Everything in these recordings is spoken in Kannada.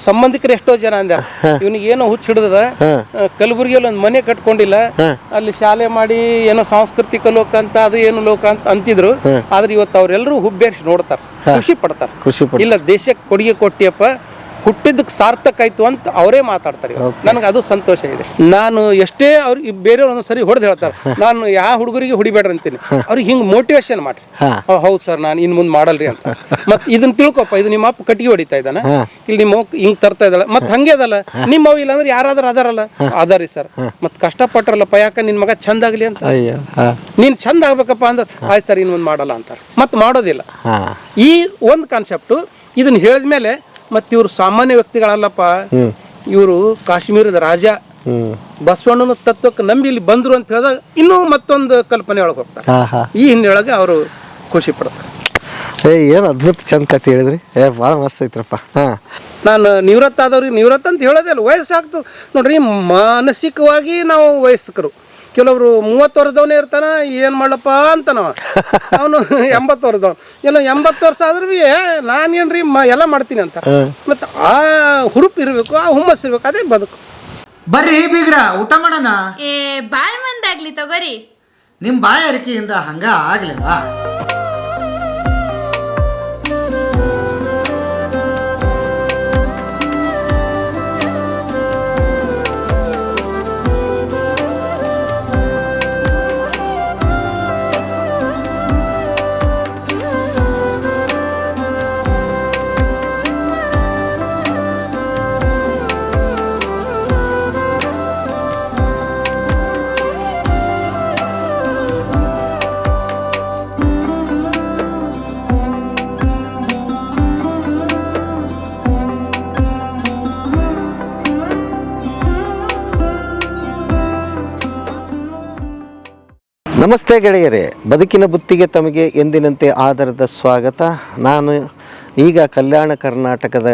ಸಂಬಂಧಿಕರು ಎಷ್ಟೋ ಜನ ಅಂದ ಇವನಿಗೆ ಏನೋ ಹುಚ್ಚ ಹಿಡಿದ ಕಲಬುರಗಿಯಲ್ಲಿ ಒಂದು ಮನೆ ಕಟ್ಕೊಂಡಿಲ್ಲ, ಅಲ್ಲಿ ಶಾಲೆ ಮಾಡಿ ಏನೋ ಸಾಂಸ್ಕೃತಿಕ ಲೋಕ ಅಂತ ಅದು ಏನು ಲೋಕ ಅಂತ ಅಂತಿದ್ರು. ಆದ್ರೆ ಇವತ್ತು ಅವ್ರೆಲ್ಲರೂ ಹುಬ್ಬೇರಿಸಿ ನೋಡ್ತಾರೆ, ಖುಷಿ ಪಡ್ತಾರೆ. ಇಲ್ಲ ದೇಶಕ್ಕೆ ಕೊಡುಗೆ ಕೊಟ್ಟಿಯಪ್ಪ, ಹುಟ್ಟಿದ್ದಕ್ಕೆ ಸಾರ್ಥಕ ಆಯ್ತು ಅಂತ ಅವರೇ ಮಾತಾಡ್ತಾರೆ. ನನಗೆ ಅದು ಸಂತೋಷ ಇದೆ. ನಾನು ಎಷ್ಟೇ ಅವ್ರಿಗೆ ಬೇರೆಯವ್ರು ಒಂದೊಂದ್ಸರಿ ಹೊಡೆದು ಹೇಳ್ತಾರೆ, ನಾನು ಯಾವ ಹುಡುಗರಿಗೆ ಹೊಡಿಬೇಡ್ರಿ ಅಂತೀನಿ, ಅವ್ರಿಗೆ ಹಿಂಗೆ ಮೋಟಿವೇಶನ್ ಮಾಡ್ರಿ. ಹೌದು ಸರ್, ನಾನು ಇನ್ನು ಮುಂದೆ ಮಾಡಲ್ರಿ ಅಂತ. ಮತ್ತೆ ಇದನ್ನ ತಿಳ್ಕೊಪ್ಪ, ಇದು ನಿಮ್ಮ ಅಪ್ಪ ಕಟ್ಟಿಗೆ ಹೊಡಿತಾ ಇದ್ದಾನ, ಇಲ್ಲಿ ನಿಮ್ಮ ಹಿಂಗೆ ತರ್ತಾ ಇದ್ದಾಳ, ಮತ್ತೆ ಹಂಗೆ ಅದಲ್ಲ ನಿಮ್ಮ ಅವ್ ಇಲ್ಲ ಅಂದ್ರೆ ಯಾರಾದ್ರೂ ಅದಾರಲ್ಲ ಅದಾರಿ ಸರ್, ಮತ್ತೆ ಕಷ್ಟಪಟ್ರಲ್ಲಪ್ಪ, ಯಾಕ ನಿನ್ ಮಗ ಚಂದ ಆಗ್ಲಿ ಅಂತ. ನೀನ್ ಚಂದ ಆಗ್ಬೇಕಪ್ಪ ಅಂದ್ರೆ ಆಯ್ತು ಸರ್ ಇನ್ನು ಮುಂದೆ ಮಾಡಲ್ಲ ಅಂತಾರೆ, ಮತ್ತೆ ಮಾಡೋದಿಲ್ಲ. ಈ ಒಂದು ಕಾನ್ಸೆಪ್ಟು ಇದನ್ನ ಹೇಳಿದ್ಮೇಲೆ ಮತ್ತೆ ಇವ್ರು ಸಾಮಾನ್ಯ ವ್ಯಕ್ತಿಗಳಲ್ಲಪ್ಪ, ಇವರು ಕಾಶ್ಮೀರದ ರಾಜ, ಬಸವಣ್ಣನ ತತ್ವಕ್ಕೆ ನಂಬಿ ಇಲ್ಲಿ ಬಂದ್ರು ಅಂತ ಹೇಳಿದಾಗ ಇನ್ನೂ ಮತ್ತೊಂದು ಕಲ್ಪನೆ ಒಳಗೆ ಹೋಗ್ತಾರೆ. ಈ ಹಿನ್ನೆಲೆಯೊಳಗೆ ಅವರು ಖುಷಿ ಪಡ್ತಾರೆ. ಏನು ಅದ್ಭುತ ಚಂದ ಕತೆ ಹೇಳಿದ್ರಿ, ಭಾಳ ಮಸ್ತ್ ಐತ್ರಪ್ಪ. ನಾನು ನಿವೃತ್ತ ಆದವ್ರಿಗೆ ನಿವೃತ್ತ ಅಂತ ಹೇಳೋದೇ ಅಲ್ಲ, ವಯಸ್ಸಾಗ್ತದೆ ನೋಡ್ರಿ. ಮಾನಸಿಕವಾಗಿ ನಾವು ವಯಸ್ಕರು, ಕೆಲವರು 30 ವರ್ಷದವನೇ ಇರ್ತಾನ, ಏನು ಮಾಡಪ್ಪ ಅಂತ ನಾವು ಅವನು 80 ವರ್ಷದವನು, ಎಲ್ಲ 80 ವರ್ಷ ಆದ್ರೂ ಭೀ ನಾನೇನ್ರಿ ಎಲ್ಲ ಮಾಡ್ತೀನಿ ಅಂತ. ಮತ್ತು ಆ ಹುರುಪು ಇರಬೇಕು, ಆ ಹುಮ್ಮಸ್ ಇರ್ಬೇಕು, ಅದೇ ಬದುಕು. ಬರ್ರಿ ಬೀಗ್ರ, ಊಟ ಮಾಡೋಣ. ಬಾಳ ಮಂದಾಗ್ಲಿ ತಗೋರಿ. ನಿಮ್ಮ ಬಾಯ ಅರಿಕೆಯಿಂದ ಹಂಗ ಆಗ್ಲಿವಾ? ನಮಸ್ತೆ ಗೆಳೆಯರೇ, ಬದುಕಿನ ಬುತ್ತಿಗೆ ತಮಗೆ ಎಂದಿನಂತೆ ಆಧಾರದ ಸ್ವಾಗತ. ನಾನು ಈಗ ಕಲ್ಯಾಣ ಕರ್ನಾಟಕದ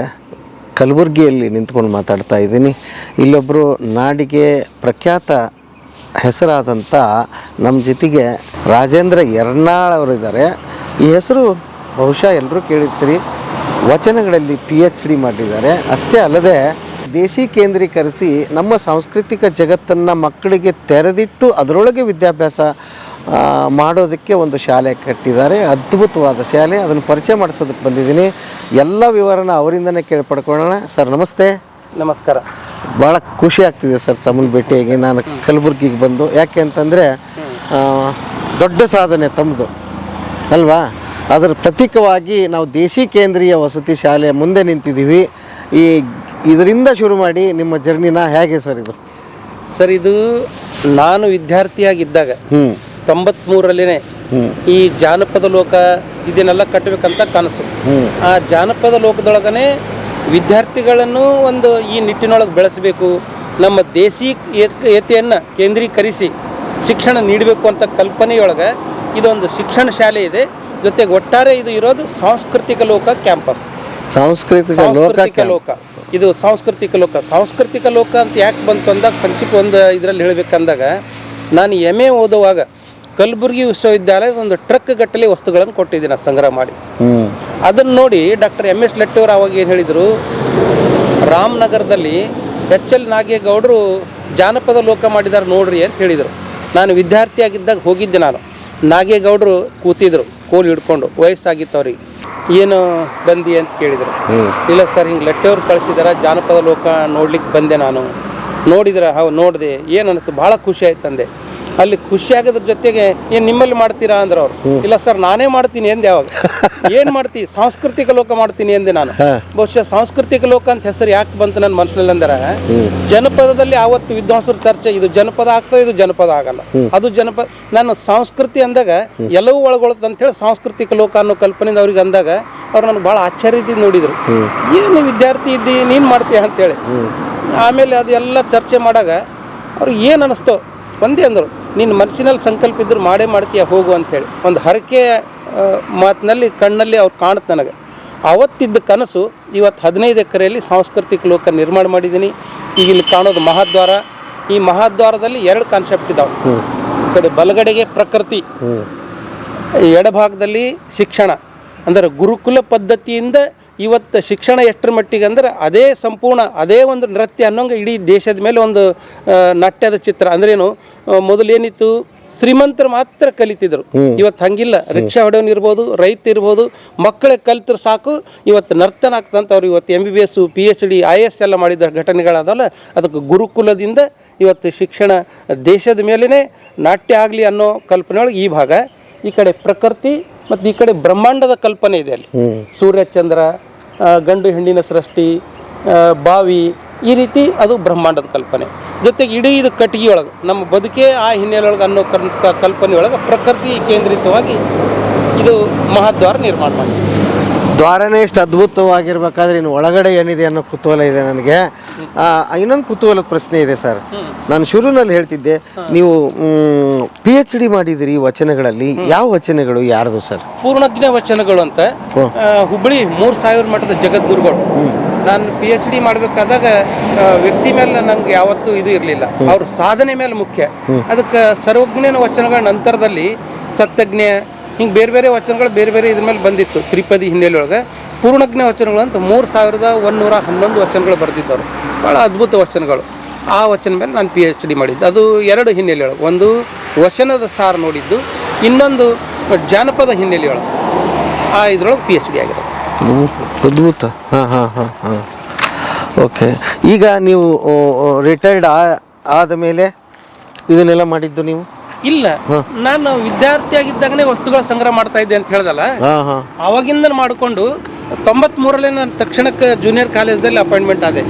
ಕಲಬುರಗಿಯಲ್ಲಿ ನಿಂತ್ಕೊಂಡು ಮಾತಾಡ್ತಾ ಇದ್ದೀನಿ. ಇಲ್ಲೊಬ್ಬರು ನಾಡಿಗೆ ಪ್ರಖ್ಯಾತ ಹೆಸರಾದಂಥ ನಮ್ಮ ಜೊತೆಗೆ ರಾಜೇಂದ್ರ ಯರ್ನಾಳ್ ಅವರಿದ್ದಾರೆ. ಈ ಹೆಸರು ಬಹುಶಃ ಎಲ್ಲರೂ ಕೇಳಿರ್ತೀರಿ. ವಚನಗಳಲ್ಲಿ PhD ಮಾಡಿದ್ದಾರೆ. ಅಷ್ಟೇ ಅಲ್ಲದೆ ದೇಶಿ ಕೇಂದ್ರೀಕರಿಸಿ ನಮ್ಮ ಸಾಂಸ್ಕೃತಿಕ ಜಗತ್ತನ್ನು ಮಕ್ಕಳಿಗೆ ತೆರೆದಿಟ್ಟು ಅದರೊಳಗೆ ವಿದ್ಯಾಭ್ಯಾಸ ಮಾಡೋದಕ್ಕೆ ಒಂದು ಶಾಲೆ ಕಟ್ಟಿದ್ದಾರೆ. ಅದ್ಭುತವಾದ ಶಾಲೆ, ಅದನ್ನು ಪರಿಚಯ ಮಾಡಿಸೋದಕ್ಕೆ ಬಂದಿದ್ದೀನಿ. ಎಲ್ಲ ವಿವರನ ಅವರಿಂದನೇ ಕೇಳಿ ಪಡ್ಕೊಳ್ಳೋಣ. ಸರ್ ನಮಸ್ತೆ. ನಮಸ್ಕಾರ. ಭಾಳ ಖುಷಿ ಆಗ್ತಿದೆ ಸರ್ ತಮ್ಮನ್ನು ಭೇಟಿಯಾಗಿ. ನಾನು ಕಲಬುರಗಿಗೆ ಬಂದು, ಯಾಕೆ ಅಂತಂದರೆ ದೊಡ್ಡ ಸಾಧನೆ ತಮ್ಮದು ಅಲ್ವಾ? ಅದರ ಪ್ರತೀಕವಾಗಿ ನಾವು ದೇಶಿ ಕೇಂದ್ರೀಯ ವಸತಿ ಶಾಲೆಯ ಮುಂದೆ ನಿಂತಿದ್ದೀವಿ. ಇದರಿಂದ ಶುರು ಮಾಡಿ ನಿಮ್ಮ ಜರ್ನಿನ ಹೇಗೆ ಸರ್ ಇದು? ಸರ್, ಇದು ನಾನು ವಿದ್ಯಾರ್ಥಿಯಾಗಿದ್ದಾಗ 93ರಲ್ಲಿನೇ ಈ ಜಾನಪದ ಲೋಕ ಇದನ್ನೆಲ್ಲ ಕಟ್ಟಬೇಕಂತ ಕನಸು. ಆ ಜಾನಪದ ಲೋಕದೊಳಗನೆ ವಿದ್ಯಾರ್ಥಿಗಳನ್ನು ಒಂದು ಈ ನಿಟ್ಟಿನೊಳಗೆ ಬೆಳೆಸಬೇಕು, ನಮ್ಮ ದೇಶೀಯತೆಯನ್ನು ಕೇಂದ್ರೀಕರಿಸಿ ಶಿಕ್ಷಣ ನೀಡಬೇಕು ಅಂತ ಕಲ್ಪನೆಯೊಳಗೆ ಇದೊಂದು ಶಿಕ್ಷಣ ಶಾಲೆ ಇದೆ. ಜೊತೆಗೆ ಒಟ್ಟಾರೆ ಇದು ಇರೋದು ಸಾಂಸ್ಕೃತಿಕ ಲೋಕ ಕ್ಯಾಂಪಸ್. ಸಾಂಸ್ಕೃತಿಕ ಲೋಕ ಇದು ಸಾಂಸ್ಕೃತಿಕ ಲೋಕ. ಸಾಂಸ್ಕೃತಿಕ ಲೋಕ ಅಂತ ಯಾಕೆ ಬಂತು ಅಂದಾಗ ಸಂಕ್ಷಿಪ್ತ ಒಂದು ಇದರಲ್ಲಿ ಹೇಳಬೇಕಂದಾಗ, ನಾನು MA ಓದುವಾಗ ಕಲಬುರಗಿ ವಿಶ್ವವಿದ್ಯಾಲಯದ ಒಂದು ಟ್ರಕ್ ಗಟ್ಟಲೆ ವಸ್ತುಗಳನ್ನು ಕೊಟ್ಟಿದ್ದೀನಿ ಸಂಗ್ರಹ ಮಾಡಿ. ಅದನ್ನು ನೋಡಿ ಡಾಕ್ಟರ್ MS ಲಟ್ಟಿಯವರು ಅವಾಗ ಏನು ಹೇಳಿದರು, ರಾಮನಗರದಲ್ಲಿ HL ನಾಗೇಗೌಡರು ಜಾನಪದ ಲೋಕ ಮಾಡಿದ್ದಾರೆ ನೋಡ್ರಿ ಅಂತ ಹೇಳಿದರು. ನಾನು ವಿದ್ಯಾರ್ಥಿಯಾಗಿದ್ದಾಗ ಹೋಗಿದ್ದೆ. ನಾನು ನಾಗೇಗೌಡರು ಕೂತಿದ್ರು ಕೋಲು ಹಿಡ್ಕೊಂಡು, ವಯಸ್ಸಾಗಿತ್ತು ಅವ್ರಿಗೆ. ಏನು ಬಂದಿ ಅಂತ ಕೇಳಿದರು. ಇಲ್ಲ ಸರ್, ಹಿಂಗೆ ಲಟ್ಟಿಯವ್ರು ಕಳಿಸಿದಾರ, ಜಾನಪದ ಲೋಕ ನೋಡ್ಲಿಕ್ಕೆ ಬಂದೆ. ನಾನು ನೋಡಿದ್ರೆ ನೋಡಿದೆ, ಏನು ಅನ್ನಿಸ್ತು, ಭಾಳ ಖುಷಿ ಆಯ್ತು ಅಂದೆ. ಅಲ್ಲಿ ಖುಷಿ ಆಗೋದ್ರ ಜೊತೆಗೆ ಏನು ನಿಮ್ಮಲ್ಲಿ ಮಾಡ್ತೀರಾ ಅಂದ್ರೆ ಅವರು, ಇಲ್ಲ ಸರ್ ನಾನೇ ಮಾಡ್ತೀನಿ ಎಂದೆ. ಯಾವಾಗ ಏನು ಮಾಡ್ತೀವಿ? ಸಾಂಸ್ಕೃತಿಕ ಲೋಕ ಮಾಡ್ತೀನಿ ಎಂದೆ ನಾನು. ಬಹುಶಃ ಸಾಂಸ್ಕೃತಿಕ ಲೋಕ ಅಂತ ಹೆಸರು ಯಾಕೆ ಬಂತು ನನ್ನ ಮನಸ್ಸಿನಲ್ಲಿ ಅಂದ್ರೆ, ಜನಪದದಲ್ಲಿ ಆವತ್ತು ವಿದ್ವಾಂಸರ ಚರ್ಚೆ, ಇದು ಜನಪದ ಆಗ್ತದೆ, ಇದು ಜನಪದ ಆಗಲ್ಲ, ಅದು ಜನಪದ. ನಾನು ಸಂಸ್ಕೃತಿ ಅಂದಾಗ ಎಲ್ಲವೂ ಒಳಗೊಳ್ಳುತ್ತೆ ಅಂತೇಳಿ ಸಾಂಸ್ಕೃತಿಕ ಲೋಕ ಅನ್ನೋ ಕಲ್ಪನೆಯಿಂದ ಅವ್ರಿಗೆ ಅಂದಾಗ ಅವ್ರು ನನಗೆ ಭಾಳ ಆಶ್ಚರ್ಯದಿಂದ ನೋಡಿದರು. ಏನು ವಿದ್ಯಾರ್ಥಿ ಇದ್ದಿ, ನೀನು ಮಾಡ್ತೀಯ ಅಂತೇಳಿ. ಆಮೇಲೆ ಅದೆಲ್ಲ ಚರ್ಚೆ ಮಾಡಾಗ ಅವ್ರಿಗೆ ಏನು ಅನ್ನಿಸ್ತೋ ಒಂದೇ ಅಂದರು, ನಿನ್ನ ಮನಸ್ಸಿನಲ್ಲಿ ಸಂಕಲ್ಪ ಇದ್ದರೂ ಮಾಡೇ ಮಾಡ್ತೀಯ ಹೋಗು ಅಂಥೇಳಿ. ಒಂದು ಹರಕೆ ಮಾತಿನಲ್ಲಿ ಕಣ್ಣಲ್ಲಿ ಅವ್ರು ಕಾಣುತ್ತೆ ನನಗೆ. ಅವತ್ತಿದ್ದ ಕನಸು ಇವತ್ತು 15 ಎಕರೆಯಲ್ಲಿ ಸಾಂಸ್ಕೃತಿಕ ಲೋಕ ನಿರ್ಮಾಣ ಮಾಡಿದ್ದೀನಿ. ಈಗ ಇಲ್ಲಿ ಕಾಣೋದು ಮಹಾದ್ವಾರ. ಈ ಮಹಾದ್ವಾರದಲ್ಲಿ 2 ಕಾನ್ಸೆಪ್ಟ್ ಇದ್ದಾವೆ. ಈ ಕಡೆ ಬಲಗಡೆಗೆ ಪ್ರಕೃತಿ, ಎಡಭಾಗದಲ್ಲಿ ಶಿಕ್ಷಣ. ಅಂದರೆ ಗುರುಕುಲ ಪದ್ಧತಿಯಿಂದ ಇವತ್ತು ಶಿಕ್ಷಣ ಎಷ್ಟರ ಮಟ್ಟಿಗೆ ಅಂದ್ರೆ ಅದೇ ಸಂಪೂರ್ಣ ಅದೇ ಒಂದು ನೃತ್ಯ ಅನ್ನೋಂಗೆ ಇಡೀ ದೇಶದ ಮೇಲೆ ಒಂದು ನಾಟ್ಯದ ಚಿತ್ರ ಅಂದ್ರೇನು. ಮೊದಲೇನಿತ್ತು, ಶ್ರೀಮಂತರು ಮಾತ್ರ ಕಲಿತಿದ್ರು. ಇವತ್ತು ಹಂಗಿಲ್ಲ. ರಿಕ್ಷಾ ಹೊಡೆಯೋನು ಇರ್ಬೋದು, ರೈತ ಇರ್ಬೋದು, ಮಕ್ಕಳಿಗೆ ಕಲಿತರು ಸಾಕು ಇವತ್ತು ನರ್ತನ ಆಗ್ತಂತವ್ರು. ಇವತ್ತು MBBS PhD IAS ಎಲ್ಲ ಮಾಡಿದ ಘಟನೆಗಳಾದಲ್ಲ, ಅದಕ್ಕೆ ಗುರುಕುಲದಿಂದ ಇವತ್ತು ಶಿಕ್ಷಣ ದೇಶದ ಮೇಲೇ ನಾಟ್ಯ ಆಗಲಿ ಅನ್ನೋ ಕಲ್ಪನೆಯೊಳಗೆ ಈ ಭಾಗ. ಈ ಕಡೆ ಪ್ರಕೃತಿ ಮತ್ತು ಈ ಕಡೆ ಬ್ರಹ್ಮಾಂಡದ ಕಲ್ಪನೆ ಇದೆ. ಅಲ್ಲಿ ಸೂರ್ಯ ಚಂದ್ರ, ಗಂಡು ಹೆಣ್ಣಿನ ಸೃಷ್ಟಿ, ಬಾವಿ, ಈ ರೀತಿ ಅದು ಬ್ರಹ್ಮಾಂಡದ ಕಲ್ಪನೆ. ಜೊತೆಗೆ ಇಡೀ ಇದು ಕಟ್ಟಿಗೆ ಒಳಗೆ ನಮ್ಮ ಬದುಕೆ ಆ ಹಿನ್ನೆಲೆಯೊಳಗೆ ಅನ್ನೋ ಕಲ್ಪನೆಯೊಳಗೆ ಪ್ರಕೃತಿ ಕೇಂದ್ರಿತವಾಗಿ ಇದು ಮಹಾದ್ವಾರ ನಿರ್ಮಾಣ ಮಾಡಿದೆ. ದ್ವಾರನೇ ಇಷ್ಟು ಅದ್ಭುತವಾಗಿರ್ಬೇಕಾದ್ರೆ ಇನ್ನು ಒಳಗಡೆ ಏನಿದೆ ಅನ್ನೋ ಕುತೂಹಲ ಇದೆ ನನಗೆ. ಇನ್ನೊಂದು ಕುತೂಹಲದ ಪ್ರಶ್ನೆ ಇದೆ ಸರ್. ನಾನು ಶುರುನಲ್ಲಿ ಹೇಳ್ತಿದ್ದೆ, ನೀವು PhD ಮಾಡಿದಿರಿ ವಚನಗಳಲ್ಲಿ. ಯಾವ ವಚನಗಳು, ಯಾರ್ದು ಸರ್? ಪೂರ್ಣಜ್ಞ ವಚನಗಳು ಅಂತ ಹುಬ್ಬಳ್ಳಿ 3000 ಮಠದ ಜಗದ್ಗುರುಗಳು. ನಾನು PhD ಮಾಡಬೇಕಾದಾಗ ವ್ಯಕ್ತಿ ಮೇಲೆ ನಂಗೆ ಯಾವತ್ತೂ ಇದು ಇರಲಿಲ್ಲ, ಅವ್ರ ಸಾಧನೆ ಮೇಲೆ ಮುಖ್ಯ. ಅದಕ್ಕೆ ಸರ್ವಜ್ಞನ ವಚನಗಳ ನಂತರದಲ್ಲಿ ಸತ್ಯಜ್ಞ, ಹಿಂಗೆ ಬೇರೆ ಬೇರೆ ವಚನಗಳು ಬೇರೆ ಬೇರೆ ಇದ್ರ ಮೇಲೆ ಬಂದಿತ್ತು. ತ್ರಿಪದಿ ಹಿನ್ನೆಲೆಯೊಳಗೆ ಪೂರ್ಣಜ್ಞ ವಚನಗಳು ಅಂತ 3111 ವಚನಗಳು ಬರೆದಿದ್ದವರು, ಭಾಳ ಅದ್ಭುತ ವಚನಗಳು. ಆ ವಚನ ಮೇಲೆ ನಾನು PhD ಮಾಡಿದ್ದು. ಅದು 2 ಹಿನ್ನೆಲೆಯೊಳಗೆ, ಒಂದು ವಚನದ ಸಾರ ನೋಡಿದ್ದು, ಇನ್ನೊಂದು ಜಾನಪದ ಹಿನ್ನೆಲೆಯೊಳಗೆ. ಇದ್ರೊಳಗೆ PhD ಆಗಿರೋದು. ಅದ್ಭುತ. ಓಕೆ. ಈಗ ನೀವು ರಿಟೈರ್ಡ್ ಆದ ಮೇಲೆ ಇದನ್ನೆಲ್ಲ ಮಾಡಿದ್ದು ನೀವು? ಇಲ್ಲ, ನಾನು ವಿದ್ಯಾರ್ಥಿಯಾಗಿದ್ದಾಗನೇ ವಸ್ತುಗಳ ಸಂಗ್ರಹ ಮಾಡ್ತಾ ಇದ್ದೆ ಅಂತ ಹೇಳ್ದಲ್ಲ, ಅವಾಗಿಂದ ಮಾಡಿಕೊಂಡು 93ರಲ್ಲಿ ನಾನು ತಕ್ಷಣಕ್ಕೆ ಜೂನಿಯರ್ ಕಾಲೇಜ್ದಲ್ಲಿ ಅಪಾಯಿಂಟ್ಮೆಂಟ್ ಆದೆ.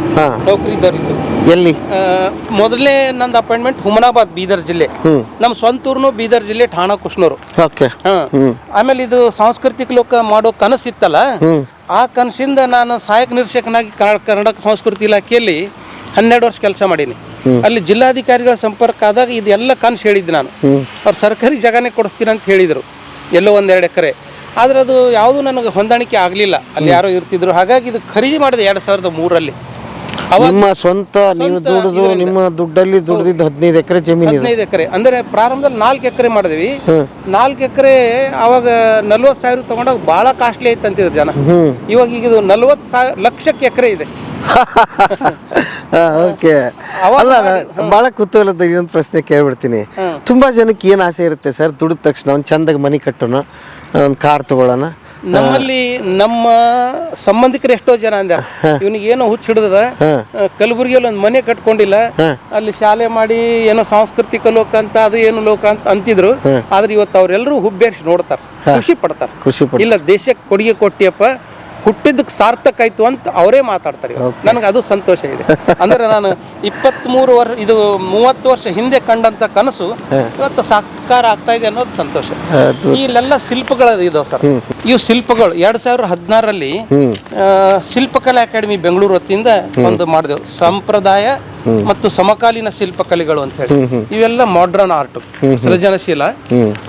ನೌಕರಿ ದೊರೀತು. ಎಲ್ಲಿ? ಮೊದಲನೇ ನಂದು ಅಪಾಯಿಂಟ್ಮೆಂಟ್ ಹುಮನಾಬಾದ್, ಬೀದರ್ ಜಿಲ್ಲೆ. ನಮ್ಮ ಸ್ವಂತ ಊರ್ನು ಬೀದರ್ ಜಿಲ್ಲೆ, ಠಾಣಾ ಕುಷ್ನೂರು. ಆಮೇಲೆ ಇದು ಸಾಂಸ್ಕೃತಿಕ ಲೋಕ ಮಾಡೋ ಕನಸಿತ್ತಲ್ಲ, ಆ ಕನಸಿಂದ ನಾನು ಸಹಾಯಕ ನಿರೀಕ್ಷಕನಾಗಿ ಕರ್ನಾಟಕ ಸಂಸ್ಕೃತಿ ಇಲಾಖೆಯಲ್ಲಿ 12 ವರ್ಷ ಕೆಲಸ ಮಾಡೀನಿ. ಅಲ್ಲಿ ಜಿಲ್ಲಾಧಿಕಾರಿಗಳ ಸಂಪರ್ಕ ಆದಾಗ ಇದೆಲ್ಲ ಕನಸು ಹೇಳಿದ್ದೆ ನಾನು. ಅವ್ರು ಸರ್ಕಾರಿ ಜಾಗನೇ ಕೊಡಿಸ್ತೀನಿ ಅಂತ ಹೇಳಿದರು, ಎಲ್ಲೋ 1-2 ಎಕರೆ. ಆದರೆ ಅದು ಯಾವುದು ನನಗೆ ಹೊಂದಾಣಿಕೆ ಆಗಲಿಲ್ಲ. ಅಲ್ಲಿ ಯಾರೋ ಇರ್ತಿದ್ರು. ಹಾಗಾಗಿ ಇದು ಖರೀದಿ ಮಾಡಿದೆ 2003ರಲ್ಲಿ. ನಿಮ್ಮ ಸ್ವಂತ ನೀವು ದುಡಿದು ನಿಮ್ಮ ದುಡ್ಡಲ್ಲಿ ದುಡಿದಿದ್ದು 15 ಎಕರೆ ಜಮೀನು? 15 ಎಕರೆ ಅಂದರೆ ಪ್ರಾರಂಭದಲ್ಲಿ 4 ಎಕರೆ ಮಾಡಿದ್ವಿ. 4 ಎಕರೆ ಅವಾಗ 40,000 ತಗೊಂಡಾಗ ಭಾಳ ಕಾಸ್ಟ್ಲಿ ಐತೆ ಅಂತಿದ್ರು ಜನ. ಇವಾಗ ಈಗ ಇದು 40 ಲಕ್ಷಕ್ಕೆ ಎಕರೆ ಇದೆ. ಓಕೆ. ಅಲ್ಲ, ಭಾಳ ಕುತೂಹಲದ ಇನ್ನೊಂದು ಪ್ರಶ್ನೆ ಕೇಳ್ಬಿಡ್ತೀನಿ. ತುಂಬಾ ಜನಕ್ಕೆ ಏನು ಆಸೆ ಇರುತ್ತೆ ಸರ್, ದುಡಿದ ತಕ್ಷಣ ಒಂದು ಚಂದಾಗ ಮನೆ ಕಟ್ಟೋಣ, ಒಂದು ಕಾರ್ ತಗೊಳ್ಳೋಣ. ನಮ್ಮಲ್ಲಿ ನಮ್ಮ ಸಂಬಂಧಿಕರು ಎಷ್ಟೋ ಜನ ಅಂದಾರ, ಇವನಿಗೆ ಏನೋ ಹುಚ್ಚ ಹಿಡಿದ ಕಲಬುರಗಿಯಲ್ಲಿ ಒಂದು ಮನೆ ಕಟ್ಕೊಂಡಿಲ್ಲ, ಅಲ್ಲಿ ಶಾಲೆ ಮಾಡಿ ಏನೋ ಸಾಂಸ್ಕೃತಿಕ ಲೋಕ ಅಂತ ಅದು ಏನು ಲೋಕ ಅಂತ ಅಂತಿದ್ರು. ಆದ್ರೆ ಇವತ್ತು ಅವರೆಲ್ಲರೂ ಹುಬ್ಬೇರಿಸಿ ನೋಡ್ತಾರೆ, ಖುಷಿ ಪಡ್ತಾರೆ. ಇಲ್ಲ, ದೇಶಕ್ಕೆ ಕೊಡುಗೆ ಕೊಟ್ಟಿಯಪ್ಪ, ಹುಟ್ಟಿದ್ದಕ್ಕೆ ಸಾರ್ಥಕ ಆಯ್ತು ಅಂತ ಅವರೇ ಮಾತಾಡ್ತಾರೆ. ನನಗೆ ಅದು ಸಂತೋಷ ಇದೆ. ಅಂದ್ರೆ ನಾನು 23 ವರ್ಷ, ಇದು 30 ವರ್ಷ ಹಿಂದೆ ಕಂಡಂತ ಕನಸು ಇವತ್ತು ಸಾಕಾರ ಆಗ್ತಾ ಇದೆ ಅನ್ನೋದು ಸಂತೋಷ. ಇಲ್ಲೆಲ್ಲ ಶಿಲ್ಪಗಳು ಇದಾವೆ ಸರ್. ಇವು ಶಿಲ್ಪಗಳು 2016ರಲ್ಲಿ ಶಿಲ್ಪಕಲಾ ಅಕಾಡೆಮಿ ಬೆಂಗಳೂರು ವತಿಯಿಂದ ಒಂದು ಮಾಡಿದೆವು, ಸಂಪ್ರದಾಯ ಮತ್ತು ಸಮಕಾಲೀನ ಶಿಲ್ಪಕಲೆಗಳು ಅಂತ ಹೇಳಿ. ಇವೆಲ್ಲ ಮಾಡ್ರನ್ ಆರ್ಟ್, ಸೃಜನಶೀಲ.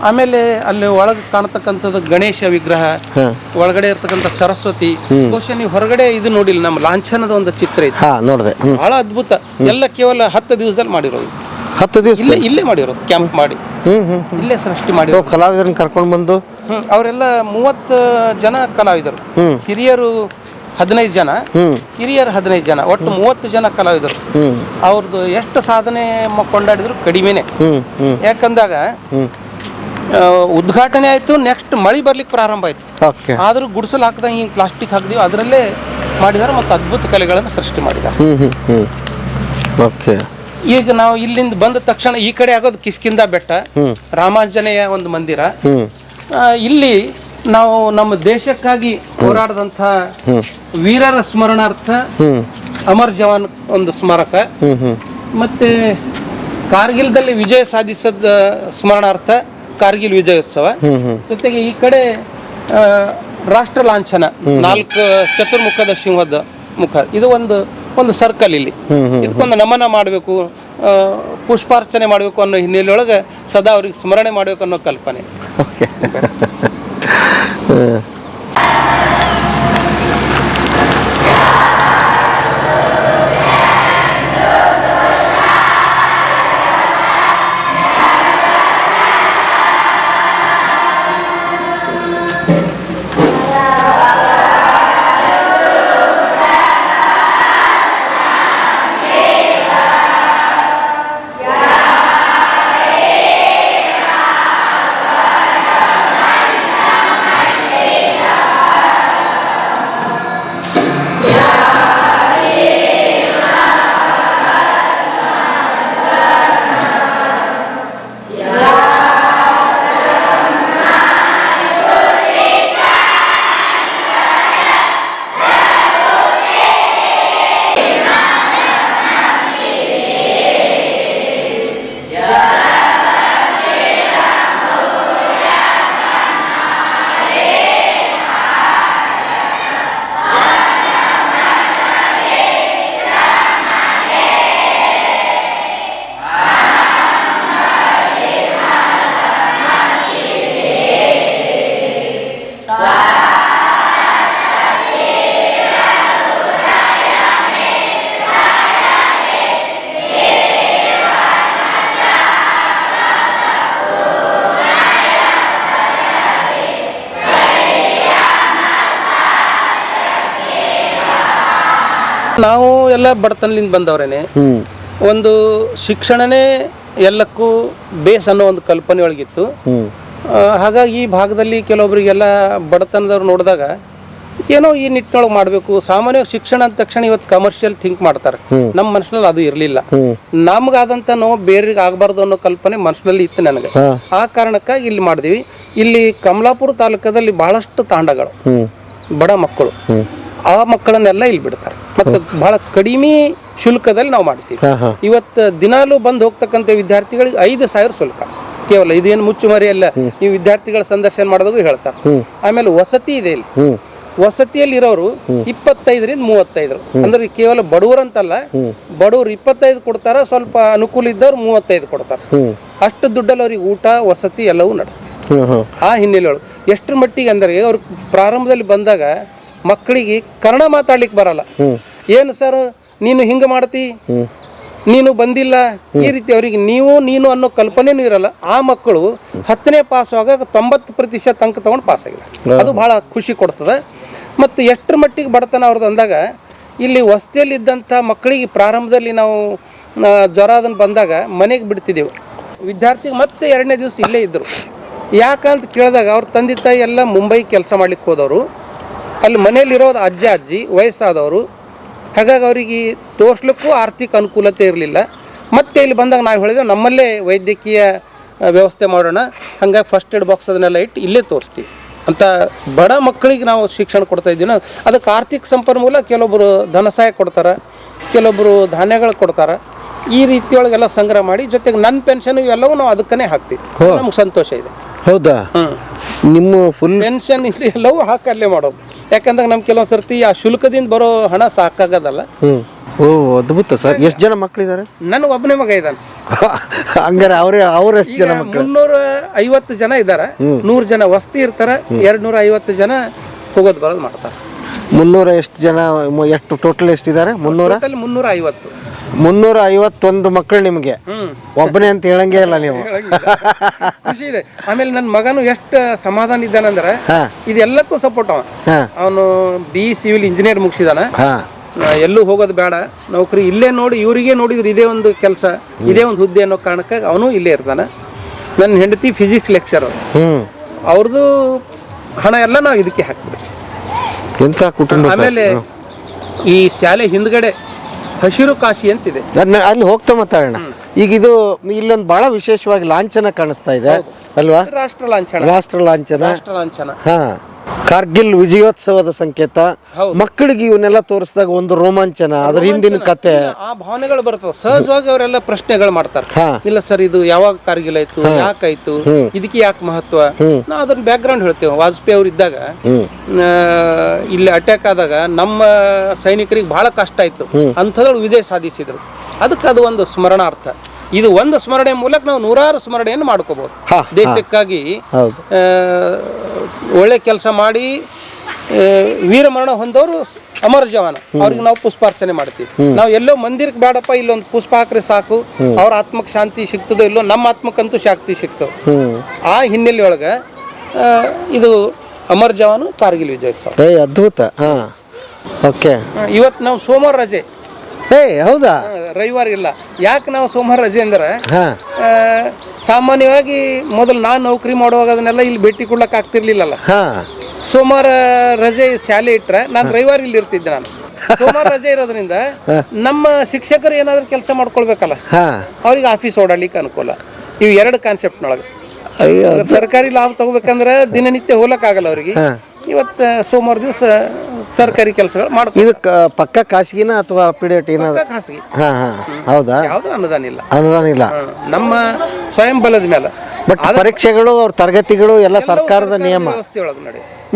ಆಮೇಲೆ ಅಲ್ಲಿ ಒಳಗೆ ಕಾಣತಕ್ಕಂಥದ್ದು ಗಣೇಶ ವಿಗ್ರಹ, ಒಳಗಡೆ ಇರ್ತಕ್ಕಂಥ ಸರಸ್ವತಿ. ಬಹುಶಃ ನೀವು ಹೊರಗಡೆ ಇದು ನೋಡಿಲ್ಲ, ನಮ್ಮ ಲಾಂಛನದ ಒಂದು ಚಿತ್ರ ಇತ್ತು, ನೋಡಿದೆ, ಬಹಳ ಅದ್ಭುತ. ಎಲ್ಲ ಕೇವಲ 10 ದಿವಸದಲ್ಲಿ ಮಾಡಿರೋದು. 10 ದಿವಸ ಇಲ್ಲೇ ಮಾಡಿರೋದು, ಕ್ಯಾಂಪ್ ಮಾಡಿ ಇಲ್ಲೇ ಸೃಷ್ಟಿ ಮಾಡಿರೋದು. ಕಲಾವಿದರನ್ನ ಕರ್ಕೊಂಡು ಬಂದು ಅವರೆಲ್ಲ 30 ಜನ ಕಲಾವಿದರು, ಹಿರಿಯರು 15 ಜನ, ಕಿರಿಯರು 15 ಜನ, ಒಟ್ಟು 30 ಜನ ಕಲಾವಿದರು. ಅವ್ರದ್ದು ಎಷ್ಟು ಸಾಧನೆ ಕೊಂಡಾಡಿದ್ರು ಕಡಿಮೆನೆ. ಯಾಕಂದಾಗ ಉದ್ಘಾಟನೆ ಆಯ್ತು, ನೆಕ್ಸ್ಟ್ ಮಳೆ ಬರ್ಲಿಕ್ಕೆ ಪ್ರಾರಂಭ ಆಯ್ತು. ಆದ್ರೂ ಗುಡಿಸಲು ಹಾಕಿದಂಗೆ ಹಿಂಗೆ ಪ್ಲಾಸ್ಟಿಕ್ ಹಾಕಿದೀವಿ, ಅದರಲ್ಲೇ ಮಾಡಿದಾರೆ ಮತ್ತು ಅದ್ಭುತ ಕಲೆಗಳನ್ನು ಸೃಷ್ಟಿ ಮಾಡಿದ್ದಾರೆ. ಈಗ ನಾವು ಇಲ್ಲಿಂದ ಬಂದ ತಕ್ಷಣ ಈ ಕಡೆ ಆಗೋದು ಕಿಷ್ಕಿಂಧ ಬೆಟ್ಟ, ರಾಮಾಂಜನೇಯ ಒಂದು ಮಂದಿರ. ಇಲ್ಲಿ ನಾವು ನಮ್ಮ ದೇಶಕ್ಕಾಗಿ ಹೋರಾಡದಂಥ ವೀರರ ಸ್ಮರಣಾರ್ಥ ಅಮರ್ ಜವಾನ್ ಒಂದು ಸ್ಮಾರಕ, ಮತ್ತೆ ಕಾರ್ಗಿಲ್ದಲ್ಲಿ ವಿಜಯ ಸಾಧಿಸದ ಸ್ಮರಣಾರ್ಥ ಕಾರ್ಗಿಲ್ ವಿಜಯೋತ್ಸವ. ಜೊತೆಗೆ ಈ ಕಡೆ ರಾಷ್ಟ್ರ ಲಾಂಛನ 4 ಚತುರ್ಮುಖದ ಸಿಂಹದ ಮುಖ, ಇದು ಒಂದು ಸರ್ಕಲ್. ಇಲ್ಲಿ ಇದಕ್ಕೊಂದು ನಮನ ಮಾಡಬೇಕು, ಪುಷ್ಪಾರ್ಚನೆ ಮಾಡಬೇಕು ಅನ್ನೋ ಹಿನ್ನೆಲೆಯೊಳಗೆ ಸದಾ ಅವ್ರಿಗೆ ಸ್ಮರಣೆ ಮಾಡಬೇಕು ಅನ್ನೋ ಕಲ್ಪನೆ. ನಾವು ಎಲ್ಲ ಬಡತನದಿಂದ ಬಂದವರೇನೆ. ಒಂದು ಶಿಕ್ಷಣನೇ ಎಲ್ಲಕ್ಕೂ ಬೇಸ್ ಅನ್ನೋ ಒಂದು ಕಲ್ಪನೆ ಒಳಗಿತ್ತು. ಹಾಗಾಗಿ ಈ ಭಾಗದಲ್ಲಿ ಕೆಲವೊಬ್ಬರಿಗೆಲ್ಲ ಬಡತನದವ್ರು ನೋಡಿದಾಗ ಏನೋ ಈ ನಿಟ್ಟಿನೊಳಗೆ ಮಾಡಬೇಕು. ಸಾಮಾನ್ಯವಾಗಿ ಶಿಕ್ಷಣ ಅಂದ ತಕ್ಷಣ ಇವತ್ತು ಕಮರ್ಷಿಯಲ್ ಥಿಂಕ್ ಮಾಡ್ತಾರೆ. ನಮ್ಮ ಮನಸ್ಸಿನಲ್ಲಿ ಅದು ಇರಲಿಲ್ಲ. ನಮ್ಗಾದಂತ ನೋವು ಬೇರೆಗೆ ಆಗಬಾರ್ದು ಅನ್ನೋ ಕಲ್ಪನೆ ಮನಸ್ಸಿನಲ್ಲಿ ಇತ್ತು ನನಗೆ. ಆ ಕಾರಣಕ್ಕಾಗಿ ಇಲ್ಲಿ ಮಾಡಿದ್ವಿ. ಇಲ್ಲಿ ಕಮಲಾಪುರ ತಾಲೂಕದಲ್ಲಿ ಬಹಳಷ್ಟು ತಾಂಡಗಳು, ಬಡ ಮಕ್ಕಳು, ಆ ಮಕ್ಕಳನ್ನೆಲ್ಲ ಇಲ್ಲಿ ಬಿಡ್ತಾರೆ. ಮತ್ತೆ ಬಹಳ ಕಡಿಮೆ ಶುಲ್ಕದಲ್ಲಿ ನಾವು ಮಾಡ್ತೀವಿ. ಇವತ್ತು ದಿನಾಲೂ ಬಂದು ಹೋಗ್ತಕ್ಕಂಥ ವಿದ್ಯಾರ್ಥಿಗಳಿಗೆ 5,000 ಶುಲ್ಕ ಕೇವಲ. ಇದೇನು ಮುಚ್ಚುಮರಿ ಅಲ್ಲ. ನೀವು ವಿದ್ಯಾರ್ಥಿಗಳ ಸಂದರ್ಶನ ಮಾಡಿದಾಗ ಹೇಳ್ತಾರೆ. ಆಮೇಲೆ ವಸತಿ ಇದೆ ಇಲ್ಲಿ. ವಸತಿಯಲ್ಲಿ ಇರೋರು 25ರಿಂದ 35. ಅಂದ್ರೆ ಕೇವಲ ಬಡವರಂತಲ್ಲ, ಬಡವರು 25 ಕೊಡ್ತಾರ, ಸ್ವಲ್ಪ ಅನುಕೂಲ ಇದ್ದವ್ರು 35 ಕೊಡ್ತಾರೆ. ಅಷ್ಟು ದುಡ್ಡಲ್ಲಿ ಅವ್ರಿಗೆ ಊಟ ವಸತಿ ಎಲ್ಲವೂ ನಡೆಸ್ತಾರೆ. ಆ ಹಿನ್ನೆಲೆಯೊಳಗೆ ಎಷ್ಟರ ಮಟ್ಟಿಗೆ ಅಂದರೆ ಅವ್ರು ಪ್ರಾರಂಭದಲ್ಲಿ ಬಂದಾಗ ಮಕ್ಕಳಿಗೆ ಕನ್ನಡ ಮಾತಾಡ್ಲಿಕ್ಕೆ ಬರಲ್ಲ. ಏನು ಸರ್ ನೀನು ಹಿಂಗೆ ಮಾಡ್ತಿ, ನೀನು ಬಂದಿಲ್ಲ, ಈ ರೀತಿ ಅವರಿಗೆ ನೀನು ಅನ್ನೋ ಕಲ್ಪನೆನೂ ಇರಲ್ಲ. ಆ ಮಕ್ಕಳು 10ನೇ ಪಾಸ್ ಆಗಾಗ 90% ಅಂಕ ತಗೊಂಡು ಪಾಸ್ ಆಗಿಲ್ಲ. ಅದು ಬಹಳ ಖುಷಿ ಕೊಡ್ತದೆ. ಮತ್ತು ಎಷ್ಟರ ಮಟ್ಟಿಗೆ ಬಡತನ ಅವ್ರದ್ದು ಅಂದಾಗ ಇಲ್ಲಿ ವಸತಿಯಲ್ಲಿ ಇದ್ದಂಥ ಮಕ್ಕಳಿಗೆ ಪ್ರಾರಂಭದಲ್ಲಿ ನಾವು ಜ್ವರ ಅದನ್ನು ಬಂದಾಗ ಮನೆಗೆ ಬಿಡ್ತಿದ್ದೆವು. ವಿದ್ಯಾರ್ಥಿಗೆ ಮತ್ತೆ 2ನೇ ದಿವಸ ಇಲ್ಲೇ ಇದ್ದರು. ಯಾಕಂತ ಕೇಳಿದಾಗ ಅವ್ರ ತಂದೆ ತಾಯಿ ಎಲ್ಲ ಮುಂಬೈ ಕೆಲಸ ಮಾಡ್ಲಿಕ್ಕೆ ಹೋದವರು. ಅಲ್ಲಿ ಮನೇಲಿರೋದು ಅಜ್ಜ ಅಜ್ಜಿ ವಯಸ್ಸಾದವರು. ಹಾಗಾಗಿ ಅವರಿಗೆ ತೋರಿಸ್ಲಿಕ್ಕೂ ಆರ್ಥಿಕ ಅನುಕೂಲತೆ ಇರಲಿಲ್ಲ. ಮತ್ತೆ ಇಲ್ಲಿ ಬಂದಾಗ ನಾವು ಹೇಳಿದೆವು ನಮ್ಮಲ್ಲೇ ವೈದ್ಯಕೀಯ ವ್ಯವಸ್ಥೆ ಮಾಡೋಣ, ಹಾಗಾಗಿ ಫಸ್ಟ್ ಏಡ್ ಬಾಕ್ಸ್ ಅದನ್ನೆಲ್ಲ ಇಟ್ಟು ಇಲ್ಲೇ ತೋರಿಸ್ತೀವಿ ಅಂತ ಬಡ ಮಕ್ಕಳಿಗೆ ನಾವು ಶಿಕ್ಷಣ ಕೊಡ್ತಾ ಇದ್ದೀವಿ. ಅದಕ್ಕೆ ಆರ್ಥಿಕ ಸಂಪನ್ಮೂಲ ಕೆಲವೊಬ್ಬರು ಧನ ಸಹಾಯ ಕೊಡ್ತಾರೆ, ಕೆಲವೊಬ್ಬರು ಧಾನ್ಯಗಳು ಕೊಡ್ತಾರೆ. ಈ ರೀತಿಯೊಳಗೆಲ್ಲ ಸಂಗ್ರಹ ಮಾಡಿ ಜೊತೆಗೆ ನನ್ನ ಪೆನ್ಷನ್ ಇವೆಲ್ಲವೂ ನಾವು ಅದಕ್ಕೇ ಹಾಕ್ತೀವಿ. ನಮ್ಗೆ ಸಂತೋಷ ಇದೆ. ಹೌದಾ? ನಿಮ್ಮ ಫುಲ್ ಪೆನ್ಷನ್ ಇಲ್ಲಿ ಎಲ್ಲವೂ ಹಾಕಲ್ಲೇ ಮಾಡೋದು. ಯಾಕಂದ್ರೆ ನಮ್ಗೆ ಕೆಲವೊಂದು ಸರ್ತಿ ಆ ಶುಲ್ಕದಿಂದ ಬರೋ ಹಣ ಸಾಕಾಗೋದಲ್ಲ. ಓ ಅದ್ಭುತ ಸರ್. ಎಷ್ಟು ಜನ ಮಕ್ಕಳಿದ್ದಾರೆ? ನನಗೆ ಒಬ್ಬನೇ ಮಗ ಇದ್ದಾನೆ. ಹಂಗಾರೆ ಅವ್ರ ಎಷ್ಟು ಜನ ಮಕ್ಕಳು? 350 ಜನ ಇದ್ದಾರೆ. 100 ಜನ ವಸತಿ ಇರ್ತಾರೆ, 250 ಜನ ಹೋಗೋದು ಬರೋದು ಮಾಡ್ತಾರೆ. 300 ಎಷ್ಟು ಜನ? ಎಷ್ಟು ಟೋಟಲ್ ಎಷ್ಟಿದ್ದಾರೆ? 350. 351 ಮಕ್ಕಳು ನಿಮಗೆ? ಒಬ್ಬನೇ ಅಂತ ಹೇಳಂಗೇ ಇಲ್ಲ ನೀವು. ಖುಷಿ ಇದೆ. ಆಮೇಲೆ ನನ್ನ ಮಗನು ಎಷ್ಟು ಸಮಾಧಾನ ಇದ್ದಾನಂದ್ರೆ ಇದೆಲ್ಲಕ್ಕೂ ಸಪೋರ್ಟ್. ಅವನು BE ಸಿವಿಲ್ ಇಂಜಿನಿಯರ್ ಮುಗಿಸಿದಾನ. ಎಲ್ಲೂ ಹೋಗೋದು ಬೇಡ, ನೌಕರಿ ಇಲ್ಲೇ ನೋಡಿ, ಇವರಿಗೆ ನೋಡಿದ್ರೆ ಇದೇ ಒಂದು ಕೆಲಸ, ಇದೇ ಒಂದು ಹುದ್ದೆ ಅನ್ನೋ ಕಾರಣಕ್ಕಾಗಿ ಅವನು ಇಲ್ಲೇ ಇರ್ತಾನೆ. ನನ್ನ ಹೆಂಡತಿ ಫಿಸಿಕ್ಸ್ ಲೆಕ್ಚರರ್. ಅವ್ರದ್ದು ಹಣ ಎಲ್ಲ ನಾವು ಇದಕ್ಕೆ ಹಾಕ್ಬಿಡ್ತೀವಿ. ಎಂತ ಕುಟುಂಬ. ಆಮೇಲೆ ಈ ಶಾಲೆ ಹಿಂದ್ಗಡೆ ಹಸಿರು ಕಾಶಿ ಅಂತಿದೆ, ಅಲ್ಲಿ ಹೋಗ್ತಾ ಮಾತಾಡೋಣ. ಈಗ ಇದು ಇಲ್ಲೊಂದು ಬಹಳ ವಿಶೇಷವಾಗಿ ಲಾಂಛನ ಕಾಣಿಸ್ತಾ ಇದೆ ಅಲ್ವಾ? ರಾಷ್ಟ್ರ ಲಾಂಛನ. ರಾಷ್ಟ್ರ ಲಾಂಛನ. ರಾಷ್ಟ್ರ ಲಾಂಛನ. ಹಾ, ಕಾರ್ಗಿಲ್ ವಿಜಯೋತ್ಸವದ ಸಂಕೇತ. ಮಕ್ಕಳಿಗೆ ಇವನ್ನೆಲ್ಲ ತೋರಿಸಿದಾಗ ಒಂದು ರೋಮಾಂಚನ, ಅದ್ರ ಹಿಂದಿನ ಕತೆ, ಆ ಭಾವನೆಗಳು ಬರ್ತವೆ. ಸಹಜವಾಗಿ ಅವರೆಲ್ಲ ಪ್ರಶ್ನೆಗಳು ಮಾಡ್ತಾರೆ. ಇಲ್ಲ ಸರ್ ಇದು ಯಾವಾಗ ಕಾರ್ಗಿಲ್ ಆಯ್ತು, ಯಾಕಾಯ್ತು, ಇದಕ್ಕೆ ಯಾಕೆ ಮಹತ್ವ? ನಾವು ಅದನ್ನ ಬ್ಯಾಕ್ ಗ್ರೌಂಡ್ ಹೇಳ್ತೇವೆ. ವಾಜಪೇಯಿ ಅವ್ರು ಇದ್ದಾಗ ಇಲ್ಲಿ ಅಟ್ಯಾಕ್ ಆದಾಗ ನಮ್ಮ ಸೈನಿಕರಿಗೆ ಬಹಳ ಕಷ್ಟ ಆಯ್ತು, ಅಂಥದ್ರೊಳಗೆ ವಿಜಯ ಸಾಧಿಸಿದ್ರು. ಅದಕ್ಕೆ ಅದು ಒಂದು ಸ್ಮರಣಾರ್ಥ. ಇದು ಒಂದು ಸ್ಮರಣೆ ಮೂಲಕ ನಾವು 100 ಸ್ಮರಣೆಯನ್ನು ಮಾಡ್ಕೋಬಹುದು. ದೇಶಕ್ಕಾಗಿ ಒಳ್ಳೆ ಕೆಲಸ ಮಾಡಿ ವೀರಮರಣ ಹೊಂದವರು ಅಮರ ಜವಾನ, ಅವ್ರಿಗೆ ನಾವು ಪುಷ್ಪಾರ್ಚನೆ ಮಾಡ್ತೀವಿ. ನಾವು ಎಲ್ಲೋ ಮಂದಿರಕ್ಕೆ ಬೇಡಪ್ಪ, ಇಲ್ಲೊಂದು ಪುಷ್ಪ ಹಾಕ್ರೆ ಸಾಕು, ಅವ್ರ ಆತ್ಮಕ್ಕೆ ಶಾಂತಿ ಸಿಗ್ತದೋ ಇಲ್ಲೋ, ನಮ್ಮ ಆತ್ಮಕ್ಕಂತೂ ಶಾಂತಿ ಸಿಗ್ತದೆ. ಆ ಹಿನ್ನೆಲೆಯೊಳಗೆ ಇದು ಅಮರ ಜವಾನು ಕಾರ್ಗಿಲ್ ವಿಜಯೋತ್ಸವ. ಅದ್ಭುತ. ಓಕೆ. ಇವತ್ತು ನಾವು ಸೋಮವಾರ ರಜೆ. ಹೌದಾ? ರವಿವಾರ ಇಲ್ಲ. ಯಾಕೆ ನಾವು ಸೋಮವಾರ ರಜೆ ಅಂದ್ರೆ ಸಾಮಾನ್ಯವಾಗಿ ಮೊದಲು ನಾನು ನೌಕರಿ ಮಾಡುವಾಗ ಅದನ್ನೆಲ್ಲ ಇಲ್ಲಿ ಭೇಟಿ ಕೊಡ್ಲಕ್ಕೆ ಆಗ್ತಿರ್ಲಿಲ್ಲಲ್ಲ. ಸೋಮವಾರ ರಜೆ ಶಾಲೆ ಇಟ್ರೆ ನಾನು ರವಿವಾರ ಇಲ್ಲಿ ಇರ್ತಿದ್ದೆ. ನಾನು ಸೋಮವಾರ ರಜೆ ಇರೋದ್ರಿಂದ ನಮ್ಮ ಶಿಕ್ಷಕರು ಏನಾದ್ರು ಕೆಲಸ ಮಾಡ್ಕೊಳ್ಬೇಕಲ್ಲ, ಅವ್ರಿಗೆ ಆಫೀಸ್ ಓಡಾಡ್ಲಿಕ್ಕೆ ಅನುಕೂಲ. ಇವು 2 ಕಾನ್ಸೆಪ್ಟ್ನೊಳಗೆ ಸರ್ಕಾರಿ ಲಾಭ ತಗೋಬೇಕಂದ್ರೆ ದಿನನಿತ್ಯ ಹೋಗಕ್ ಆಗಲ್ಲ ಅವ್ರಿಗೆ. ಇವತ್ತು ಸೋಮವಾರ ದಿವಸ ಸರ್ಕಾರಿ ಕೆಲಸಗಳು ಮಾಡ್ಕೊ. ಇದು ಪಕ್ಕ ಖಾಸಗಿನ ಅಥವಾ ಅಪಿಡೇಟ್ ಏನಾದ್ರು? ಖಾಸಗಿ. ಹೌದಾ? ಯಾವ್ದು ಅನುದಾನ ಇಲ್ಲ. ಅನುದಾನ ಇಲ್ಲ. ನಮ್ಮ ಸ್ವಯಂ ಬಲದ ಮೇಲೆ. ಬಟ್ ಪರೀಕ್ಷೆಗಳು, ಅವ್ರ ತರಗತಿಗಳು ಎಲ್ಲ ಸರ್ಕಾರದ ನಿಯಮ.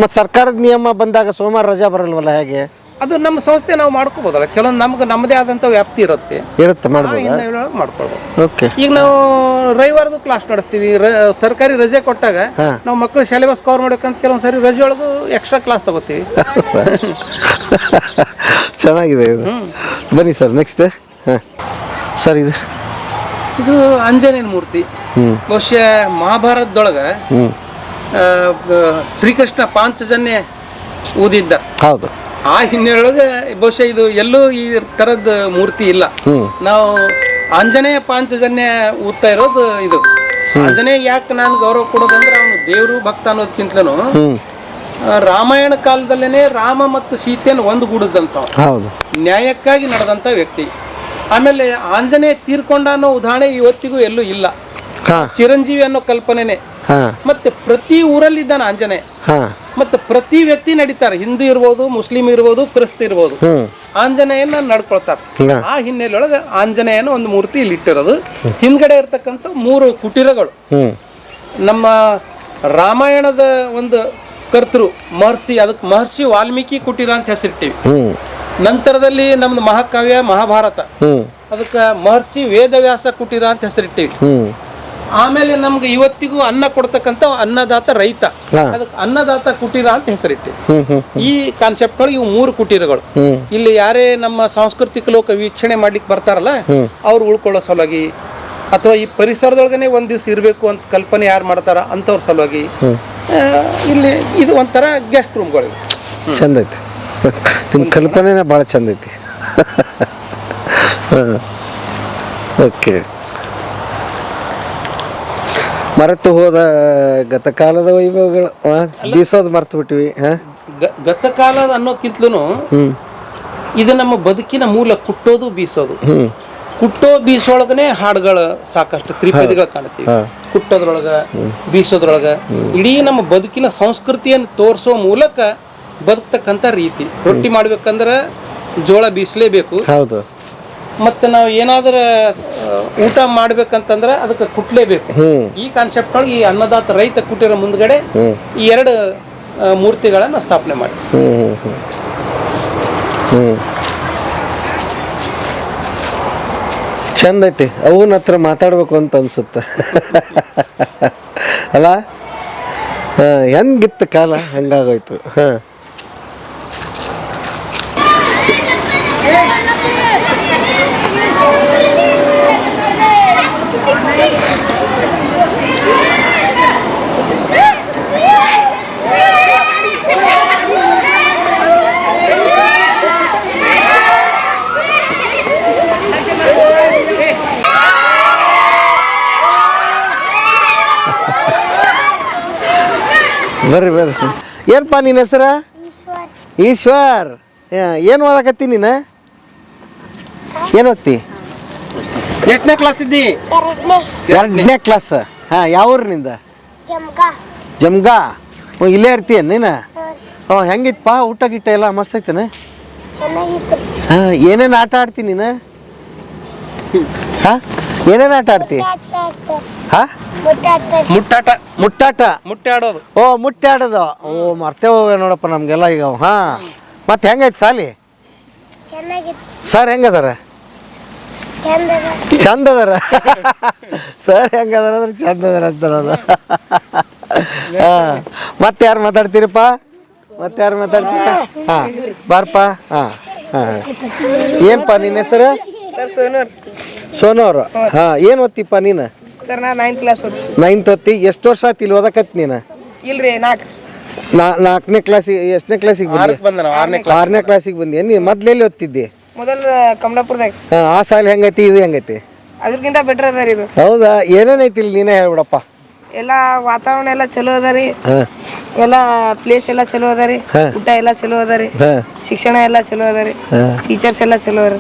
ಮತ್ತೆ ಸರ್ಕಾರದ ನಿಯಮ ಬಂದಾಗ ಸೋಮವಾರ ರಜಾ ಬರಲ್ವಲ್ಲ, ಹೇಗೆ? ಅದು ನಮ್ಮ ಸಂಸ್ಥೆ ನಾವು ಮಾಡ್ಕೋಬಹುದಲ್ಲ. ಕೆಲವೊಂದು ನಮ್ಗೆ ನಮ್ಮದೇ ಆದಂತ ವ್ಯಾಪ್ತಿ ಇರುತ್ತೆ, ಮಾಡ್ಕೊಳ್ಬೋದು. ಈಗ ನಾವು ರವಿವಾರದ್ದು ಕ್ಲಾಸ್ ನಡೆಸ್ತೀವಿ. ಸರ್ಕಾರಿ ರಜೆ ಕೊಟ್ಟಾಗ ನಾವು ಮಕ್ಕಳು ಶಾಲೆ ಬಸ್ ಕವರ್ ಮಾಡ್ಬೇಕಂತ ಕೆಲವೊಂದು ಸರಿ ರಜೆ ಒಳಗೂ ಎಕ್ಸ್ಟ್ರಾ ಕ್ಲಾಸ್ ತಗೋತೀವಿ. ಚೆನ್ನಾಗಿದೆ ಇದು. ಬನ್ನಿ ಸರ್, ನೆಕ್ಸ್ಟ್. ಸರ್ ಇದು ಆಂಜನೇಯನ ಮೂರ್ತಿ. ಬಹುಶಃ ಮಹಾಭಾರತದೊಳಗೆ ಶ್ರೀಕೃಷ್ಣ ಪಾಂಚಜನ್ಯ ಊದಿದ್ದ. ಹೌದು. ಆ ಹಿನ್ನೆಲೆಯೊಳಗೆ ಬಹುಶಃ ಇದು ಎಲ್ಲೂ ಈ ಥರದ ಮೂರ್ತಿ ಇಲ್ಲ. ನಾವು ಆಂಜನೇಯ ಪಾಂಚಜನ್ಯ ಓದ್ತಾ ಇರೋದು ಇದು. ಆಂಜನೇಯ ಯಾಕೆ ನಾನು ಗೌರವ ಕೊಡೋದಂದ್ರೆ ಅವನು ದೇವರು ಭಕ್ತ ಅನ್ನೋದಕ್ಕಿಂತಲೂ ರಾಮಾಯಣ ಕಾಲದಲ್ಲೇನೆ ರಾಮ ಮತ್ತು ಸೀತೆಯನ್ನು ಒಂದುಗೂಡಿದಂಥವ, ನ್ಯಾಯಕ್ಕಾಗಿ ನಡೆದಂಥ ವ್ಯಕ್ತಿ. ಆಮೇಲೆ ಆಂಜನೇಯ ತೀರ್ಕೊಂಡ ಅನ್ನೋ ಉದಾಹರಣೆ ಇವತ್ತಿಗೂ ಎಲ್ಲೂ ಇಲ್ಲ. ಚಿರಂಜೀವಿ ಅನ್ನೋ ಕಲ್ಪನೆನೆ. ಮತ್ತೆ ಪ್ರತಿ ಊರಲ್ಲಿ ಇದ್ದಾನೆ ಆಂಜನೇಯ. ಮತ್ತೆ ಪ್ರತಿ ವ್ಯಕ್ತಿ ನಡೀತಾರೆ, ಹಿಂದೂ ಇರ್ಬೋದು, ಮುಸ್ಲಿಂ ಇರ್ಬೋದು, ಕ್ರಿಸ್ತ ಇರ್ಬೋದು, ಆಂಜನೇಯನ ನಡ್ಕೊಳ್ತಾರೆ. ಆ ಹಿನ್ನೆಲೆಯೊಳಗೆ ಆಂಜನೇಯನ ಒಂದು ಮೂರ್ತಿ ಇಲ್ಲಿ ಇಟ್ಟಿರೋದು. ಹಿಂದ್ಗಡೆ ಇರ್ತಕ್ಕಂಥ 3 ಕುಟೀರಗಳು ನಮ್ಮ ರಾಮಾಯಣದ ಒಂದು ಕರ್ತೃ ಮಹರ್ಷಿ, ಅದಕ್ಕೆ ಮಹರ್ಷಿ ವಾಲ್ಮೀಕಿ ಕುಟೀರ ಅಂತ ಹೆಸರಿಟ್ಟಿವಿ. ನಂತರದಲ್ಲಿ ನಮ್ದು ಮಹಾಕಾವ್ಯ ಮಹಾಭಾರತ, ಅದಕ್ಕೆ ಮಹರ್ಷಿ ವೇದವ್ಯಾಸ ಕುಟೀರ ಅಂತ ಹೆಸರಿಟ್ಟಿವಿ. ಆಮೇಲೆ ನಮ್ಗೆ ಇವತ್ತಿಗೂ ಅನ್ನ ಕೊಡ್ತಕ್ಕಂಥ ಅನ್ನದಾತ ರೈತ, ಅದಕ್ಕೆ ಅನ್ನದಾತ ಕುಟೀರ ಅಂತ ಹೆಸರಿಟ್ಟಿವಿ. ಈ ಕಾನ್ಸೆಪ್ಟ್ ಒಳಗೆ ಇವು 3 ಕುಟೀರಗಳು. ಇಲ್ಲಿ ಯಾರೇ ನಮ್ಮ ಸಾಂಸ್ಕೃತಿಕ ಲೋಕ ವೀಕ್ಷಣೆ ಮಾಡ್ಲಿಕ್ಕೆ ಬರ್ತಾರಲ್ಲ, ಅವ್ರು ಉಳ್ಕೊಳ್ಳೋ ಸಲುವಾಗಿ ಅಥವಾ ಈ ಪರಿಸರದೊಳಗನೆ ಒಂದ್ ದಿವ್ಸ ಇರಬೇಕು ಅಂತ ಕಲ್ಪನೆ ಯಾರು ಮಾಡ್ತಾರ ಅಂತವ್ರ ಸಲುವಾಗಿ ಇಲ್ಲಿ ಇದು ಒಂಥರ ಗೆಸ್ಟ್ ರೂಮ್ಗಳು. ಚಂದ ಐತಿ, ನಿಮ್ಮ ಕಲ್ಪನೆನೇ ಭಾಳ ಚಂದ ಐತಿ. ಓಕೆ, ಮರೆತು ಹೋದ ಗತಕಾಲದ ವೈಭವಗಳು ಬೀಸೋದು ಮರ್ತು ಬಿಟ್ಟಿವಿ. ಗತಕಾಲದ ಅನ್ನೋಕ್ಕಿಂತಲೂ ಇದು ನಮ್ಮ ಬದುಕಿನ ಮೂಲ. ಕುಟ್ಟೋದು ಬೀಸೋದು, ಕುಟ್ಟೋ ಬೀಸೊಳಗನೆ ಹಾಡುಗಳು ಸಾಕಷ್ಟು ತ್ರಿಪದಿಗಳು ಕಾಣ್ತೀವಿ. ಕುಟ್ಟೋದ್ರೊಳಗ ಬೀಸೋದ್ರೊಳಗ ಇಡೀ ನಮ್ಮ ಬದುಕಿನ ಸಂಸ್ಕೃತಿಯನ್ನು ತೋರಿಸೋ ಮೂಲಕ ಬದುಕ್ತಕ್ಕಂಥ ರೀತಿ. ರೊಟ್ಟಿ ಮಾಡ್ಬೇಕಂದ್ರೆ ಜೋಳ ಬೀಸಲೇಬೇಕು. ಹೌದು. ಮತ್ತೆ ನಾವು ಏನಾದ್ರೂ ಊಟ ಮಾಡ್ಬೇಕಂತಂದ್ರೆ ಅದಕ್ಕೆ ಕುಟ್ಲೇಬೇಕು. ಈ ಕಾನ್ಸೆಪ್ಟ್ ಒಳಗೆ ಈ ಅನ್ನದಾತ ರೈತ ಕುಟೀರ ಮುಂದ್ಗಡೆ ಈ 2 ಮೂರ್ತಿಗಳನ್ನ ಸ್ಥಾಪನೆ ಮಾಡಿ. ಚಂದ ಐತಿ. ಅವನ ಹತ್ರ ಮಾತಾಡ್ಬೇಕು ಅಂತ ಅನ್ಸುತ್ತೆ ಅಲ್ಲ? ಹೆಂಗಿತ್ತು ಕಾಲ, ಹಂಗಾಗೋಯ್ತು. ಬರ್ರಿ ಬರ್ರಿ. ಏನಪ್ಪ ನಿನ್ನ ಹೆಸರ? ಈಶ್ವರ್. ಏನು ಓದಕತ್ತಿ ನೀನು? ಏನು ಓದ್ತಿ? 8ನೇ ಕ್ಲಾಸ್ ಇದ್ದಿ? 2ನೇ ಕ್ಲಾಸ್. ಹಾಂ, ಯಾವ ಊರಿನಿಂದ? ಜಮ್ಗಾ. ಇಲ್ಲೇ ಇರ್ತೀಯ ನೀನು? ಹೆಂಗಿತ್ತಪ್ಪ ಊಟ ಗಿಟ್ಟ ಎಲ್ಲ ಮಸ್ತ್ ಐತೇನ? ಹಾಂ, ಏನೇನು ಆಟ ಆಡ್ತೀನಿ ನೀನು? ಹಾಂ, ಏನೇನು ಆಟ ಆಡ್ತಿ? ಹಾಂ, ಮುಟ್ಟಾಟ. ಮುಟ್ಟಾಟ, ಮುಟ್ಟಾಡೋದು. ಓ ಮುಟ್ಟಾಡೋದು. ಓ ಮರ್ತೇ ಹೋಗ ನೋಡಪ್ಪ ನಮಗೆಲ್ಲ ಈಗ. ಹಾಂ, ಮತ್ತೆ ಹೆಂಗೈತೆ ಸಾಲಿ? ಸರ್ ಹೆಂಗದಾರ? ಚಂದ ಅದಾರ. ಸರ್ ಹೆಂಗದಾರ ಅಂದ್ರೆ ಚಂದ ಅದಾರ ಅಂತಾರಲ್ಲ. ಹಾಂ, ಮತ್ತೆ ಯಾರು ಮಾತಾಡ್ತೀರಪ್ಪ? ಮತ್ತೆ ಯಾರು ಮಾತಾಡ್ತೀರ? ಹಾಂ, ಬಾರಪ್ಪ. ಹಾಂ ಹಾಂ, ಏನಪ್ಪ ನಿನ್ನ ಹೆಸರು? ಸೋನೂರು. ಹಾಂ, ಏನು ಓದ್ತಿಪ್ಪ ನೀನು? ಸರ್ ನಾ 9th ಕ್ಲಾಸ್. 9th ಓದ್ತಿ. ಎಷ್ಟು ವರ್ಷ ಆಯ್ತು ಇಲ್ಲಿ ಓದಕತ್ತಿ ನೀನು? ಇಲ್ರಿ 4ನೇ ಕ್ಲಾಸಿಗೆ. ಎಷ್ಟನೇ ಕ್ಲಾಸಿಗೆ ಬಂದಿ? 6ನೇ ಕ್ಲಾಸಿಗೆ ಬಂದಿ. ನೀನು ಮೊದ್ಲೆಲ್ಲಿ ಓದ್ತಿದ್ದಿ? ಮೊದಲು ಕಮಲಾಪುರದಾಗ. ಹಾಂ, ಆ ಸಾಲ ಹೆಂಗೈತಿ, ಇದು ಹೆಂಗೈತಿ? ಅದಕ್ಕಿಂತ ಬೆಟರ್ ಅದ ರೀ ಇದು. ಹೌದಾ? ಏನೇನೈತಿ ಇಲ್ಲಿ ನೀನೇ ಹೇಳ್ಬಿಡಪ್ಪ. ಎಲ್ಲ ವಾತಾವರಣ ಎಲ್ಲ ಚಲೋ ಅದ ರೀ, ಎಲ್ಲ ಪ್ಲೇಸ್ ಎಲ್ಲ ಚಲೋ ಅದ ರೀ, ಊಟ ಎಲ್ಲ ಚಲೋ ಅದ ರೀ, ಶಿಕ್ಷಣ ಎಲ್ಲ ಚಲೋ ಅದ ರೀ, ಟೀಚರ್ಸ್ ಎಲ್ಲ ಚಲೋ ಅದ.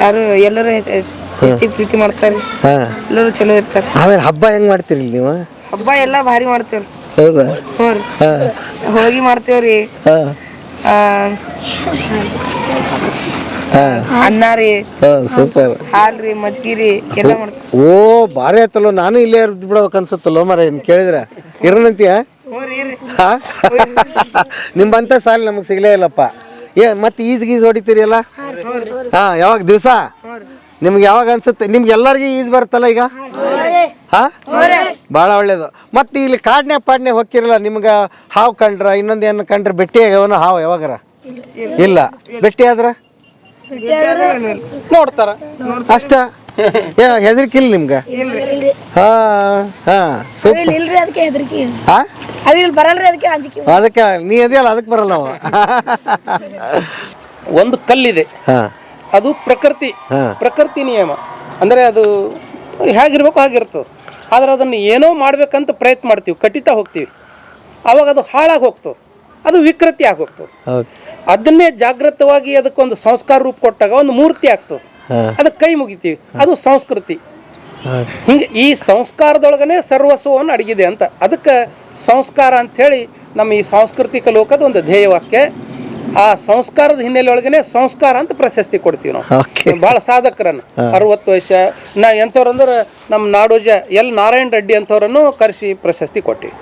ಯಾರು ಎಲ್ಲರೂ ಹೆಚ್ಚಿಗೆ ಪ್ರೀತಿ ಮಾಡ್ತಾರೆ, ಎಲ್ಲರೂ ಚಲೋ ಇರ್ತಾರೆ. ಆಮೇಲೆ ಹಬ್ಬ ಹೆಂಗ್ ಮಾಡ್ತೀರಿ ನೀವು? ಹಬ್ಬ ಎಲ್ಲ ಭಾರಿ ಮಾಡ್ತೇವ್ರಿ. ಹೌದಾ? ಹ್ಞೂ ರೀ, ಹೋಳಿಗೆ ಮಾಡ್ತೇವ್ರಿ, ಅನ್ನ ರೀ, ಸೂಪರ್, ಹಾಲ್ ರೀ, ಮಜ್ಗಿ ರೀ ಎಲ್ಲ ಮಾಡ್ತೇವೆ. ಓ ಭಾರಿ ಆಯ್ತಲ್ಲ. ನಾನು ಇಲ್ಲೇ ಇರ್ದು ಬಿಡ್ಬೇಕು ಅನ್ಸುತ್ತಲ್ಲ ಮರ. ಏನು ಕೇಳಿದ್ರೆ ಇರೋಣಂತೀಯ? ನಿಮ್ಮಂತ ಸಾಲ ನಮಗೆ ಸಿಗ್ಲೇ ಇಲ್ಲಪ್ಪ. ಮತ್ತೆ ಈಜ್ ಗೀಜ್ ಹೊಡಿತೀರಿ ಅಲ್ಲ? ಹಾ, ಯಾವಾಗ ದಿವಸ? ನಿಮ್ಗೆ ಯಾವಾಗ ಅನ್ಸುತ್ತೆ? ನಿಮ್ಗೆ ಎಲ್ಲರಿಗೂ ಈಜ್ ಬರ್ತಲ್ಲ ಈಗ? ಹಾ, ಭಾಳ ಒಳ್ಳೇದು. ಮತ್ತೆ ಇಲ್ಲಿ ಕಾಡ್ನೆ ಪಾಡ್ನೆ ಹೋಗ್ತಿರಲ್ಲ, ನಿಮ್ಗೆ ಹಾವು ಕಂಡ್ರ ಇನ್ನೊಂದು ಏನು ಕಂಡ್ರೆ ಭೇಟಿ ಆಗ್ಯಾವನ ಹಾವು ಯಾವಾಗಾರ? ಇಲ್ಲ. ಭೇಟಿ ಆದ್ರ ನೋಡ್ತಾರ ಅಷ್ಟ. ಹೆದರಿಕಿಲ್ಲ ನಿಮ್ಗೆ? ಹಾ ಹಾ, ಸೂಪರ್. ಹಾ, ಅವ್ ಇಲ್ಲಿ ಬರಲ್ರಿ ಅದಕ್ಕೆ ಅಂಜಿಕೆ. ಅದಕ್ಕೆ ನೀ ಅದೆಯಲ್ಲ ಅದಕ್ಕೆ ಬರಲ್ಲ ಅವ. ಒಂದು ಕಲ್ಲಿದೆ, ಹಾಂ ಅದು ಪ್ರಕೃತಿ ನಿಯಮ. ಅಂದರೆ ಅದು ಹೇಗಿರ್ಬೇಕು ಹಾಗಿರ್ತದೆ. ಆದ್ರೆ ಅದನ್ನು ಏನೋ ಮಾಡ್ಬೇಕಂತ ಪ್ರಯತ್ನ ಮಾಡ್ತೀವಿ, ಕಟ್ಟಿತಾ ಹೋಗ್ತೀವಿ, ಆವಾಗ ಅದು ಹಾಳಾಗಿ ಹೋಗ್ತದೆ, ಅದು ವಿಕೃತಿ ಆಗಿ ಹೋಗ್ತದೆ. ಅದನ್ನೇ ಜಾಗೃತವಾಗಿ ಅದಕ್ಕೊಂದು ಸಂಸ್ಕಾರ ರೂಪ ಕೊಟ್ಟಾಗ ಒಂದು ಮೂರ್ತಿ ಆಗ್ತದೆ, ಅದಕ್ಕೆ ಕೈ ಮುಗಿತೀವಿ, ಅದು ಸಂಸ್ಕೃತಿ. ಹಿಂಗೆ ಈ ಸಂಸ್ಕಾರದೊಳಗನೆ ಸರ್ವಸ್ವವನ್ನು ಅಡಗಿದೆ ಅಂತ, ಅದಕ್ಕೆ ಸಂಸ್ಕಾರ ಅಂಥೇಳಿ ನಮ್ಮ ಈ ಸಾಂಸ್ಕೃತಿಕ ಲೋಕದ ಒಂದು ಧ್ಯೇಯವಾಕ್ಯ. ಆ ಸಂಸ್ಕಾರದ ಹಿನ್ನೆಲೆ ಒಳಗನೆ ಸಂಸ್ಕಾರ ಅಂತ ಪ್ರಶಸ್ತಿ ಕೊಡ್ತೀವಿ ನಾವು ಭಾಳ ಸಾಧಕರನ್ನು. 60 ವರ್ಷ ಎಂಥವ್ರಂದ್ರೆ ನಮ್ಮ ನಾಡೋಜ ಎಲ್ ನಾರಾಯಣ ರೆಡ್ಡಿ ಅಂಥವ್ರನ್ನು ಕರೆಸಿ ಪ್ರಶಸ್ತಿ ಕೊಟ್ಟಿವಿ.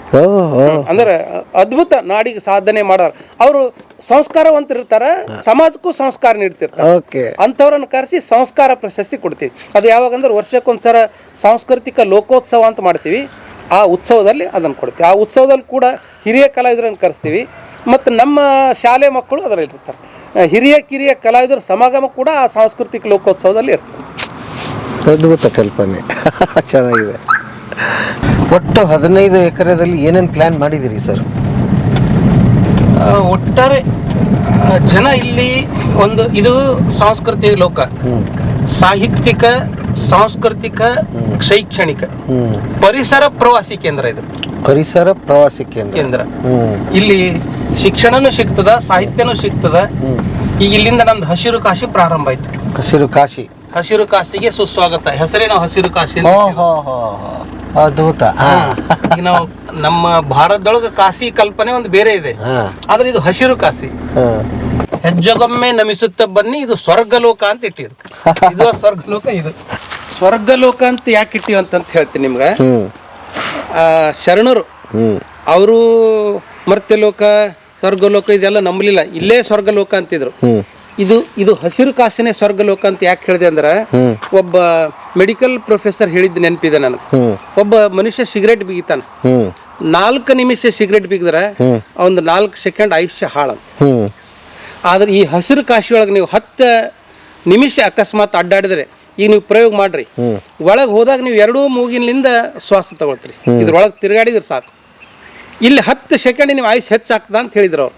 ಅಂದ್ರೆ ಅದ್ಭುತ ನಾಡಿಗೆ ಸಾಧನೆ ಮಾಡೋರು ಅವರು, ಸಂಸ್ಕಾರವಂತರಿರ್ತಾರೆ, ಸಮಾಜಕ್ಕೂ ಸಂಸ್ಕಾರ ನೀಡ್ತಿರ್ತಾರೆ. ಅಂಥವ್ರನ್ನು ಕರೆಸಿ ಸಂಸ್ಕಾರ ಪ್ರಶಸ್ತಿ ಕೊಡ್ತೀವಿ. ಅದು ಯಾವಾಗಂದ್ರೆ ವರ್ಷಕ್ಕೊಂದ್ಸಲ ಸಾಂಸ್ಕೃತಿಕ ಲೋಕೋತ್ಸವ ಅಂತ ಮಾಡ್ತೀವಿ, ಆ ಉತ್ಸವದಲ್ಲಿ ಅದನ್ನು ಕೊಡ್ತೀವಿ. ಆ ಉತ್ಸವದಲ್ಲಿ ಕೂಡ ಹಿರಿಯ ಕಲಾವಿದರನ್ನು ಕರೆಸ್ತೀವಿ ಮತ್ತು ನಮ್ಮ ಶಾಲೆ ಮಕ್ಕಳು ಅದರಲ್ಲಿ ಇರ್ತಾರೆ. ಹಿರಿಯ ಕಿರಿಯ ಕಲಾವಿದರ ಸಮಾಗಮ ಕೂಡ ಆ ಸಾಂಸ್ಕೃತಿಕ ಲೋಕೋತ್ಸವದಲ್ಲಿ ಇರ್ತದೆ. ಅದ್ಭುತ ಕಲ್ಪನೆ. ಚೆನ್ನಾಗಿದೆ. ಒಟ್ಟು 15 ಎಕರೆದಲ್ಲಿ ಏನೇನು ಪ್ಲ್ಯಾನ್ ಮಾಡಿದ್ದೀರಿ ಸರ್? ಒಟ್ಟಾರೆ ಜನ ಇಲ್ಲಿ ಒಂದು, ಇದು ಸಾಂಸ್ಕೃತಿಕ ಲೋಕ, ಸಾಹಿತ್ಯಿಕ, ಸಾಂಸ್ಕೃತಿಕ, ಶೈಕ್ಷಣಿಕ, ಪರಿಸರ ಪ್ರವಾಸಿ ಕೇಂದ್ರ. ಇದು ಪರಿಸರ ಪ್ರವಾಸಿ ಕೇಂದ್ರ. ಇಲ್ಲಿ ಶಿಕ್ಷಣನೂ ಸಿಗ್ತದ, ಸಾಹಿತ್ಯನೂ ಸಿಗ್ತದ. ಈಗ ಇಲ್ಲಿಂದ ನಮ್ದು ಹಸಿರು ಕಾಶಿ ಪ್ರಾರಂಭ ಆಯ್ತು. ಹಸಿರು ಕಾಶಿಗೆ ಸುಸ್ವಾಗತ. ಹೆಸರೇ ನಾವು ಹಸಿರು ಕಾಶಿ. ಅದ್ಭುತ. ಈಗ ನಾವು ನಮ್ಮ ಭಾರತದೊಳಗೆ ಕಾಶಿ ಕಲ್ಪನೆ ಒಂದು ಬೇರೆ ಇದೆ, ಆದ್ರೆ ಇದು ಹಸಿರು ಕಾಶಿ. ಹೆಜ್ಜೆಗೊಮ್ಮೆ ನಮಿಸುತ್ತ ಬನ್ನಿ, ಇದು ಸ್ವರ್ಗಲೋಕ ಅಂತ ಇಟ್ಟಿದ್ದು. ಇದು ಸ್ವರ್ಗಲೋಕ. ಇದು ಸ್ವರ್ಗಲೋಕ ಅಂತ ಯಾಕೆ ಇಟ್ಟಿವಿ ಅಂತ ಹೇಳ್ತೀನಿ ನಿಮ್ಗೆ. ಶರಣರು ಅವರು ಮರ್ತ್ಯಲೋಕ, ಸ್ವರ್ಗಲೋಕ ಇದೆಲ್ಲ ನಂಬಲಿಲ್ಲ, ಇಲ್ಲೇ ಸ್ವರ್ಗಲೋಕ ಅಂತಿದ್ರು. ಇದು ಹಸಿರು ಕಾಸಿನೇ ಸ್ವರ್ಗಲೋಕ ಅಂತ ಯಾಕೆ ಹೇಳಿದೆ ಅಂದ್ರೆ, ಒಬ್ಬ ಮೆಡಿಕಲ್ ಪ್ರೊಫೆಸರ್ ಹೇಳಿದ್ದು ನೆನಪಿದೆ ನನಗೆ. ಒಬ್ಬ ಮನುಷ್ಯ ಸಿಗರೇಟ್ ಬಿಗಿತಾನ, 4 ನಿಮಿಷ ಸಿಗರೇಟ್ ಬಿಗಿದ್ರೆ ಒಂದು 4 ಸೆಕೆಂಡ್ ಆಯುಷ್ಯ ಹಾಳಂತ. ಆದ್ರೆ ಈ ಹಸಿರು ಕಾಶಿ ಒಳಗೆ ನೀವು 10 ನಿಮಿಷ ಅಕಸ್ಮಾತ್ ಅಡ್ಡಾಡಿದ್ರೆ, ಈಗ ನೀವು ಪ್ರಯೋಗ ಮಾಡ್ರಿ, ಒಳಗೆ ಹೋದಾಗ ನೀವು 2 ಮೂಗಿನಿಂದ ಶ್ವಾಸ ತಗೊಳ್ತೀರಿ, ಇದ್ರೊಳಗೆ ತಿರುಗಾಡಿದ್ರೆ ಸಾಕು. ಇಲ್ಲಿ 10 ಸೆಕೆಂಡ್ ನೀವು ಆಯುಷ್ ಹೆಚ್ಚಾಗ್ತದ ಅಂತ ಹೇಳಿದ್ರು ಅವ್ರು.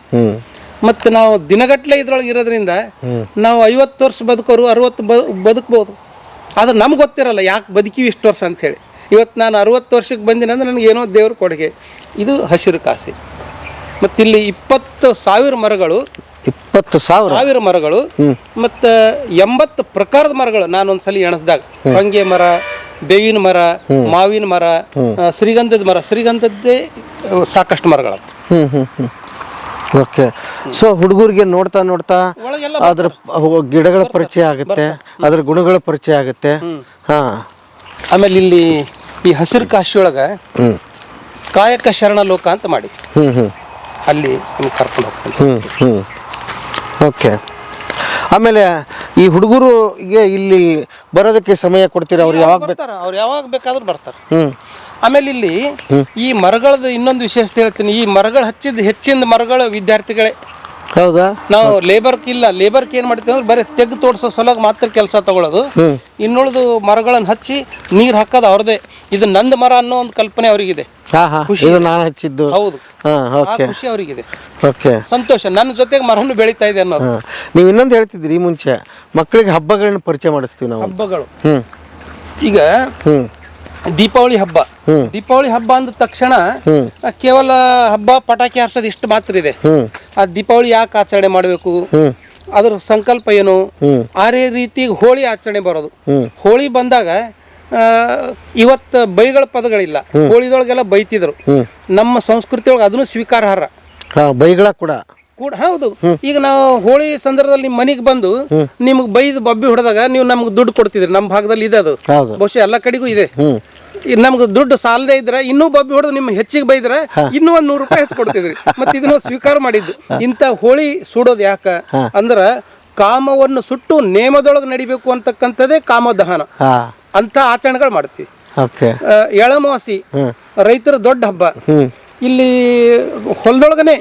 ಮತ್ತು ನಾವು ದಿನಗಟ್ಟಲೆ ಇದ್ರೊಳಗೆ ಇರೋದ್ರಿಂದ ನಾವು 50 ವರ್ಷ ಬದುಕೋರು 60 ಬದುಕ್ಬೋದು. ಆದ್ರೆ ನಮ್ಗೆ ಗೊತ್ತಿರಲ್ಲ ಯಾಕೆ ಬದುಕಿವಿ ಇಷ್ಟು ವರ್ಷ ಅಂಥೇಳಿ. ಇವತ್ತು ನಾನು 60 ವರ್ಷಕ್ಕೆ ಬಂದಿನ ಅಂದ್ರೆ ನನಗೆ ಏನೋ ದೇವ್ರ ಕೊಡುಗೆ. ಇದು ಹಸಿರು ಕಾಶಿ. ಮತ್ತು ಇಲ್ಲಿ 20,000 ಮರಗಳು, 20,000 ಮರಗಳು ಮತ್ತು 80 ಪ್ರಕಾರದ ಮರಗಳು ನಾನೊಂದ್ಸಲಿ ಎಣಸ್ದಾಗ. ಹೊಂಗೆ ಮರ, ಬೇವಿನ ಮರ, ಮಾವಿನ ಮರ, ಶ್ರೀಗಂಧದ ಮರ, ಶ್ರೀಗಂಧದ್ದೇ ಸಾಕಷ್ಟು ಮರಗಳು. ಓಕೆ. ಸೊ ಹುಡುಗರಿಗೆ ನೋಡ್ತಾ ಅದ್ರ ಗಿಡಗಳ ಪರಿಚಯ ಆಗುತ್ತೆ, ಅದ್ರ ಗುಣಗಳ ಪರಿಚಯ ಆಗುತ್ತೆ. ಆಮೇಲೆ ಇಲ್ಲಿ ಈ ಹಸಿರು ಕಾಶಿ ಒಳಗೆ ಕಾಯಕ ಶರಣ ಲೋಕ ಅಂತ ಮಾಡಿ ಅಲ್ಲಿ ಕರ್ಕೊಂಡು ಹೋಗ್ತೀನಿ. ಓಕೆ. ಆಮೇಲೆ ಈ ಹುಡುಗರಿಗೆ ಇಲ್ಲಿ ಬರೋದಕ್ಕೆ ಸಮಯ ಕೊಡ್ತೀರಾ? ಅವ್ರು ಯಾವಾಗ ಬೇಕಾದ್ರೂ ಬರ್ತಾರೆ. ಆಮೇಲೆ ಇಲ್ಲಿ ಈ ಮರಗಳದ ಇನ್ನೊಂದು ವಿಶೇಷತೆ ಹೇಳ್ತೀನಿ. ಈ ಮರಗಳು ಹೆಚ್ಚಿನ ಮರಗಳ ವಿದ್ಯಾರ್ಥಿಗಳೇ. ಹೌದಾ? ನಾವು ಲೇಬರ್ಗೆ ಏನ್ ಮಾಡ್ತೀವಿ ಅಂದ್ರೆ ಬರೀ ತೆಗ್ದು ತೋಡ್ಸೋ ಸಲುವಾಗಿ ಮಾತ್ರ ಕೆಲಸ ತಗೊಳ್ಳೋದು. ಇನ್ನುಳಿದು ಮರಗಳನ್ನು ಹಚ್ಚಿ ನೀರ್ ಹಾಕೋದು ಅವ್ರದೇ. ಇದು ನಂದು ಮರ ಅನ್ನೋ ಒಂದು ಕಲ್ಪನೆ ಅವರಿಗಿದೆ. ನಾನು ಹಚ್ಚಿದ್ದು. ಹೌದು, ಖುಷಿ ಅವರಿಗಿದೆ, ಸಂತೋಷ. ನನ್ನ ಜೊತೆಗೆ ಮರನು ಬೆಳೀತಾ ಇದೆ ಅನ್ನೋದು. ನೀವು ಇನ್ನೊಂದು ಹೇಳ್ತಿದ್ರಿ ಈ ಮುಂಚೆ, ಮಕ್ಕಳಿಗೆ ಹಬ್ಬಗಳನ್ನ ಪರಿಚಯ ಮಾಡಿಸ್ತೀವಿ ನಾವು. ಹಬ್ಬಗಳು ಈಗ ದೀಪಾವಳಿ ಹಬ್ಬ ಅಂದ ತಕ್ಷಣ ಕೇವಲ ಹಬ್ಬ ಪಟಾಕಿ ಹಾರಿಸೋದು ಇಷ್ಟು ಮಾತ್ರ ಇದೆ. ಆ ದೀಪಾವಳಿ ಯಾಕೆ ಆಚರಣೆ ಮಾಡಬೇಕು, ಅದ್ರ ಸಂಕಲ್ಪ ಏನು, ಆರೇ ರೀತಿ ಹೋಳಿ ಆಚರಣೆ ಬರೋದು. ಹೋಳಿ ಬಂದಾಗ ಇವತ್ತು ಬೈಗಳ ಪದಗಳಿಲ್ಲ, ಹೋಳಿದೊಳಗೆಲ್ಲ ಬೈತಿದ್ರು. ನಮ್ಮ ಸಂಸ್ಕೃತಿ ಒಳಗೆ ಅದನ್ನು ಸ್ವೀಕಾರಾರ್ಹ. ಬೈಗಳ ಕೂಡ ಹೌದು. ಈಗ ನಾವು ಹೋಳಿ ಸಂದರ್ಭದಲ್ಲಿ ನಿಮ್ಮ ಮನೆಗೆ ಬಂದು ನಿಮ್ಗೆ ಬೈದು ಬಬ್ಬಿ ಹೊಡೆದಾಗ ನೀವು ನಮ್ಗೆ ದುಡ್ಡು ಕೊಡ್ತಿದ್ರಿ. ನಮ್ಮ ಭಾಗದಲ್ಲಿ ಇದೆ ಅದು, ಬಹುಶಃ ಎಲ್ಲ ಕಡೆಗೂ ಇದೆ. ನಮ್ಗೆ ದುಡ್ಡು ಸಾಲದೇ ಇದ್ರೆ ಇನ್ನೂ ಬಬ್ಬಿ ಹೊಡೆದು ನಿಮ್ಗೆ ಹೆಚ್ಚಿಗೆ ಬೈದ್ರೆ ಇನ್ನೂ ಒಂದು 100 ರೂಪಾಯಿ ಹೆಚ್ಚು ಕೊಡ್ತಿದ್ರಿ. ಮತ್ತೆ ಇದನ್ನ ಸ್ವೀಕಾರ ಮಾಡಿದ್ದು. ಇಂಥ ಹೋಳಿ ಸುಡೋದು ಯಾಕ ಅಂದ್ರ ಕಾಮವನ್ನು ಸುಟ್ಟು ನೇಮದೊಳಗೆ ನಡಿಬೇಕು ಅಂತಕ್ಕಂಥದ್ದೇ ಕಾಮದಹನ. ಅಂತ ಆಚರಣೆಗಳು ಮಾಡ್ತೀವಿ. ಎಳಮಾಸಿ ರೈತರ ದೊಡ್ಡ ಹಬ್ಬ. ಇಲ್ಲಿ ಹೊಲದೊಳಗನೆ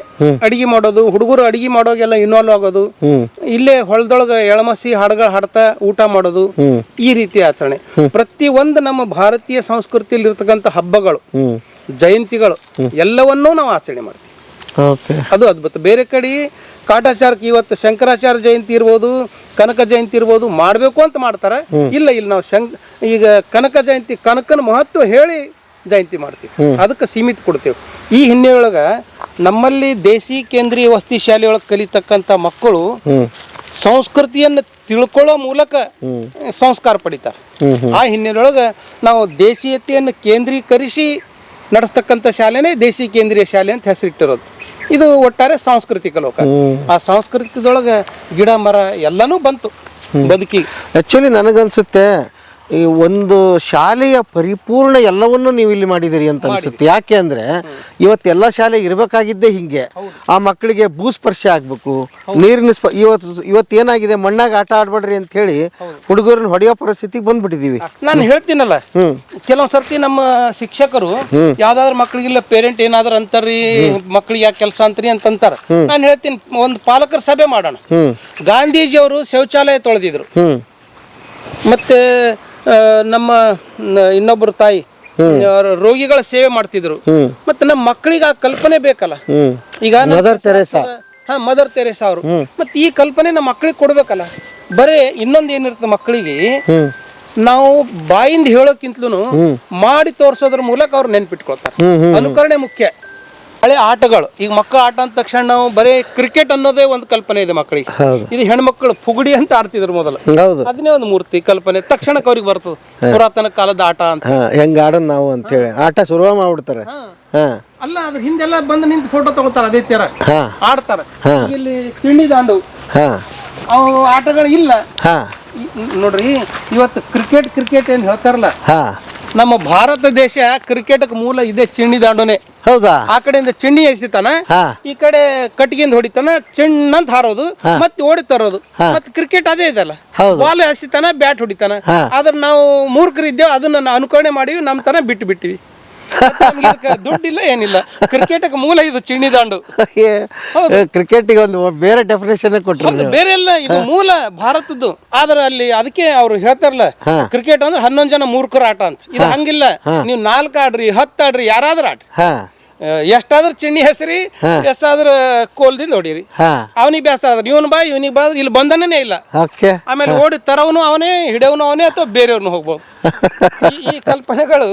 ಅಡಿಗೆ ಮಾಡೋದು, ಹುಡುಗರು ಅಡಿಗೆ ಮಾಡೋಗೆಲ್ಲ ಇನ್ವಾಲ್ವ್ ಆಗೋದು, ಇಲ್ಲೇ ಹೊಲದೊಳಗ ಎಳಮಸಿ ಹಾಡುಗಳು ಹಾಡ್ತಾ ಊಟ ಮಾಡೋದು, ಈ ರೀತಿ ಆಚರಣೆ. ಪ್ರತಿ ಒಂದು ನಮ್ಮ ಭಾರತೀಯ ಸಂಸ್ಕೃತಿಯಲ್ಲಿ ಇರ್ತಕ್ಕಂಥ ಹಬ್ಬಗಳು ಜಯಂತಿಗಳು ಎಲ್ಲವನ್ನೂ ನಾವು ಆಚರಣೆ ಮಾಡ್ತೀವಿ. ಓಕೆ. ಅದು ಅದ್ಭುತ. ಬೇರೆ ಕಡೆ ಕಾಟಾಚಾರಕ್ಕೆ ಇವತ್ತು ಶಂಕರಾಚಾರ್ಯ ಜಯಂತಿ ಇರ್ಬೋದು, ಕನಕ ಜಯಂತಿ ಇರ್ಬೋದು, ಮಾಡಬೇಕು ಅಂತ ಮಾಡ್ತಾರೆ. ಇಲ್ಲ ನಾವು ಈಗ ಕನಕ ಜಯಂತಿ, ಕನಕನ ಮಹತ್ವ ಹೇಳಿ ಜಯಂತಿ ಮಾಡ್ತೀವಿ, ಅದಕ್ಕೆ ಸೀಮಿತ ಕೊಡ್ತೇವೆ. ಈ ಹಿನ್ನೆಲೆಯೊಳಗೆ ನಮ್ಮಲ್ಲಿ ದೇಸಿ ಕೇಂದ್ರೀಯ ವಸತಿ ಶಾಲೆಯೊಳಗೆ ಕಲಿತಕ್ಕಂಥ ಮಕ್ಕಳು ಸಂಸ್ಕೃತಿಯನ್ನು ತಿಳ್ಕೊಳ್ಳೋ ಮೂಲಕ ಸಂಸ್ಕಾರ ಪಡಿತಾರೆ. ಆ ಹಿನ್ನೆಲೆಯೊಳಗೆ ನಾವು ದೇಶೀಯತೆಯನ್ನು ಕೇಂದ್ರೀಕರಿಸಿ ನಡೆಸ್ತಕ್ಕಂಥ ಶಾಲೆನೇ ದೇಸಿ ಕೇಂದ್ರೀಯ ಶಾಲೆ ಅಂತ ಹೆಸರಿಟ್ಟಿರೋದು. ಇದು ಒಟ್ಟಾರೆ ಸಾಂಸ್ಕೃತಿಕ ಲೋಕ. ಆ ಸಾಂಸ್ಕೃತಿಕದೊಳಗೆ ಗಿಡ ಮರ ಎಲ್ಲನೂ ಬಂತು ಬದುಕಿ. ಆ್ಯಕ್ಚುಲಿ ನನಗನ್ಸುತ್ತೆ ಈ ಒಂದು ಶಾಲೆಯ ಪರಿಪೂರ್ಣ ಎಲ್ಲವನ್ನೂ ನೀವು ಇಲ್ಲಿ ಮಾಡಿದಿರಿ ಅಂತ ಅನ್ಸುತ್ತೆ. ಯಾಕೆ ಅಂದ್ರೆ ಇವತ್ತೆಲ್ಲ ಶಾಲೆ ಇರಬೇಕಾಗಿದ್ದೇ ಹಿಂಗೆ. ಆ ಮಕ್ಕಳಿಗೆ ಭೂಸ್ಪರ್ಶ ಆಗ್ಬೇಕು, ನೀರಿನ ಇವತ್ತು ಏನಾಗಿದೆ, ಮಣ್ಣಾಗ ಆಟ ಆಡ್ಬೇಡ್ರಿ ಅಂತ ಹೇಳಿ ಹುಡುಗರನ್ನ ಹೊಡೆಯೋ ಪರಿಸ್ಥಿತಿಗೆ ಬಂದ್ಬಿಟ್ಟಿದೀವಿ. ನಾನು ಹೇಳ್ತೀನಲ್ಲ, ಕೆಲವೊಂದ್ ಸರ್ತಿ ನಮ್ಮ ಶಿಕ್ಷಕರು ಯಾವ್ದಾದ್ರು ಮಕ್ಳಿಗಿಲ್ಲ ಪೇರೆಂಟ್ ಏನಾದ್ರು ಅಂತಾರ್ರಿ, ಮಕ್ಳಿಗೆ ಯಾಕೆ ಕೆಲಸ ಅಂತಾರಿ ಅಂತಂತಾರ. ನಾನು ಹೇಳ್ತೀನಿ, ಒಂದು ಪಾಲಕರ ಸಭೆ ಮಾಡೋಣ. ಗಾಂಧೀಜಿಯವರು ಶೌಚಾಲಯ ತೊಳೆದಿದ್ರು, ಮತ್ತೆ ನಮ್ಮ ಇನ್ನೊಬ್ರು ತಾಯಿ ರೋಗಿಗಳ ಸೇವೆ ಮಾಡ್ತಿದ್ರು. ಮತ್ತೆ ನಮ್ಮ ಮಕ್ಕಳಿಗೆ ಆ ಕಲ್ಪನೆ ಬೇಕಲ್ಲ. ಈಗ ಮದರ್ ತೆರೇಸಾ ಅವರು, ಮತ್ತೆ ಈ ಕಲ್ಪನೆ ನಮ್ಮ ಮಕ್ಕಳಿಗೆ ಕೊಡ್ಬೇಕಲ್ಲ. ಬರೇ ಇನ್ನೊಂದು ಏನಿರ್ತದೆ, ಮಕ್ಕಳಿಗೆ ನಾವು ಬಾಯಿಂದ ಹೇಳೋಕ್ಕಿಂತಲೂ ಮಾಡಿ ತೋರ್ಸೋದ್ರ ಮೂಲಕ ಅವ್ರು ನೆನ್ಪಿಟ್ಕೊಳ್ತಾರೆ. ಅನುಕರಣೆ ಮುಖ್ಯ. ಹಳೆ ಆಟಗಳು, ಈಗ ಮಕ್ಕಳ ಆಟ ಅಂದ ತಕ್ಷಣ ನಾವು ಬರೀ ಕ್ರಿಕೆಟ್ ಅನ್ನೋದೇ ಒಂದು ಕಲ್ಪನೆ ಇದೆ ಮಕ್ಕಳಿಗೆ. ಇದು ಹೆಣ್ಮಕ್ಳು ಫುಗಡಿ ಅಂತ ಆಡ್ತಿದ್ರು ಮೊದಲು, ಅದನ್ನೇ ಒಂದು ಮೂರ್ತಿ ಕಲ್ಪನೆ ತಕ್ಷಣಕ್ಕೆ ಅವ್ರಿಗೆ ಬರ್ತದೆ. ಪುರಾತನ ಕಾಲದ ಆಟ ಅಂತ ಹೆಂಗ ಆಡೋಣ ನಾವು ಅಂತ ಹೇಳಿ ಆಟ ಶುರು ಮಾಡ್ಬಿಡ್ತಾರೆ. ಅಲ್ಲ, ಅದ್ರ ಹಿಂದೆಲ್ಲ ಬಂದು ನಿಂತು ಫೋಟೋ ತಗೋತಾರ, ಅದೇ ತರ ಆಡ್ತಾರ. ಇಲ್ಲಿ ತಿಂಡಿ ದಾಂಡು ಅವು ಆಟಗಳು ಇಲ್ಲ ನೋಡ್ರಿ. ಇವತ್ತು ಕ್ರಿಕೆಟ್ ಏನ್ ಹೇಳ್ತಾರಲ್ಲ, ನಮ್ಮ ಭಾರತ ದೇಶ ಕ್ರಿಕೆಟ್ ಮೂಲ ಇದೆ ಚಿಣ್ಣಿ ದಾಂಡುನೆ. ಹೌದಾ? ಆ ಕಡೆಯಿಂದ ಚಿಣ್ಣಿ ಎಸಿತಾನ, ಈ ಕಡೆ ಕಟ್ಟಿಗೆಯಿಂದ ಹೊಡಿತಾನ, ಚಿಣ್ಣಂತ ಹಾರೋದು, ಮತ್ತೆ ಓಡಿ ತರೋದು. ಮತ್ತೆ ಕ್ರಿಕೆಟ್ ಅದೇ ಇದಲ್ಲ, ಬಾಲ್ ಎಸಿತಾನ, ಬ್ಯಾಟ್ ಹೊಡಿತಾನ. ಆದ್ರೆ ನಾವು ಮೂರ್ಖರಿದ್ದೇವೆ, ಅದನ್ನ ಅನುಕರಣೆ ಮಾಡಿವಿ, ನಮ್ ತನ ಬಿಟ್ಟಿವಿ. ದುಡ್ಡಿಲ್ಲ ಏನಿಲ್ಲ. ಕ್ರಿಕೆಟ್ ಮೂಲ ಇದು ಚಿಣ್ಣಿ ದಾಂಡು. ಕ್ರಿಕೆಟ್ ಒಂದು ಬೇರೆ ಡೆಫಿನೇಷನ್ ಕೊಟ್ಟರು, ಬೇರೆ ಎಲ್ಲ ಇದು ಮೂಲ ಭಾರತದ್ದು. ಆದ್ರೆ ಅಲ್ಲಿ ಅದಕ್ಕೆ ಅವ್ರು ಹೇಳ್ತಾರಲ್ಲ, ಕ್ರಿಕೆಟ್ ಅಂದ್ರೆ 11 ಜನ ಮೂರ್ಖರ ಆಟ ಅಂತ. ಇದು ಹಂಗಿಲ್ಲ, ನೀವು 4 ಆಡ್ರಿ, 10 ಆಡ್ರಿ, ಯಾರಾದ್ರೂ ಆಡ್ರಿ, ಎಷ್ಟಾದ್ರೂ ಚಿಣ್ಣಿ ಹೆಸರಿ, ಎಷ್ಟಾದ್ರೂ ಕೋಲ್ದಿಂದ ಹೊಡೀರಿ. ಅವನಿಗೆ ಬೇಸ್ತಾರ, ಇವನ್ ಬಾ ಇವನಿಗೆ ಬಾ, ಇಲ್ಲಿ ಬಂಧನನೇ ಇಲ್ಲ. ಆಮೇಲೆ ಓಡಿ ತರವನು ಅವನೇ, ಹಿಡಿಯವನು ಅವನೇ, ಅಥವಾ ಬೇರೆಯವ್ರನ್ನ ಹೋಗ್ಬೋದು. ಈ ಕಲ್ಪನೆಗಳು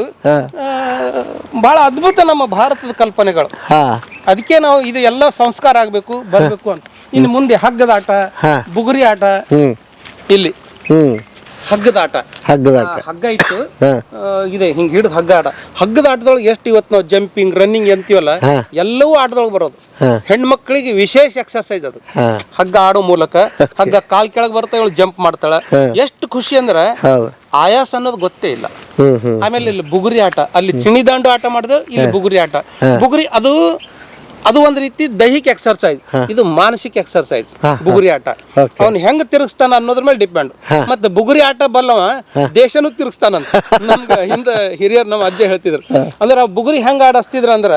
ಬಹಳ ಅದ್ಭುತ ನಮ್ಮ ಭಾರತದ ಕಲ್ಪನೆಗಳು. ಅದಕ್ಕೆ ನಾವು ಇದು ಎಲ್ಲ ಸಂಸ್ಕಾರ ಆಗ್ಬೇಕು, ಬರ್ಬೇಕು ಅಂತ. ಇನ್ನು ಮುಂದೆ ಹಗ್ಗದ ಆಟ, ಬುಗುರಿ ಆಟ, ಇಲ್ಲಿ ಹಗ್ಗದ ಆಟ, ಹಗ್ಗ ಇತ್ತು ಇದೆ, ಹಿಂಗ್ ಹಿಡಿದು ಹಗ್ಗದ ಆಟದೊಳಗೆ ಎಷ್ಟು ಇವತ್ತು ನಾವು ಜಂಪಿಂಗ್, ರನ್ನಿಂಗ್ ಅಂತೀವಲ್ಲ, ಎಲ್ಲವೂ ಆಟದೊಳಗೆ ಬರೋದು. ಹೆಣ್ಮಕ್ಳಿಗೆ ವಿಶೇಷ ಎಕ್ಸರ್ಸೈಸ್ ಅದು. ಹಗ್ಗ ಆಡೋ ಮೂಲಕ ಹಗ್ಗ ಕಾಲ್ ಕೆಳಗೆ ಬರ್ತಾ ಇವಳು ಜಂಪ್ ಮಾಡ್ತಾಳ. ಎಷ್ಟು ಖುಷಿ ಅಂದ್ರೆ ಆಯಾಸ ಅನ್ನೋದು ಗೊತ್ತೇ ಇಲ್ಲ. ಆಮೇಲೆ ಇಲ್ಲಿ ಬುಗುರಿ ಆಟ, ಅಲ್ಲಿ ಚಿಣಿ ದಾಂಡು ಆಟ ಮಾಡಿದೆವು, ಇಲ್ಲಿ ಬುಗುರಿ ಆಟ. ಬುಗುರಿ ಅದು ಒಂದ್ ರೀತಿ ದೈಹಿಕ ಎಕ್ಸರ್ಸೈಸ್, ಇದು ಮಾನಸಿಕ ಎಕ್ಸರ್ಸೈಸ್. ಬುಗುರಿ ಆಟ ಅವ್ನು ಹೆಂಗ್ ತಿರುಗಿಸ್ತಾನ ಅನ್ನೋದ್ರ ಮೇಲೆ ಡಿಪೆಂಡ್. ಮತ್ತೆ ಬುಗುರಿ ಆಟ ಬಲ್ಲವ ದೇಶನೂ ತಿರುಗಿಸ್ತಾನಂತ. ನಮ್ಗ ಹಿಂದ ಹಿರಿಯರ್ ನಮ್ಮ ಅಜ್ಜ ಹೇಳ್ತಿದ್ರು. ಅಂದ್ರೆ ಆ ಬುಗುರಿ ಹೆಂಗ್ ಆಡಸ್ತಿದ್ರ ಅಂದ್ರ,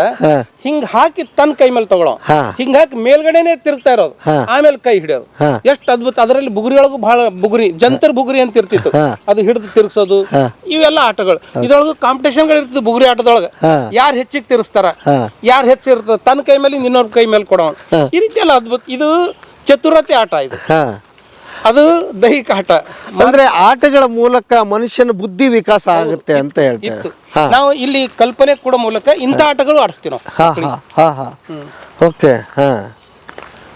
ಹಿಂಗ್ ಹಾಕಿ ತನ್ನ ಕೈ ಮೇಲೆ ತಗೊಳೋ, ಹಿಂಗ್ ಹಾಕಿ ಮೇಲ್ಗಡೆನೆ ತಿರುಗ್ತಾ ಇರೋದು, ಆಮೇಲೆ ಕೈ ಹಿಡಿಯೋದು. ಎಷ್ಟು ಅದ್ಭುತ. ಅದರಲ್ಲಿ ಬುಗುರಿ ಒಳಗು ಬಹಳ ಬುಗುರಿ, ಜಂತರ್ ಬುಗುರಿ ಅಂತ ಇರ್ತಿತ್ತು, ಅದು ಹಿಡಿದು ತಿರುಗಿಸೋದು. ಇವೆಲ್ಲ ಆಟಗಳು. ಇದ್ರೊಳಗು ಕಾಂಪಿಟೇಷನ್ ಗಳು ಇರ್ತದೆ ಬುಗುರಿ ಆಟದೊಳಗ. ಯಾರು ಹೆಚ್ಚಿಗೆ ತಿರುಗಿಸ್ತಾರ, ಯಾರು ಹೆಚ್ಚಿರ್ತದ, ತನ್ನ ಕೈ ಮೇಲೆ ಇನ್ನೊಂದ್ ಕೈ ಮೇಲೆ ಕೊಡೋ, ಈ ರೀತಿ ಎಲ್ಲ ಅದ್ಭುತ. ಇದು ಚತುರತೆ ಆಟ, ಇದು ಅದು ದೈಹಿಕ ಆಟ. ಅಂದ್ರೆ ಆಟಗಳ ಮೂಲಕ ಮನುಷ್ಯನ ಬುದ್ಧಿ ವಿಕಾಸ ಆಗುತ್ತೆ ಅಂತ ಹೇಳ್ತೀವಿ ನಾವು. ಇಲ್ಲಿ ಕಲ್ಪನೆ ಕೊಡೋ ಮೂಲಕ ಇಂಥ ಆಟಗಳು ಆಡಿಸ್ತೀವಿ ನಾವು. ಓಕೆ.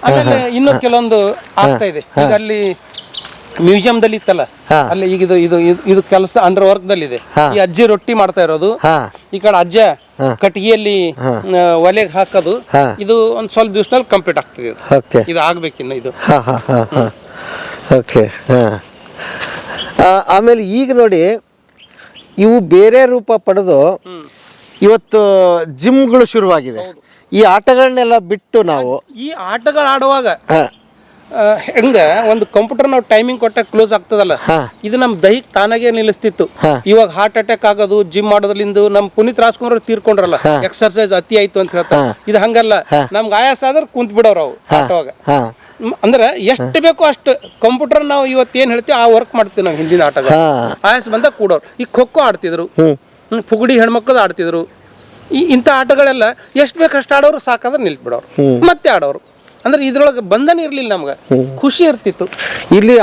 ಆಮೇಲೆ ಇನ್ನೂ ಕೆಲವೊಂದು ಆಗ್ತಾ ಇದೆ. ಈಗ ಅಲ್ಲಿ ಮ್ಯೂಸಿಯಂದಲ್ಲಿ ಇತ್ತಲ್ಲ, ಅಲ್ಲಿ ಈಗ ಇದು ಕೆಲಸ ಅಂಡರ್ ವರ್ಕ್ ದಲ್ಲಿ ಇದೆ. ಈ ಅಜ್ಜಿ ರೊಟ್ಟಿ ಮಾಡ್ತಾ ಇರೋದು, ಈ ಕಡೆ ಅಜ್ಜ ಕಟ್ಟಿಗೆಯಲ್ಲಿ ಒಲೆಗೆ ಹಾಕೋದು. ಇದು ಒಂದ್ ಸ್ವಲ್ಪ ದಿವಸದಲ್ಲಿ ಕಂಪ್ಲೀಟ್ ಆಗ್ತದೆ. ಇದು ಆಗ್ಬೇಕಿನ್ನ ಇದು. ಓಕೆ. ಆಮೇಲೆ ಈಗ ನೋಡಿ, ಇವು ಬೇರೆ ರೂಪ ಪಡೆದು ಇವತ್ತು ಜಿಮ್ಗಳು ಶುರುವಾಗಿದೆ. ಈ ಆಟಗಳನ್ನೆಲ್ಲ ಬಿಟ್ಟು ನಾವು ಈ ಆಟಗಳು ಆಡುವಾಗ ಹೆಂಗ ಒಂದು ಕಂಪ್ಯೂಟರ್ ನಾವು ಟೈಮಿಂಗ್ ಕೊಟ್ಟಾಗ ಕ್ಲೋಸ್ ಆಗ್ತದಲ್ಲ, ಇದು ನಮ್ ದೈಹಿಕ ತಾನಾಗೆ ನಿಲ್ಲಿಸ್ತಿತ್ತು. ಇವಾಗ ಹಾರ್ಟ್ ಅಟ್ಯಾಕ್ ಆಗೋದು ಜಿಮ್ ಮಾಡೋದ್ರಿಂದ ನಮ್ ಪುನೀತ್ ರಾಜ್ಕುಮಾರ್ ತೀರ್ಕೊಂಡ್ರಲ್ಲ, ಎಕ್ಸರ್ಸೈಸ್ ಅತಿ ಆಯ್ತು ಅಂತ ಹೇಳ್ತಾರೆ. ಇದು ಹಂಗಲ್ಲ, ನಮ್ಗೆ ಆಯಾಸ ಆದ್ರೆ ಕುಂತ್ ಬಿಡೋರು ಅವು ಆಟವಾಗ. ಅಂದ್ರೆ ಎಷ್ಟು ಬೇಕೋ ಅಷ್ಟು ಕಂಪ್ಯೂಟರ್ ನಾವು ಇವತ್ತು ಏನ್ ಹೇಳ್ತೀವಿ ಆ ವರ್ಕ್ ಮಾಡ್ತೀವಿ ನಾವು. ಹಿಂದಿನ ಆಟಗಳು ಆಯಾಸ ಬಂದಾಗ ಕೂಡೋರು. ಈಗ ಖೋ ಖೋ ಆಡ್ತಿದ್ರು, ಫುಗಡಿ ಹೆಣ್ಮಕ್ಳದ್ದು ಆಡ್ತಿದ್ರು, ಇಂಥ ಆಟಗಳೆಲ್ಲ ಎಷ್ಟು ಬೇಕಷ್ಟು ಆಡೋರು ಸಾಕಾದ್ರೆ ನಿಲ್ಸ್ಬಿಡೋರು ಮತ್ತೆ ಆಡೋರು. ಅಂದ್ರೆ ಇದ್ರೊಳಗೆ ಬಂಧನ ಇರ್ಲಿಲ್ಲ, ನಮ್ಗೆ ಖುಷಿ ಇರ್ತಿತ್ತು. ಇಲ್ಲಿ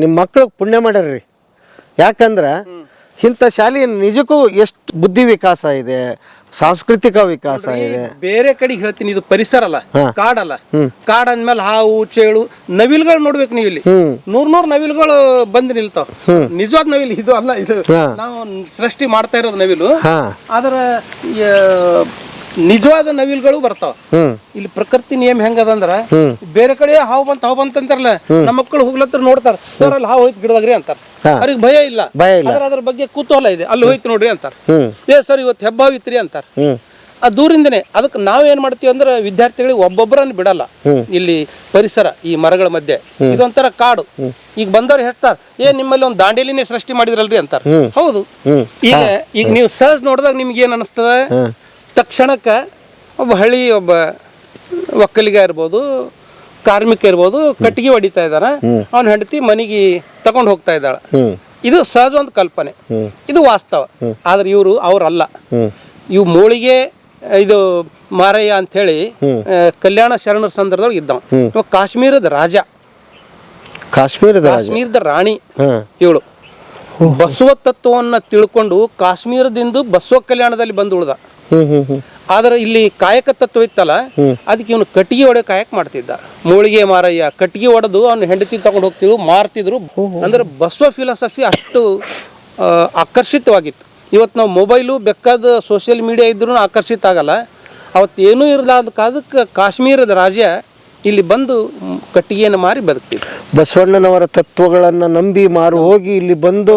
ನಿಮ್ಮ ಮಕ್ಳಿಗೆ ಪುಣ್ಯ ಮಾಡ್ಯಾರ್ರಿ. ಯಾಕಂದ್ರೆ ಇಂಥ ಶಾಲೆ ನಿಜಕ್ಕೂ ಎಷ್ಟು ಬುದ್ಧಿ ವಿಕಾಸ ಇದೆ, ಸಾಂಸ್ಕೃತಿಕ ವಿಕಾಸ ಇದೆ. ಬೇರೆ ಕಡೆಗೆ ಹೇಳ್ತೀನಿ, ಇದು ಪರಿಸರ ಅಲ್ಲ, ಕಾಡಲ್ಲ. ಕಾಡ್ ಅಂದ್ಮೇಲೆ ಹಾವು ಚೇಳು ನವಿಲ್ಗಳು ನೋಡ್ಬೇಕು ನೀವು. ಇಲ್ಲಿ ನೂರ್ ನವಿಲ್ಗಳು ಬಂದು ನಿಲ್ತಾವ. ನಿಜವಾದ ನವಿಲ್ ಇದು ಅಲ್ಲ, ಇದು ನಾವು ಸೃಷ್ಟಿ ಮಾಡ್ತಾ ಇರೋದು ನವಿಲು. ಆದ್ರ ನಿಜವಾದ ನವಿಲ್ಗಳು ಬರ್ತಾವ. ಇಲ್ಲಿ ಪ್ರಕೃತಿ ನಿಯಮ ಹೆಂಗದಂದ್ರ, ಬೇರೆ ಕಡೆ ಹಾವು ಬಂತ ಅಂತಾರಲ್ಲ, ನಮ್ಮ ಮಕ್ಕಳು ಹೋಗ್ಲತ್ರ ನೋಡ್ತಾರ, ಸರ್ ಅಲ್ಲಿ ಹಾವು ಹೋಯ್ತು ಗಿಡದಾಗ್ರಿ ಅಂತಾರ. ಅವ್ರಿಗೆ ಭಯ ಇಲ್ಲ, ಅದ್ರ ಬಗ್ಗೆ ಕುತೂಹಲ ಇದೆ, ಅಲ್ಲಿ ಹೋಯ್ತು ನೋಡ್ರಿ ಅಂತಾರ. ಸರ್ ಇವತ್ತು ಹೆಬ್ಬಾವ್ ಇತ್ರಿ ಅಂತಾರ. ಆ ದೂರಿಂದನೇ. ಅದಕ್ಕೆ ನಾವೇನ್ ಮಾಡ್ತೀವಿ ಅಂದ್ರೆ ವಿದ್ಯಾರ್ಥಿಗಳಿಗೆ ಒಬ್ಬೊಬ್ಬರನ್ನ ಬಿಡಲ್ಲ. ಇಲ್ಲಿ ಪರಿಸರ, ಈ ಮರಗಳ ಮಧ್ಯೆ ಇದೊಂಥರ ಕಾಡು. ಈಗ ಬಂದವ್ರು ಹೇಳ್ತಾರ, ನಿಮ್ಮಲ್ಲಿ ಒಂದು ದಾಂಡೇಲಿನೇ ಸೃಷ್ಟಿ ಮಾಡಿದ್ರಲ್ರಿ ಅಂತಾರ. ಹೌದು. ಈಗ ನೀವು ಸಹಜ ನೋಡಿದಾಗ ನಿಮ್ಗೆ ಏನ್ ಅನಿಸ್ತದ, ತಕ್ಷಣಕ್ಕೆ ಒಬ್ಬ ಒಬ್ಬ ಒಕ್ಕಲಿಗ ಇರ್ಬೋದು, ಕಾರ್ಮಿಕ ಇರ್ಬೋದು, ಕಟ್ಟಿಗೆ ಹೊಡಿತಾ ಇದ್ದಾನ, ಅವನ ಹೆಂಡತಿ ಮನೆಗೆ ತಗೊಂಡು ಹೋಗ್ತಾ ಇದ್ದಾಳ. ಇದು ಸಹಜ ಒಂದು ಕಲ್ಪನೆ, ಇದು ವಾಸ್ತವ. ಆದ್ರೆ ಅವ್ರಲ್ಲ. ಇವು ಮೂಳಿಗೆ ಇದು ಮಾರಯ್ಯ ಅಂತ ಹೇಳಿ ಕಲ್ಯಾಣ ಶರಣರ ಸಂದರ್ಭದೊಳಗೆ ಇದ್ದವ. ಕಾಶ್ಮೀರದ ರಾಜ, ಕಾಶ್ಮೀರದ ರಾಣಿ ಇವಳು. ಬಸವ ತತ್ವವನ್ನ ತಿಳ್ಕೊಂಡು ಕಾಶ್ಮೀರದಿಂದ ಬಸವ ಕಲ್ಯಾಣದಲ್ಲಿ ಬಂದು ಉಳ್ದ. ಆದ್ರೆ ಇಲ್ಲಿ ಕಾಯಕ ತತ್ವ ಇತ್ತಲ್ಲ, ಅದಕ್ಕೆ ಇವನು ಕಟ್ಟಿಗೆ ಹೊಡೆ ಕಾಯಕ ಮಾಡ್ತಿದ್ದ. ಮೂಳಿಗೆ ಮಾರಯ್ಯ ಕಟ್ಟಿಗೆ ಹೊಡೆದು ಅವ್ನ ಹೆಂಡತಿ ತಗೊಂಡು ಹೋಗ್ತಿದ್ರು, ಮಾರ್ತಿದ್ರು. ಅಂದ್ರೆ ಬಸವ ಫಿಲಾಸಫಿ ಅಷ್ಟು ಆಕರ್ಷಿತವಾಗಿತ್ತು. ಇವತ್ತು ನಾವು ಮೊಬೈಲು ಬೇಕಾದ ಸೋಷಿಯಲ್ ಮೀಡಿಯಾ ಇದ್ರೂ ಆಕರ್ಷಿತ ಆಗಲ್ಲ. ಅವತ್ತು ಏನೂ ಇರಲಾದಕ್ಕೆ ಕಾಶ್ಮೀರದ ರಾಜ ಇಲ್ಲಿ ಬಂದು ಕಟ್ಟಿಗೆಯನ್ನು ಮಾರಿ ಬದುಕ್ತಿದ್ದ. ಬಸವಣ್ಣನವರ ತತ್ವಗಳನ್ನು ನಂಬಿ ಮಾರು ಹೋಗಿ ಇಲ್ಲಿ ಬಂದು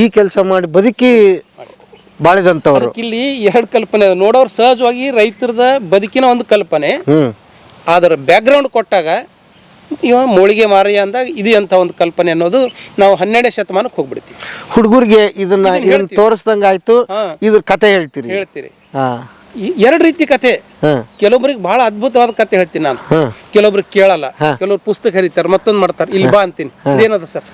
ಈ ಕೆಲಸ ಮಾಡಿ ಬದುಕಿ ಬಾಳಿದಂಥವ್ರು. ಇಲ್ಲಿ ಎರಡು ಕಲ್ಪನೆ ನೋಡೋರು ಸಹಜವಾಗಿ ರೈತರದ ಬದುಕಿನ ಒಂದು ಕಲ್ಪನೆ. ಅದರ ಬ್ಯಾಕ್ಗ್ರೌಂಡ್ ಕೊಟ್ಟಾಗ ಇವ ಮೂಳಿಗೆ ಮಾರಯ್ಯ ಅಂದಾಗ ಇದು ಅಂತ ಒಂದು ಕಲ್ಪನೆ ಅನ್ನೋದು ನಾವು 12ನೇ ಶತಮಾನಕ್ಕೆ ಹೋಗ್ಬಿಡ್ತೀವಿ. ಹುಡುಗರಿಗೆ ಇದನ್ನ ತೋರಿಸ್ದಂಗ ಆಯ್ತು. ಇದ್ರ ಕತೆ ಹೇಳ್ತೀರಿ? ಎರಡು ರೀತಿ ಕತೆ. ಕೆಲವೊಬ್ರಿಗೆ ಬಹಳ ಅದ್ಭುತವಾದ ಕತೆ ಹೇಳ್ತೀನಿ ನಾನು, ಕೆಲವೊಬ್ರಿಗೆ ಕೇಳಲ್ಲ. ಕೆಲವ್ರು ಪುಸ್ತಕ ಹರಿತಾರೆ, ಮತ್ತೊಂದು ಮಾಡ್ತಾರೆ. ಇಲ್ಲಿ ಬಾ ಅಂತೀನಿ, ಇದೇನದ ಸರ್,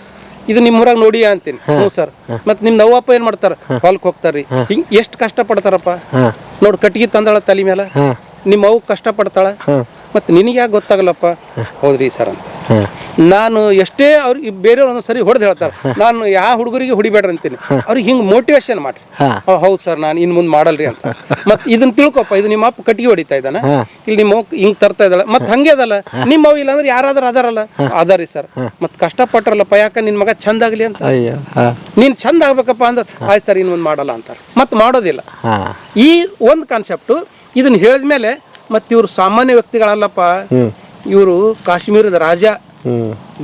ಇದು ನಿಮ್ಮ ಊರಾಗ ನೋಡಿ ಅಂತೀನಿ. ಹ್ಞೂ ಸರ್. ಮತ್ ನಿಮ್ ನವ್ವಪ್ಪ ಏನ್ ಮಾಡ್ತಾರ, ಹೊಲಕ್ ಹೋಗ್ತಾರ್ರಿ. ಹಿಂಗ್ ಎಷ್ಟ್ ಕಷ್ಟ ಪಡ್ತಾರಪ್ಪ ನೋಡ್. ಕಟ್ಟಿಗೆ ತಂದಾಳ ತಲೆ ಮೇಲೆ, ನಿಮ್ಮ ಅವ್ ಕಷ್ಟ ಪಡ್ತಾಳ, ಮತ್ ನಿನಗೆ ಯಾಕೆ ಗೊತ್ತಾಗಲ್ಲಪ್ಪ? ಹೌದ್ರಿ ಸರ್ ಅಂತ ನಾನು ಎಷ್ಟೇ ಅವ್ರಿಗೆ ಬೇರೆಯವ್ರು ಒಂದೊಂದ್ಸರಿ ಹೊಡೆದು ಹೇಳ್ತಾರೆ. ನಾನು ಯಾವ ಹುಡುಗರಿಗೆ ಹೊಡಿಬೇಡ್ರಿ ಅಂತೀನಿ, ಅವ್ರಿಗೆ ಹಿಂಗ್ ಮೋಟಿವೇಶನ್ ಮಾಡ್ರಿ. ಹೌದು ಸರ್, ನಾನು ಇನ್ ಮುಂದ್ ಮಾಡಲ್ರಿ ಅಂತ. ಮತ್ ಇದನ್ನ ತಿಳ್ಕೊಪ್ಪ, ಇದು ನಿಮ್ಮ ಅಪ್ಪ ಕಟ್ಟಿಗೆ ಹೊಡಿತಾ ಇದ್ದಾನ, ಇಲ್ಲಿ ನಿಮ್ಮ ಹಿಂಗ್ ತರ್ತಾ ಇದ್ದಾಳ, ಮತ್ ಹಂಗೆ ಅದಲ್ಲ ನಿಮ್ಮ ಅವ್ ಇಲ್ಲ ಅಂದ್ರೆ ಯಾರಾದ್ರೂ ಅದಾರಲ್ಲ, ಅದಾರಿ ಸರ್. ಮತ್ ಕಷ್ಟ ಪಟ್ರಲ್ಲಪ್ಪ, ಯಾಕ ನಿನ್ ಮಗ ಚಂದ ಆಗ್ಲಿ ಅಂತ. ನೀನ್ ಚಂದ ಆಗ್ಬೇಕಪ್ಪ ಅಂದ್ರೆ ಆಯ್ತು ಸರ್, ಇನ್ ಮುಂದ್ ಮಾಡಲ್ಲ ಅಂತಾರ, ಮತ್ ಮಾಡೋದಿಲ್ಲ. ಈ ಒಂದು ಕಾನ್ಸೆಪ್ಟು ಇದನ್ನ ಹೇಳಿದ್ಮೇಲೆ ಮತ್ ಇವ್ರು ಸಾಮಾನ್ಯ ವ್ಯಕ್ತಿಗಳಲ್ಲಪ್ಪ, ಇವರು ಕಾಶ್ಮೀರದ ರಾಜ,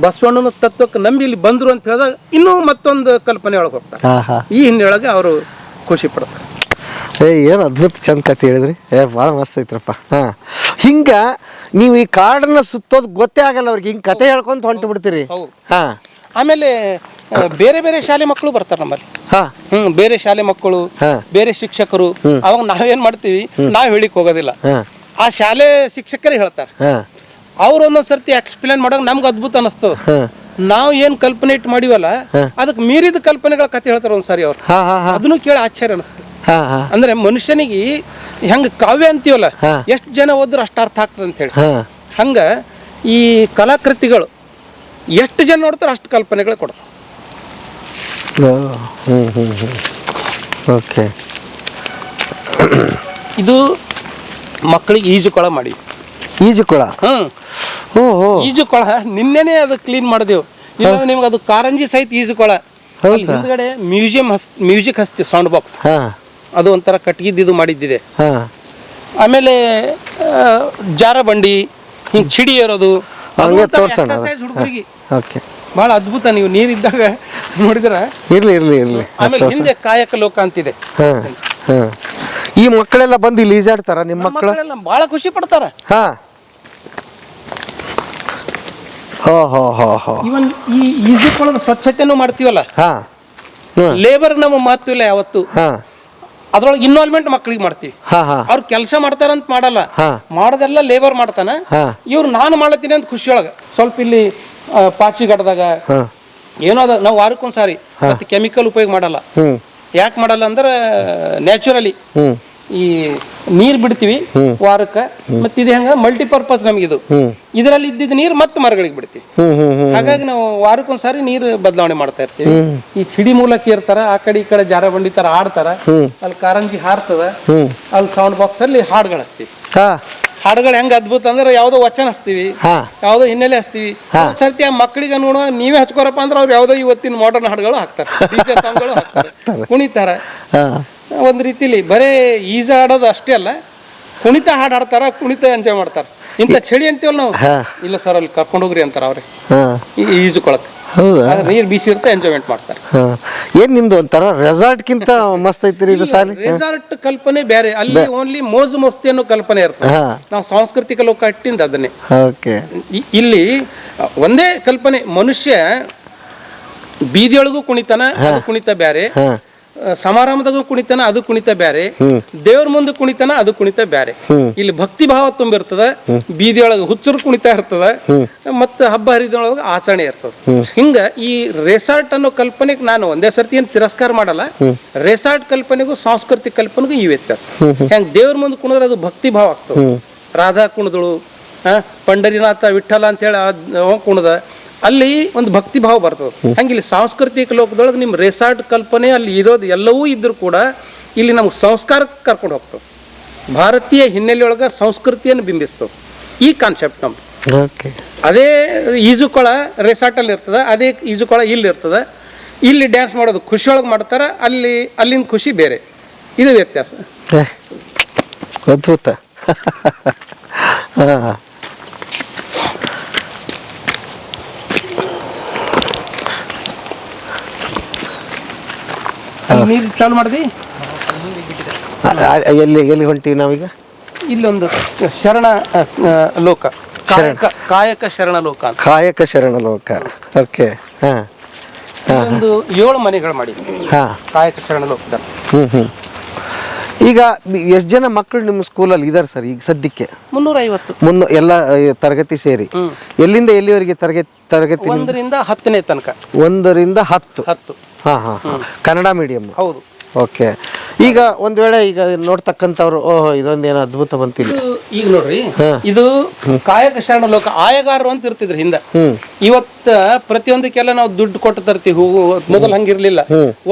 ಬಸವಣ್ಣನ ತತ್ವಕ್ಕೆ ನಂಬಿ ಇಲ್ಲಿ ಬಂದ್ರು ಅಂತ ಹೇಳಿದಾಗ ಇನ್ನೂ ಮತ್ತೊಂದು ಕಲ್ಪನೆ ಒಳಗೆ ಹೋಗ್ತಾರೆ. ಈ ಹಿನ್ನೆಲೆಯೊಳಗೆ ಅವರು ಖುಷಿ ಪಡ್ತಾರೆ. ಏನು ಅದ್ಭುತ ಚಂದ ಕತೆ ಹೇಳಿದ್ರಿ. ಭಾಳ ಮಸ್ತ್ ಐತ್ರಪ್ಪ. ಹಿಂಗ ನೀವು ಈ ಕಾಡನ್ನ ಸುತ್ತೋದು ಗೊತ್ತೇ ಆಗಲ್ಲ ಅವ್ರಿಗೆ, ಹಿಂಗ್ ಕತೆ ಹೇಳ್ಕೊಂತ ಹೊಂಟು ಬಿಡ್ತೀರಿ. ಆಮೇಲೆ ಬೇರೆ ಬೇರೆ ಶಾಲೆ ಮಕ್ಕಳು ಬರ್ತಾರೆ ನಮ್ಮಲ್ಲಿ. ಬೇರೆ ಶಾಲೆ ಮಕ್ಕಳು, ಬೇರೆ ಶಿಕ್ಷಕರು. ಅವಾಗ ನಾವೇನ್ ಮಾಡ್ತೀವಿ, ನಾವ್ ಹೇಳಿಕ್ ಹೋಗೋದಿಲ್ಲ, ಆ ಶಾಲೆ ಶಿಕ್ಷಕರೇ ಹೇಳ್ತಾರೆ. ಅವ್ರು ಒಂದೊಂದ್ ಸರ್ತಿ ಎಕ್ಸ್ಪ್ಲೇನ್ ಮಾಡೋ ನಮ್ಗೆ ಅದ್ಭುತ ಅನಿಸ್ತು. ನಾವ್ ಏನ್ ಕಲ್ಪನೆ ಇಟ್ಟು ಮಾಡಿವಲ್ಲ, ಅದಕ್ಕೆ ಮೀರಿದ ಕಲ್ಪನೆಗಳ ಕತೆ ಹೇಳ್ತಾರೆ ಒಂದ್ಸಾರಿ ಅವ್ರು. ಅದನ್ನು ಕೇಳಿ ಆಶ್ಚರ್ಯ ಅನಿಸ್ತು. ಅಂದ್ರೆ ಮನುಷ್ಯನಿಗೆ ಹೆಂಗ ಕಾವ್ಯ ಅಂತೀವಲ್ಲ, ಎಷ್ಟು ಜನ ಓದ್ರು ಅಷ್ಟು ಅರ್ಥ ಆಗ್ತದೆ ಅಂತ ಹೇಳಿ, ಹಂಗ ಈ ಕಲಾಕೃತಿಗಳು ಎಷ್ಟು ಜನ ನೋಡ್ತಾರೆ ಅಷ್ಟು ಕಲ್ಪನೆಗಳು ಕೊಡ್ತಾರೆ. ಇದು ಮಕ್ಕಳಿಗೆ ಈಜುಕೊಳ ಮಾಡಿ. ಈಜುಕೊಳ? ಈಜುಕೊಳ ನಿನ್ನೆನೆ ಅದು ಕ್ಲೀನ್ ಮಾಡಿದೆವು. ಇಲ್ಲ ನಿಮ್ಗೆ ಅದು ಕಾರಂಜಿ ಸಹಿತ ಈಜುಕೊಳ. ಹಿಂದ್ಗಡೆ ಮ್ಯೂಸಿಕ್ ಹಚ್ತೀವಿ, ಸೌಂಡ್ ಬಾಕ್ಸ್. ಅದು ಒಂಥರ ಕಟ್ಗಿದ್ದು ಮಾಡಿದ್ದಿದೆ. ಆಮೇಲೆ ಜಾರಬಂಡಿ, ಹಿಂಗ್ ಚಿಡಿ ಏರೋದು, ಹುಡುಗರಿಗೆ ಬಹಳ ಅದ್ಭುತ. ನೀವು ನೀರಿದ್ದಾಗ ನೋಡಿದ್ರ. ಆಮೇಲೆ ಹಿಂದೆ ಕಾಯಕ ಲೋಕ ಅಂತಿದೆ. ಈ ಮಕ್ಕಳೆಲ್ಲ ಬಂದು ಇಲ್ಲಿ ಈಜಾಡ್ತಾರ? ನಿಮ್ಮ ಮಕ್ಕಳೆಲ್ಲ ಬಹಳ ಖುಷಿ ಪಡ್ತಾರ. ಇವನ್ ಈ ಈಜುಕೊಳದ ಸ್ವಚ್ಛತೆನೂ ಮಾಡ್ತೀವಲ್ಲ, ಲೇಬರ್ ನಮ್ಮ ಮಾತು ಇಲ್ಲ ಯಾವತ್ತು. ಅದ್ರೊಳಗೆ ಇನ್ವಾಲ್ವ್ಮೆಂಟ್ ಮಕ್ಕಳಿಗೆ ಮಾಡ್ತೀವಿ. ಅವ್ರು ಕೆಲಸ ಮಾಡ್ತಾರಂತ ಮಾಡಲ್ಲ, ಮಾಡೋದೆಲ್ಲ ಲೇಬರ್ ಮಾಡ್ತಾನ. ಇವ್ರು ನಾನು ಮಾಡ್ತೀನಿ ಅಂತ ಖುಷಿಯೊಳಗ ಸ್ವಲ್ಪ ಇಲ್ಲಿ ಪಾಚಿಗಡ್ದಾಗ ಏನೋ ಅದ. ನಾವು ವಾರಕ್ಕೊಂದ್ಸಾರಿ ಮತ್ತೆ ಕೆಮಿಕಲ್ ಉಪಯೋಗ ಮಾಡಲ್ಲ. ಯಾಕೆ ಮಾಡಲ್ಲ ಅಂದ್ರೆ ನ್ಯಾಚುರಲಿ ಈ ನೀರ್ ಬಿಡ್ತೀವಿ ವಾರಕ್ಕ, ಮತ್ತೆ ಇದು ಹೆಂಗ ಮಲ್ಟಿಪರ್ಪಸ್ ನಮಗಿದು. ಇದರಲ್ಲಿ ಇದ್ದಿದ್ದ ನೀರು ಮತ್ತೆ ಮರಗಳಿಗೆ ಬಿಡ್ತೀವಿ. ಹಾಗಾಗಿ ನಾವು ವಾರಕ್ಕೊಂದ್ಸಾರಿ ನೀರು ಬದಲಾವಣೆ ಮಾಡ್ತಾ ಇರ್ತೀವಿ. ಈ ಚಿಡಿ ಮೂಲಕ ಇರ್ತಾರ, ಆ ಕಡೆ ಈ ಕಡೆ ಜಾರ ಬಂಡಿ ತರ ಆಡ್ತಾರ, ಅಲ್ಲಿ ಕಾರಂಜಿ ಹಾರ್ತದ, ಅಲ್ಲಿ ಸೌಂಡ್ ಬಾಕ್ಸ್ ಅಲ್ಲಿ ಹಾಡುಗಳು ಹಚ್ತೀವಿ. ಹಾಡುಗಳು ಹೆಂಗ ಅದ್ಭುತ ಅಂದ್ರೆ ಯಾವ್ದೋ ವಚನ ಹಚ್ತೀವಿ, ಯಾವ್ದೋ ಹಿನ್ನೆಲೆ ಹಚ್ತೀವಿ. ಸರ್ತಿ ಆ ಮಕ್ಕಳಿಗೆ ನೋಡೋ ನೀವೇ ಹಚ್ಕೋರಪ್ಪ ಅಂದ್ರೆ ಅವ್ರು ಯಾವ್ದೋ ಇವತ್ತಿನ ಮಾಡರ್ನ್ ಹಾಡುಗಳು ಹಾಕ್ತಾರೆ, ಡಿಜೆ ಸಾಂಗ್ಗಳು ಹಾಕ್ತಾರೆ, ಕುಣಿತಾರ. ಒಂದ್ ರೀತಿಲಿ ಬರೇ ಈಜ ಆಡೋದು ಅಷ್ಟೇ ಅಲ್ಲ, ಕುಣಿತ ಹಾಡು ಹಾಡ್ತಾರ, ಕುಣಿತ ಎಂಜಾಯ್ ಮಾಡ್ತಾರ. ಇಂಥ ಚಳಿ ಅಂತೀವಲ್ಲ ನಾವು, ಇಲ್ಲ ಸರ್ ಅಲ್ಲಿ ಕರ್ಕೊಂಡು ಹೋಗ್ರಿ ಅಂತಾರ ಅವ್ರೆ ಈಜುಕೊಳಕ್. ನೀರ್ ಬೀಸಿ ಇರುತ್ತೆ, ಎಂಜಾಯ್ಮೆಂಟ್ ಮಾಡ್ತಾರೆ. ಏನ್ ನಿಮ್ದು ಒಂಥರ ರೆಸಾರ್ಟ್ಗಿಂತ ಮಸ್ತ್ ಐತ್ರಿ ಇದು ಸಾಲಿ. ರೆಸಾರ್ಟ್ ಕಲ್ಪನೆ ಬೇರೆ, ಅಲ್ಲಿ ಓನ್ಲಿ ಮೋಜು ಮಸ್ತಿ ಅನ್ನೋ ಕಲ್ಪನೆ ಇರ್ತದೆ. ನಾವು ಸಾಂಸ್ಕೃತಿಕ ಲೋಕ ಇಟ್ಟಿಂದ ಅದನ್ನೇ. ಇಲ್ಲಿ ಒಂದೇ ಕಲ್ಪನೆ, ಮನುಷ್ಯ ಬೀದಿಯೊಳಗೂ ಕುಣಿತಾನ, ಅದು ಕುಣಿತ ಬೇರೆ, ಸಮಾರಂಭದಾಗೂ ಕುಣಿತಾನ, ಅದು ಕುಣಿತ ಬೇರೆ, ದೇವ್ರ ಮುಂದೆ ಕುಣಿತಾನ, ಅದು ಕುಣಿತ ಬೇರೆ. ಇಲ್ಲಿ ಭಕ್ತಿ ಭಾವ ತುಂಬಿರ್ತದ, ಬೀದಿಯೊಳಗೆ ಹುಚ್ಚರು ಕುಣಿತ ಇರ್ತದ, ಮತ್ತ ಹಬ್ಬ ಹರಿದೊಳಗ ಆಚರಣೆ ಇರ್ತದ. ಹಿಂಗ ಈ ರೆಸಾರ್ಟ್ ಅನ್ನೋ ಕಲ್ಪನೆಗೆ ನಾನು ಒಂದೇ ಸರ್ತಿ ಏನ್ ತಿರಸ್ಕಾರ ಮಾಡಲ್ಲ. ರೆಸಾರ್ಟ್ ಕಲ್ಪನೆಗೂ ಸಾಂಸ್ಕೃತಿಕ ಕಲ್ಪನೆಗೂ ಈ ವ್ಯತ್ಯಾಸ. ಹೆಂಗ್ ದೇವ್ರ ಮುಂದೆ ಕುಣಿದ್ರೆ ಅದು ಭಕ್ತಿ ಭಾವ ಆಗ್ತದ. ರಾಧಾ ಕುಣಿದಳು, ಪಂಡರಿನಾಥ ವಿಠಲ ಅಂತ ಹೇಳಿ ಕುಣದ, ಅಲ್ಲಿ ಒಂದು ಭಕ್ತಿ ಭಾವ ಬರ್ತದೆ. ಹಂಗಿಲ್ಲಿ ಸಾಂಸ್ಕೃತಿಕ ಲೋಕದೊಳಗೆ ನಿಮ್ಮ ರೆಸಾರ್ಟ್ ಕಲ್ಪನೆ ಅಲ್ಲಿ ಇರೋದು ಎಲ್ಲವೂ ಇದ್ರೂ ಕೂಡ ಇಲ್ಲಿ ನಮ್ಗೆ ಸಂಸ್ಕಾರಕ್ಕೆ ಕರ್ಕೊಂಡು ಹೋಗ್ತದೆ. ಭಾರತೀಯ ಹಿನ್ನೆಲೆಯೊಳಗೆ ಸಂಸ್ಕೃತಿಯನ್ನು ಬಿಂಬಿಸ್ತದೆ ಈ ಕಾನ್ಸೆಪ್ಟ್ ನಮ್ದು. ಅದೇ ಈಜುಕೊಳ ರೆಸಾರ್ಟಲ್ಲಿ ಇರ್ತದೆ, ಅದೇ ಈಜುಕೊಳ ಇಲ್ಲಿ ಇರ್ತದೆ. ಇಲ್ಲಿ ಡ್ಯಾನ್ಸ್ ಮಾಡೋದು ಖುಷಿಯೊಳಗೆ ಮಾಡ್ತಾರೆ, ಅಲ್ಲಿನ ಖುಷಿ ಬೇರೆ. ಇದು ವ್ಯತ್ಯಾಸ. ಅದ್ಭುತ. ನೀರು ಚಾಲು ಮಾಡಿದ್ವಿ. ಎಲ್ಲಿ ಹೊಂಟೀವಿ ನಾವೀಗ? ಇಲ್ಲೊಂದು ಶರಣ ಲೋಕ, ಕಾಯಕ ಶರಣ ಲೋಕ ಅಂತ. ಕಾಯಕ ಶರಣ ಲೋಕ. ಓಕೆ. ಒಂದು 7 ಮನೆಗಳು ಮಾಡಿದ್ವಿ ಕಾಯಕ ಶರಣ ಲೋಕದಲ್ಲಿ. ಈಗ ಎಷ್ಟು ಜನ ಮಕ್ಕಳು ನಿಮ್ಮ ಸ್ಕೂಲಲ್ಲಿ ಇದಾರೆ ಸರ್ ಈಗ ಸದ್ಯಕ್ಕೆ? 350 ಎಲ್ಲ ತರಗತಿ ಸೇರಿ. ಎಲ್ಲಿಂದ ಎಲ್ಲಿವರೆಗೆ ತರಗತಿ? 1ರಿಂದ 10ನೇ ತನಕ. 1ರಿಂದ 10. ಕನ್ನಡ ಮೀಡಿಯಂ. ಹೌದು. ಓಕೆ. ಈಗ ಒಂದ್ ವೇಳೆ ಈಗ ನೋಡ್ತಕ್ಕಂಥವ್ರು ಓಹೋ ಇದೊಂದೇನೋ ಅದ್ಭುತ ಬಂತಿಲ್ಲ. ಈಗ ನೋಡ್ರಿ, ಇದು ಕಾಯಕ ಶರಣ ಲೋಕ ಆಯಗಾರರು ಅಂತ ಇರ್ತಿದ್ರು ಹಿಂದೆ. ಇವತ್ತ ಪ್ರತಿಯೊಂದಕ್ಕೆಲ್ಲ ನಾವು ದುಡ್ಡು ಕೊಟ್ಟು ತರ್ತೀವಿ. ಹೂವು ಮೊದಲು ಹಂಗಿರ್ಲಿಲ್ಲ.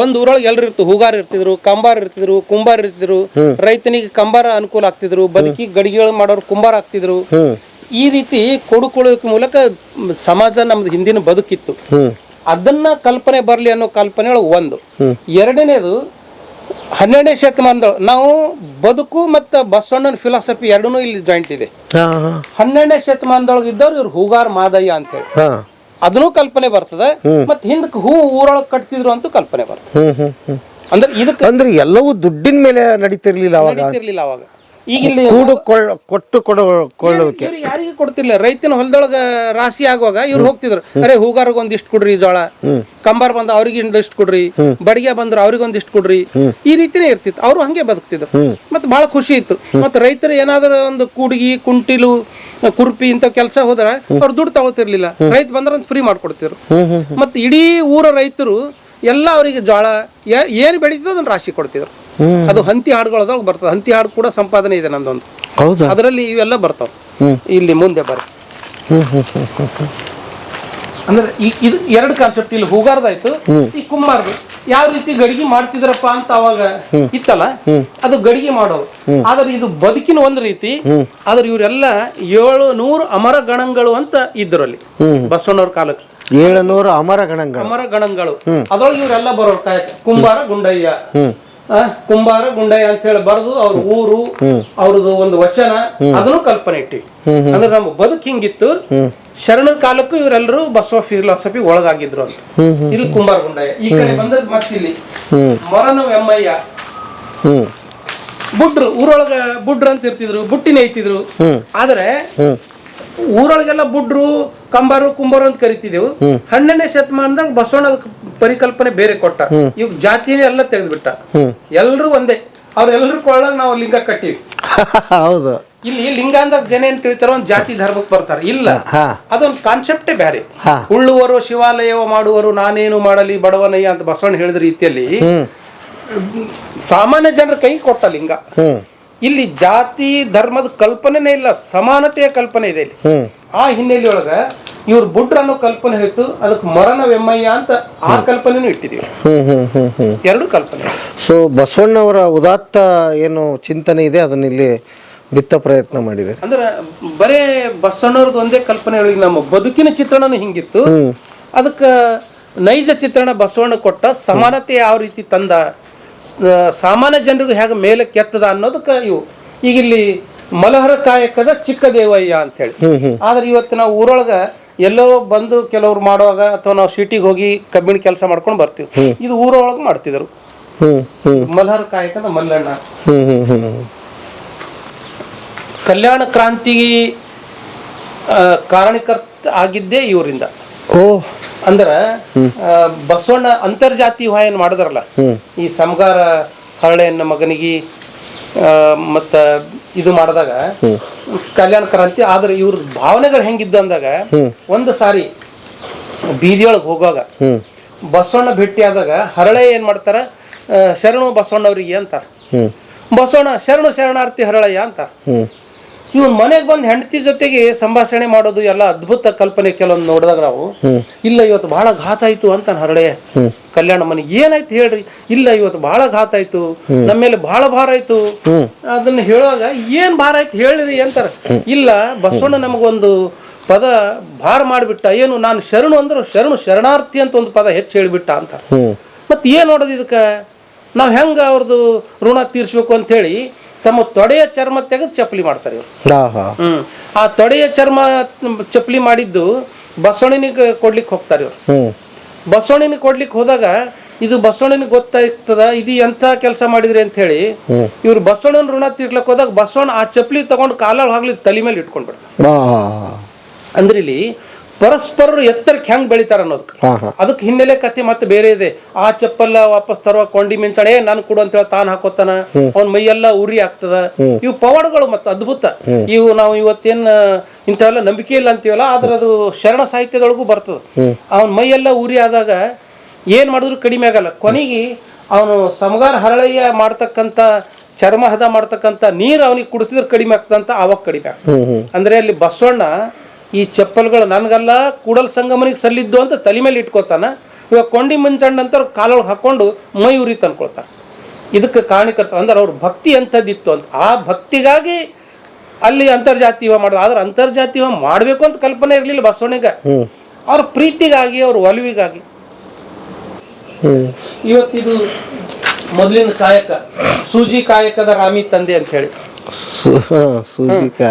ಒಂದ್ ಊರೊಳಗೆ ಎಲ್ರು ಇರ್ತು, ಹೂಗಾರ ಇರ್ತಿದ್ರು, ಕಂಬಾರ ಇರ್ತಿದ್ರು, ಕುಂಬಾರ ಇರ್ತಿದ್ರು. ರೈತನಿಗೆ ಕಂಬಾರ ಅನುಕೂಲ ಆಗ್ತಿದ್ರು, ಬದುಕಿ ಗಡಿಗೆಗಳು ಮಾಡೋರು ಕುಂಬಾರ ಆಗ್ತಿದ್ರು. ಈ ರೀತಿ ಕೊಡುಕೊಳ್ಳೋಕೆ ಮೂಲಕ ಸಮಾಜ ನಮ್ದು ಹಿಂದಿನ ಬದುಕಿತ್ತು. ಅದನ್ನ ಕಲ್ಪನೆ ಬರ್ಲಿ ಅನ್ನೋ ಕಲ್ಪನೆ ಒಳಗೆ ಒಂದು. ಎರಡನೇದು 12ನೇ ಶತಮಾನದೊಳಗೆ ನಾವು ಬದುಕು ಮತ್ತು ಬಸವಣ್ಣನ ಫಿಲಾಸಫಿ ಎರಡೂ ಇಲ್ಲಿ ಜಾಯಿಂಟ್ ಇದೆ. 12ನೇ ಶತಮಾನದೊಳಗೆ ಇದ್ದವ್ರು ಇವ್ರು ಹೂಗಾರ್ ಮಾದಯ್ಯ ಅಂತ ಹೇಳಿ ಅದನ್ನು ಕಲ್ಪನೆ ಬರ್ತದೆ. ಮತ್ತೆ ಹಿಂದಕ್ಕೆ ಹೂ ಊರೊಳಗೆ ಕಟ್ತಿದ್ರು ಅಂತ ಕಲ್ಪನೆ ಬರ್ತದೆ. ಅಂದ್ರೆ ಇದಕ್ಕೆ ಅಂದ್ರೆ ಎಲ್ಲವೂ ದುಡ್ಡಿನ ಮೇಲೆ ನಡೀತಿರ್ಲಿಲ್ಲ ಅವಾಗ. ಈಗ ಇಲ್ಲಿ ಕೊಟ್ಟು ಕೊಳ್ಳೋಕೆ ಯಾರಿಗೆ ಕೊಡ್ತಿರ್ಲಿಲ್ಲ. ರೈತನ ಹೊಲದೊಳಗ ರಾಶಿ ಆಗುವಾಗ ಇವ್ರು ಹೋಗ್ತಿದ್ರು, ಅರೆ ಹೂಗಾರಿಗೆ ಒಂದಿಷ್ಟು ಕೊಡ್ರಿ ಜೋಳ, ಕಂಬಾರ್ ಬಂದ ಅವ್ರಿಗೆ ಒಂದಿಷ್ಟು ಕೊಡ್ರಿ, ಬಡಿಗೆ ಬಂದ್ರು ಅವ್ರಿಗೆ ಒಂದಿಷ್ಟು ಕೊಡ್ರಿ. ಈ ರೀತಿನೇ ಇರ್ತಿತ್ತು. ಅವ್ರು ಹಂಗೆ ಬದುಕ್ತಿದ್ರು. ಮತ್ತೆ ಬಹಳ ಖುಷಿ ಇತ್ತು. ಮತ್ತೆ ರೈತರು ಏನಾದ್ರು ಒಂದು ಕೂಡಿಗಿ, ಕುಂಟಿಲು, ಕುರ್ಪಿ ಇಂಥ ಕೆಲಸ ಹೋದ್ರ ಅವ್ರು ದುಡ್ಡು ತಗೋತಿರ್ಲಿಲ್ಲ. ರೈತ ಬಂದ್ರ ಫ್ರೀ ಮಾಡ್ಕೊಡ್ತಿದ್ರು. ಮತ್ತೆ ಇಡೀ ಊರ ರೈತರು ಎಲ್ಲ ಅವರಿಗೆ ಜೋಳ ಏನ್ ಬೆಳೀತದ ಅದನ್ನ ರಾಶಿ ಕೊಡ್ತಿದ್ರು. ಅದು ಹಂತಿ ಹಾಡುಗಳದಾಗ ಬರ್ತದೆ. ಹಂತಿ ಹಾಡು ಕೂಡ ಸಂಪಾದನೆ ಇದೆ ನಂದೊಂದು, ಅದರಲ್ಲಿ ಇವೆಲ್ಲ ಬರ್ತಾವ. ಇಲ್ಲಿ ಮುಂದೆ ಬರ್ರಿ. ಅಂದ್ರೆ ಇದು 2 ಕಾನ್ಸೆಪ್ಟ್. ಇಲ್ಲಿ ಹೂಗಾರದಾಯ್ತು, ಈ ಕುಂಬಾರ್ದು. ಯಾವ ರೀತಿ ಗಡಿಗೆ ಮಾಡ್ತಿದ್ರಪ್ಪ ಅಂತ ಅವಾಗ ಇತ್ತಲ್ಲ, ಅದು ಗಡಿಗೆ ಮಾಡೋದು. ಆದ್ರೆ ಇದು ಬದುಕಿನ ಒಂದ್ ರೀತಿ. ಆದ್ರೆ ಇವರೆಲ್ಲ 700 ಅಮರ ಗಣಗಳು ಅಂತ ಇದ್ರಲ್ಲಿ ಬಸವಣ್ಣವ್ರ ಕಾಲಕ್ಕೆ. 700 ಅಮರ ಗಣಗಳು. ಅದ್ರೊಳಗೆ ಇವರೆಲ್ಲ ಬರೋರು ಕಾಯಕ. ಕುಂಬಾರ ಗುಂಡಯ್ಯ ಅಂತ ಹೇಳಿ ಬರೆದು ಅವ್ರ ಊರು, ಅವ್ರದ್ದು ಒಂದು ವಚನ, ಅದನ್ನು ಕಲ್ಪನೆ ಇಟ್ಟಿವಿ. ಅಂದ್ರೆ ನಮ್ಮ ಬದುಕು ಹಿಂಗಿತ್ತು. ಶರಣರ ಕಾಲಕ್ಕೂ ಇವರೆಲ್ಲರೂ ಬಸವ ಫಿಲಾಸಫಿ ಒಳಗಾಗಿದ್ರು ಅಂತ. ಇಲ್ಲಿ ಕುಂಬಾರ ಗುಂಡಯ್ಯ. ಈ ಕಡೆ ಬಂದ ಮತ್ತಿಲ್ಲಿ ಮೊರನ ವೆಮ್ಮಯ್ಯ. ಬುಡ್ರು ಊರೊಳಗ ಬುಡ್ರು ಅಂತ ಇರ್ತಿದ್ರು, ಬುಟ್ಟಿನ ಐತಿದ್ರು. ಆದ್ರೆ ಊರೊಳಗೆಲ್ಲ ಬುಡ್ರು, ಕಂಬಾರು, ಕುಂಬಾರು ಅಂತ ಕರಿತಿದ್ದೆವು. 12ನೇ ಶತಮಾನದಾಗ ಬಸವಣ್ಣ ಪರಿಕಲ್ಪನೆ ಬೇರೆ ಕೊಟ್ಟ. ಇವ್ ಜಾತಿನೇ ಎಲ್ಲ ತೆಗೆದ್ಬಿಟ್ಟ. ಎಲ್ರು ಒಂದೇ. ಅವ್ರೆಲ್ಲರೂ ಕೊಳ್ಳಾಗ ನಾವು ಲಿಂಗ ಕಟ್ಟಿವಿ. ಹೌದು. ಇಲ್ಲಿ ಲಿಂಗ ಅಂದಾಗ ಜನ ಏನ್ ತಿಳಿತಾರ, ಒಂದ್ ಜಾತಿ ಧರ್ಮಕ್ಕೆ ಬರ್ತಾರೆ. ಇಲ್ಲ, ಅದೊಂದು ಕಾನ್ಸೆಪ್ಟೇ ಬೇರೆ. ಉಳ್ಳುವರು ಶಿವಾಲಯವ ಮಾಡುವರು, ನಾನೇನು ಮಾಡಲಿ ಬಡವನಯ್ಯ ಅಂತ ಬಸವಣ್ಣ ಹೇಳಿದ ರೀತಿಯಲ್ಲಿ ಸಾಮಾನ್ಯ ಜನರ ಕೈ ಕೊಟ್ಟ ಲಿಂಗ. ಇಲ್ಲಿ ಜಾತಿ ಧರ್ಮದ ಕಲ್ಪನೆನೇ ಇಲ್ಲ, ಸಮಾನತೆಯ ಕಲ್ಪನೆ ಇದೆ ಇಲ್ಲಿ. ಆ ಹಿನ್ನೆಲೆ ಒಳಗ ಇವ್ರ ಬುಡ್ರ ಅನ್ನೋ ಕಲ್ಪನೆ ಹೋಯ್ತು, ಅದಕ್ಕೆ ಮರಣ ವೆಮ್ಮಯ್ಯ ಅಂತ ಆ ಕಲ್ಪನೆನೂ ಇಟ್ಟಿದೀವಿ. ಎರಡು ಕಲ್ಪನೆ. ಸೊ ಬಸವಣ್ಣವರ ಉದಾತ್ತ ಏನು ಚಿಂತನೆ ಇದೆ ಅದನ್ನ ಇಲ್ಲಿ ಬಿತ್ತ ಪ್ರಯತ್ನ ಮಾಡಿದೆ. ಅಂದ್ರೆ ಬರೇ ಬಸವಣ್ಣವ್ರದ್ದು ಒಂದೇ ಕಲ್ಪನೆ ಒಳಗೆ ನಮ್ಮ ಬದುಕಿನ ಚಿತ್ರಣನೂ ಹಿಂಗಿತ್ತು. ಅದಕ್ಕೆ ನೈಜ ಚಿತ್ರಣ ಬಸವಣ್ಣ ಕೊಟ್ಟ, ಸಮಾನತೆ ಯಾವ ರೀತಿ ತಂದ, ಸಾಮಾನ್ಯ ಜನರಿಗೂ ಹೇಗೆ ಮೇಲೆ ಕೆತ್ತದ ಅನ್ನೋದಕ್ಕೆ ಇವು. ಈಗ ಇಲ್ಲಿ ಮಲಹರ ಕಾಯಕದ ಚಿಕ್ಕ ದೇವಯ್ಯ ಅಂತ ಹೇಳಿ. ಆದ್ರೆ ಇವತ್ತು ನಾವು ಊರೊಳಗ ಎಲ್ಲೋ ಬಂದು ಕೆಲವ್ರು ಮಾಡುವಾಗ ಅಥವಾ ನಾವು ಸಿಟಿಗೆ ಹೋಗಿ ಕಬ್ಬಿಣ ಕೆಲಸ ಮಾಡ್ಕೊಂಡು ಬರ್ತೀವಿ. ಇದು ಊರೊಳಗೆ ಮಾಡ್ತಿದ್ರು. ಮಲಹರ ಕಾಯಕದ ಮಲ್ಲಣ್ಣ. ಕಲ್ಯಾಣ ಕ್ರಾಂತಿಗೆ ಕಾರಣಕರ್ತ ಆಗಿದ್ದೇ ಇವರಿಂದ. ಅಂದ್ರೆ ಬಸವಣ್ಣ ಅಂತರ್ಜಾತಿ ವಾಯನ್ ಮಾಡಿದ್ರಲ್ಲ, ಈ ಸಮಗಾರ ಹರಳೆಯನ್ನ ಮಗನಿಗೆ ಮತ್ತ ಇದು ಮಾಡಿದಾಗ ಕಲ್ಯಾಣ ಕ್ರಾಂತಿ. ಆದ್ರೆ ಇವ್ರ ಭಾವನೆಗಳು ಹೆಂಗಿದ್ದು ಅಂದಾಗ, ಒಂದು ಸಾರಿ ಬೀದಿಯೊಳಗೆ ಹೋಗುವಾಗ ಬಸವಣ್ಣ ಭೇಟಿ ಆದಾಗ ಹರಳೆ ಏನ್ ಮಾಡ್ತಾರ, ಶರಣು ಬಸವಣ್ಣವ್ರಿಗೆ ಅಂತಾರ. ಬಸವಣ್ಣ ಶರಣು ಶರಣಾರ್ಥಿ ಹರಳಯ್ಯ ಅಂತಾರ. ಇವನ್ ಮನೆಗೆ ಬಂದು ಹೆಂಡತಿ ಜೊತೆಗೆ ಸಂಭಾಷಣೆ ಮಾಡೋದು ಎಲ್ಲ ಅದ್ಭುತ ಕಲ್ಪನೆ. ಕೆಲವೊಂದು ನೋಡಿದಾಗ ನಾವು, ಇಲ್ಲ ಇವತ್ತು ಬಹಳ ಘಾತ ಆಯ್ತು ಅಂತ ಹರಳೆ ಕಲ್ಯಾಣ ಮನೆಗೆ. ಏನಾಯ್ತು ಹೇಳ್ರಿ, ಇಲ್ಲ ಇವತ್ತು ಬಹಳ ಘಾತ ಆಯ್ತು, ನಮ್ಮ ಮೇಲೆ ಬಹಳ ಭಾರ ಆಯ್ತು. ಅದನ್ನ ಹೇಳುವಾಗ ಏನ್ ಭಾರ ಆಯ್ತು ಹೇಳ್ರಿ ಅಂತಾರ. ಇಲ್ಲ, ಬಸವಣ್ಣ ನಮಗೊಂದು ಪದ ಭಾರ ಮಾಡಿಬಿಟ್ಟ. ಏನು, ನಾನು ಶರಣು ಅಂದ್ರೆ ಶರಣು ಶರಣಾರ್ಥಿ ಅಂತ ಒಂದು ಪದ ಹೆಚ್ಚು ಹೇಳಿಬಿಟ್ಟ ಅಂತ. ಮತ್ ಏನ್ ನೋಡೋದು ಇದಕ್ಕೆ, ನಾವ್ ಹೆಂಗ ಅವ್ರದ್ದು ಋಣ ತೀರ್ಸ್ಬೇಕು ಅಂತ ಹೇಳಿ ತಮ್ಮ ತೊಡೆಯ ಚರ್ಮ ತೆಗೆದು ಚಪ್ಪಲಿ ಮಾಡ್ತಾರೆ ಇವ್ರು. ಆ ತೊಡೆಯ ಚರ್ಮ ಚಪ್ಪಲಿ ಮಾಡಿದ್ದು ಬಸವಣ್ಣನಿಗೆ ಕೊಡ್ಲಿಕ್ಕೆ ಹೋಗ್ತಾರೆ ಇವ್ರು. ಬಸವಣ್ಣನಿಗೆ ಕೊಡ್ಲಿಕ್ಕೆ ಹೋದಾಗ ಇದು ಬಸವಣ್ಣನಿಗೆ ಗೊತ್ತಾಯ್ತದ, ಇದು ಎಂತ ಕೆಲಸ ಮಾಡಿದ್ರಿ ಅಂತ ಹೇಳಿ ಇವ್ರು ಬಸವಣ್ಣನ ಋಣ ತೀರ್ಲಕ್ ಹೋದಾಗ ಬಸವಣ್ಣ ಆ ಚಪ್ಪಲಿ ತಗೊಂಡು ಕಾಲಲ್ಲಿ ಹಾಗ್ಲಿ ತಲೆ ಮೇಲೆ ಇಟ್ಕೊಂಡ್ಬಿಡ್ತಾರೆ. ಅಂದ್ರೆ ಇಲ್ಲಿ ಪರಸ್ಪರರು ಎತ್ತರಕ್ಕೆ ಹೆಂಗ್ ಬೆಳಿತಾರ ಅನ್ನೋದಕ್ಕೆ, ಅದಕ್ಕೆ ಹಿನ್ನೆಲೆ ಕಥೆ ಮತ್ತೆ ಬೇರೆ ಇದೆ. ಆ ಚಪ್ಪಲ್ಲ ವಾಪಸ್ ತರುವ ಕೊಂಡಿ ಮಿಂಚಣೆ ನಾನು ಕೊಡು ಅಂತ ಹೇಳಿ ತಾನು ಹಾಕೋತಾನ, ಅವನ್ ಮೈಯೆಲ್ಲ ಉರಿ ಆಗ್ತದ. ಇವು ಪವಾಡಗಳು ಮತ್ತೆ ಅದ್ಭುತ. ಇವು ನಾವು ಇವತ್ತೇನ್ ಇಂಥವೆಲ್ಲ ನಂಬಿಕೆ ಇಲ್ಲ ಅಂತೀವಲ್ಲ, ಆದ್ರೆ ಅದು ಶರಣ ಸಾಹಿತ್ಯದೊಳಗೂ ಬರ್ತದ. ಅವನ್ ಮೈಯೆಲ್ಲ ಉರಿ ಆದಾಗ ಏನ್ ಮಾಡಿದ್ರು ಕಡಿಮೆ ಆಗಲ್ಲ. ಕೊನೆಗೆ ಅವನು ಸಮಗಾರ ಹರಳಯ್ಯ ಮಾಡ್ತಕ್ಕಂಥ ಚರ್ಮ ಹದ ಮಾಡ್ತಕ್ಕಂಥ ನೀರು ಅವನಿಗೆ ಕುಡಿಸಿದ್ರೆ ಕಡಿಮೆ ಆಗ್ತದಂತ, ಆವಾಗ ಕಡಿಮೆ ಆಗ್ತದೆ. ಅಂದ್ರೆ ಅಲ್ಲಿ ಬಸವಣ್ಣ ಈ ಚಪ್ಪಲ್ಗಳು ನನ್ಗಲ್ಲ ಕೂಡಲ ಸಂಗಮನಿಗೆ ಸಲ್ಲಿದ್ದು ಅಂತ ತಲೆ ಮೇಲೆ ಇಟ್ಕೋತಾನ. ಇವಾಗ ಕೊಂಡಿ ಮಂಚಣ್ಣ ಅಂತ ಕಾಲೊಳಗೆ ಹಾಕೊಂಡು ಮೈ ಉರಿ ತಂದ್ಕೊಳ್ತಾನೆ. ಇದಕ್ಕೆ ಕಾರಣಕರ್ತ ಅಂದ್ರೆ ಅವ್ರ ಭಕ್ತಿ ಎಂಥದ್ದಿತ್ತು ಅಂತ. ಆ ಭಕ್ತಿಗಾಗಿ ಅಲ್ಲಿ ಅಂತರ್ಜಾತೀಯ ಮಾಡೋದು. ಆದ್ರೆ ಅಂತರ್ಜಾತೀಯ ಮಾಡಬೇಕು ಅಂತ ಕಲ್ಪನೆ ಇರಲಿಲ್ಲ ಬಸವಣ್ಣಿಗೆ. ಅವ್ರ ಪ್ರೀತಿಗಾಗಿ, ಅವ್ರ ಒಲವಿಗಾಗಿ. ಇವತ್ತಿದು ಮೊದಲಿನ ಕಾಯಕ, ಸೂಜಿ ಕಾಯಕದ ರಾಮಿ ತಂದೆ ಅಂತ ಹೇಳಿ.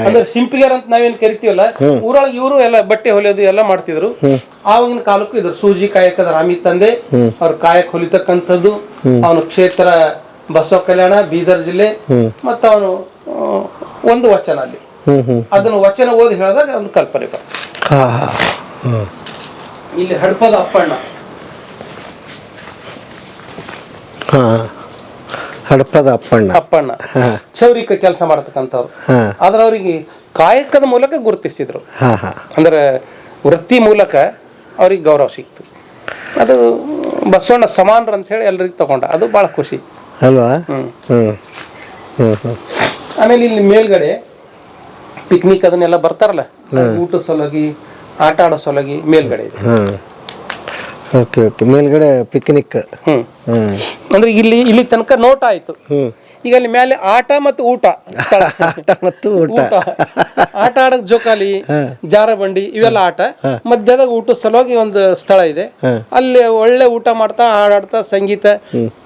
ಅಂದ್ರೆ ಸಿಂಪಿಗರ್ ಅಂತ ನಾವೇನ್ ಕರಿತೀವಲ್ಲ, ಊರೊಳಗೆ ಇವರು ಎಲ್ಲ ಬಟ್ಟೆ ಹೊಲಿಯೋದು ಎಲ್ಲ ಮಾಡ್ತಿದ್ರು. ಆವಾಗಿನ ಕಾಲಕ್ಕೂ ಇದ್ರು ಸೂಜಿ ಕಾಯಕದ ರಾಮಿ ತಂದೆ. ಅವ್ರ ಕಾಯಕ ಹೊಲಿತಕ್ಕಂಥದ್ದು. ಅವನು ಕ್ಷೇತ್ರ ಬಸವ ಕಲ್ಯಾಣ, ಬೀದರ್ ಜಿಲ್ಲೆ. ಮತ್ತ ಅವನು ಒಂದು ವಚನ ಅಲ್ಲಿ, ಅದನ್ನು ವಚನ ಓದಿ ಹೇಳಿದಾಗ ಒಂದು ಕಲ್ಪನೆ ಬರ್ತದೆ. ಇಲ್ಲಿ ಹಡಪದ ಅಪ್ಪಣ್ಣ, ಹಡಪದ ಅಪ್ಪಣ್ಣ ಕ್ಷೌರಿಕ ಕೆಲಸ ಮಾಡತಕ್ಕಂಥವ್ರು. ಆದ್ರೆ ಅವ್ರಿಗೆ ಕಾಯಕದ ಮೂಲಕ ಗುರುತಿಸಿದ್ರು. ಅಂದ್ರೆ ವೃತ್ತಿ ಮೂಲಕ ಅವ್ರಿಗೆ ಗೌರವ ಸಿಕ್ತು. ಅದು ಬಸವಣ್ಣ ಸಮಾನರು ಅಂತ ಹೇಳಿ ಎಲ್ರಿಗೂ ತಗೊಂಡ. ಅದು ಬಹಳ ಖುಷಿ ಅಲ್ವಾ. ಆಮೇಲೆ ಇಲ್ಲಿ ಮೇಲ್ಗಡೆ ಪಿಕ್ನಿಕ್ ಅದನ್ನೆಲ್ಲ ಬರ್ತಾರಲ್ಲ, ಊಟ ಸಲುವಾಗಿ, ಆಟ ಆಡೋ ಸಲುವಾಗಿ ಮೇಲ್ಗಡೆ ಇದೆ. ಓಕೆ ಓಕೆ, ಮೇಲ್ಗಡೆ ಪಿಕ್ನಿಕ್. ಅಂದ್ರೆ ಇಲ್ಲಿ ತನಕ ನೋಟ ಆಯ್ತು. ಈಗ ಅಲ್ಲಿ ಮೇಲೆ ಆಟ ಮತ್ತು ಊಟ, ಆಟ ಆಡಕ್ ಜೋಕಾಲಿ, ಜಾರಬಂಡಿ ಇವೆಲ್ಲ ಆಟ. ಮಧ್ಯದಾಗ ಊಟದ ಸಲುವಾಗಿ ಒಂದು ಸ್ಥಳ ಇದೆ. ಅಲ್ಲಿ ಒಳ್ಳೆ ಊಟ ಮಾಡ್ತಾ, ಹಾಡಾಡ್ತಾ, ಸಂಗೀತ.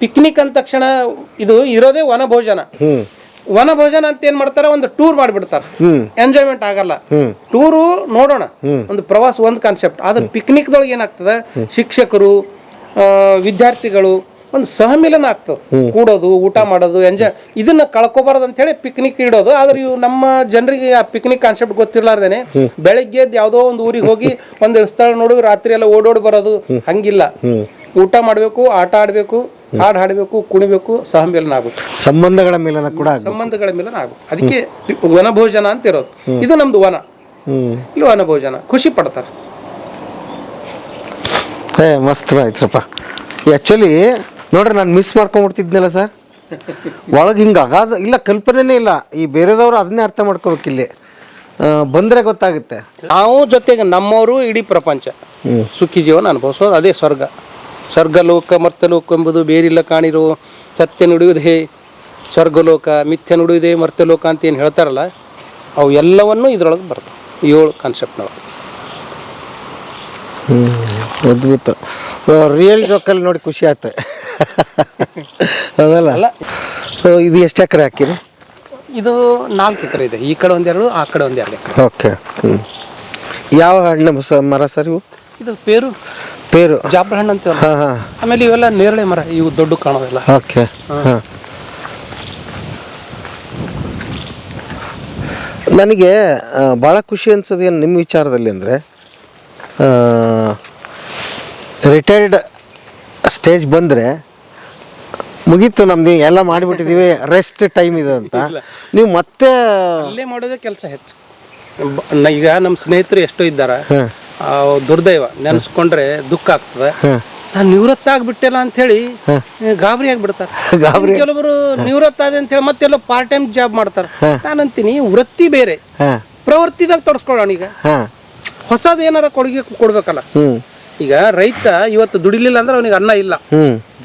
ಪಿಕ್ನಿಕ್ ಅಂದ ತಕ್ಷಣ ಇದು ಇರೋದೇ ವನಭೋಜನ. ವನಭೋಜನ ಅಂತ ಏನ್ ಮಾಡ್ತಾರ, ಒಂದು ಟೂರ್ ಮಾಡಿಬಿಡ್ತಾರ. ಎಂಜಾಯ್ಮೆಂಟ್ ಆಗಲ್ಲ. ಟೂರು ನೋಡೋಣ, ಒಂದು ಪ್ರವಾಸ ಒಂದು ಕಾನ್ಸೆಪ್ಟ್. ಆದ್ರೆ ಪಿಕ್ನಿಕ್ ದೊಳಗೆ ಏನಾಗ್ತದ, ಶಿಕ್ಷಕರು, ವಿದ್ಯಾರ್ಥಿಗಳು ಒಂದು ಸಹಮಿಲನ ಆಗ್ತದೆ. ಕೂಡೋದು, ಊಟ ಮಾಡೋದು, ಎಂಜಾಯ್. ಇದನ್ನ ಕಳ್ಕೊಬಾರದು ಅಂತ ಹೇಳಿ ಪಿಕ್ನಿಕ್ ಇಡೋದು. ಆದ್ರೆ ಇವು ನಮ್ಮ ಜನರಿಗೆ ಆ ಪಿಕ್ನಿಕ್ ಕಾನ್ಸೆಪ್ಟ್ ಗೊತ್ತಿರ್ಲಾರ್ದೇನೆ ಬೆಳಗ್ಗೆ ಯಾವುದೋ ಒಂದು ಊರಿಗೆ ಹೋಗಿ ಒಂದು ಸ್ಥಳ ನೋಡಿ ರಾತ್ರಿ ಎಲ್ಲ ಓಡೋಡಿ ಬರೋದು. ಹಂಗಿಲ್ಲ. ಊಟ ಮಾಡ್ಬೇಕು, ಆಟ ಆಡ್ಬೇಕು, ಹಾಡು ಹಾಡಬೇಕು, ಕುಣಿಬೇಕು, ಸಹಮಿಲನ ಆಗುತ್ತೆ. ಸಂಬಂಧಗಳ ಮೇಲನ ಕೂಡ ಸಂಬಂಧಗಳ ಮೇಲನ ಆಗುತ್ತೆ. ಅದಕ್ಕೆ ವನಭೋಜನ ಅಂತ ಇರೋದು. ಇದು ನಮ್ದು ವನ. ಇಲ್ಲಿ ವನಭೋಜನ ಖುಷಿ ಪಡ್ತಾರೆ. ಮಸ್ತ್ ಆಯ್ತ್ರಪ್ಪ. ಆ್ಯಕ್ಚುಲಿ ನೋಡ್ರಿ ನಾನು ಮಿಸ್ ಮಾಡ್ಕೊಂಡ್ಬಿಡ್ತಿದ್ನಲ್ಲ ಸರ್. ಒಳಗೆ ಹಿಂಗೆ ಅಗಾಧ ಇಲ್ಲ, ಕಲ್ಪನೆನೇ ಇಲ್ಲ. ಈ ಬೇರೆದವರು ಅದನ್ನೇ ಅರ್ಥ ಮಾಡ್ಕೋಬೇಕು, ಇಲ್ಲಿ ಬಂದರೆ ಗೊತ್ತಾಗುತ್ತೆ. ನಾವು ಜೊತೆಗೆ ನಮ್ಮವರು ಇಡೀ ಪ್ರಪಂಚ ಸುಖಿ ಜೀವನ ಅನುಭವಿಸೋದು ಅದೇ ಸ್ವರ್ಗ. ಸ್ವರ್ಗಲೋಕ ಮರ್ತಲೋಕ ಎಂಬುದು ಬೇರಿಲ್ಲ ಕಾಣಿರೋ, ಸತ್ಯ ನುಡಿಯುವುದೇ ಸ್ವರ್ಗಲೋಕ, ಮಿಥ್ಯ ನುಡಿಯುವುದೇ ಮರ್ತಲೋಕ ಅಂತ ಏನು ಹೇಳ್ತಾರಲ್ಲ, ಅವು ಎಲ್ಲವನ್ನೂ ಇದ್ರೊಳಗೆ ಬರ್ತವೆ. 7 ಕಾನ್ಸೆಪ್ಟ್ನವರು. ಅದ್ಭುತ. ರಿಯಲ್ ಜೋಕಲ್ಲಿ ನೋಡಿ ಖುಷಿ ಆಯ್ತು. ಅದಲ್ಲ. ಸೊ ಇದು ಎಷ್ಟು ಎಕರೆ ಹಾಕಿರಿ? ಇದು 4 ಎಕರೆ ಇದೆ. ಈ ಕಡೆ ಒಂದೆರಡು, ಆ ಕಡೆ ಒಂದೆರಡು ಎಕರೆ. ಓಕೆ. ಯಾವ ಹಣ್ಣು ಮರ ಸರ್ ಇವು? ಇದು ಪೇರು ಜಾಬ್ರ ಹಣ್ಣು ಅಂತ. ಆಮೇಲೆ ಇವೆಲ್ಲ ನೇರಳೆ ಮರ, ಇವು ದೊಡ್ಡ ಕಾಣೋದಿಲ್ಲ. ಓಕೆ. ಹಾಂ, ನನಗೆ ಭಾಳ ಖುಷಿ ಅನ್ಸೋದು ಏನು ನಿಮ್ಮ ವಿಚಾರದಲ್ಲಿ ಅಂದರೆ, ರಿಟೈರ್ಡ್ ಸ್ಟೇಜ್ ಬಂದರೆ ಮುಗೀತು, ನಮ್ದು ಎಲ್ಲ ಮಾಡಿಬಿಟ್ಟಿದ್ದೀವಿ, ರೆಸ್ಟ್ ಟೈಮ್ ಇದೆ ಅಂತ. ನೀವು ಮತ್ತೆ ಅಲ್ಲೇ ಮಾಡೋದೇ ಕೆಲಸ ಹೆಚ್ಚು. ಈಗ ನಮ್ಮ ಸ್ನೇಹಿತರು ಎಷ್ಟೋ ಇದ್ದಾರೆ, ದುರ್ದೈವ ನೆನೆಸ್ಕೊಂಡ್ರೆ ದುಃಖ ಆಗ್ತದೆ. ನಾನು ನಿವೃತ್ತ ಆಗ್ಬಿಟ್ಟೆಲ್ಲ ಅಂತ ಹೇಳಿ ಗಾಬರಿ ಆಗ್ಬಿಡ್ತಾರೆ. ಕೆಲವರು ನಿವೃತ್ತ ಆದ ಅಂತ ಹೇಳಿ ಮತ್ತೆಲ್ಲ ಪಾರ್ಟ್ ಟೈಮ್ ಜಾಬ್ ಮಾಡ್ತಾರೆ. ನಾನಂತೀನಿ ವೃತ್ತಿ ಬೇರೆ, ಪ್ರವೃತ್ತಿದಾಗ ತೊಡಸ್ಕೊಳ್ಳೋಣ. ಈಗ ಹೊಸದು ಏನಾರ ಕೊಡುಗೆ ಕೊಡ್ಬೇಕಲ್ಲ. ಈಗ ರೈತ ಇವತ್ತು ದುಡಿಲಿಲ್ಲ ಅಂದ್ರೆ ಅವನಿಗೆ ಅನ್ನ ಇಲ್ಲ,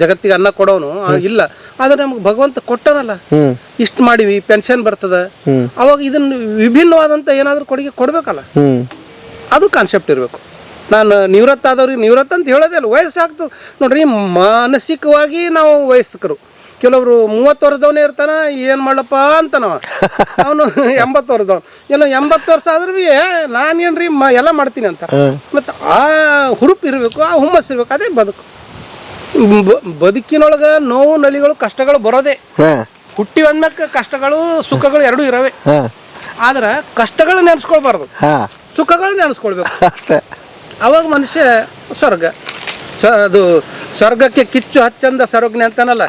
ಜಗತ್ತಿಗೆ ಅನ್ನ ಕೊಡೋನು ಇಲ್ಲ. ಆದ್ರೆ ನಮ್ಗೆ ಭಗವಂತ ಕೊಟ್ಟನಲ್ಲ, ಇಷ್ಟು ಮಾಡಿವಿ, ಪೆನ್ಷನ್ ಬರ್ತದ, ಅವಾಗ ಇದನ್ನ ವಿಭಿನ್ನವಾದಂತ ಏನಾದ್ರು ಕೊಡುಗೆ ಕೊಡ್ಬೇಕಲ್ಲ. ಅದು ಕಾನ್ಸೆಪ್ಟ್ ಇರಬೇಕು. ನಾನು ನಿವೃತ್ತ ಆದವ್ರಿಗೆ ನಿವೃತ್ತ ಅಂತ ಹೇಳೋದೇ ಅಲ್ಲ, ವಯಸ್ಸಾಗ್ತದೆ ನೋಡ್ರಿ. ಮಾನಸಿಕವಾಗಿ ನಾವು ವಯಸ್ಕರು. ಕೆಲವರು 30 ವರ್ಷದವನೇ ಇರ್ತಾನ, ಏನು ಮಾಡಪ್ಪ ಅಂತ ಅವನು 80 ವರ್ಷದವನು. ಎಲ್ಲ 80 ವರ್ಷ ಆದ್ರೂ ಭೀ ನಾನೇನ್ರಿ ಎಲ್ಲ ಮಾಡ್ತೀನಿ ಅಂತ. ಮತ್ತು ಆ ಹುರುಪು ಇರಬೇಕು, ಆ ಹುಮ್ಮಸ್ ಇರ್ಬೇಕು. ಅದೇ ಬದುಕು. ಬದುಕಿನೊಳಗೆ ನೋವು ನಲಿಗಳು ಕಷ್ಟಗಳು ಬರೋದೇ. ಹುಟ್ಟಿ ಅಂದಕ್ಕೆ ಕಷ್ಟಗಳು ಸುಖಗಳು ಎರಡೂ ಇರವೆ. ಆದ್ರೆ ಕಷ್ಟಗಳು ನೆನೆಸ್ಕೊಳ್ಬಾರ್ದು, ಸುಖಗಳು ನೆನೆಸ್ಕೊಳ್ಬೇಕು. ಅವಾಗ ಮನುಷ್ಯ ಸ್ವರ್ಗ. ಅದು ಸ್ವರ್ಗಕ್ಕೆ ಕಿಚ್ಚು ಹಚ್ಚಂದ ಸರ್ವಜ್ಞ ಅಂತಾನಲ್ಲ,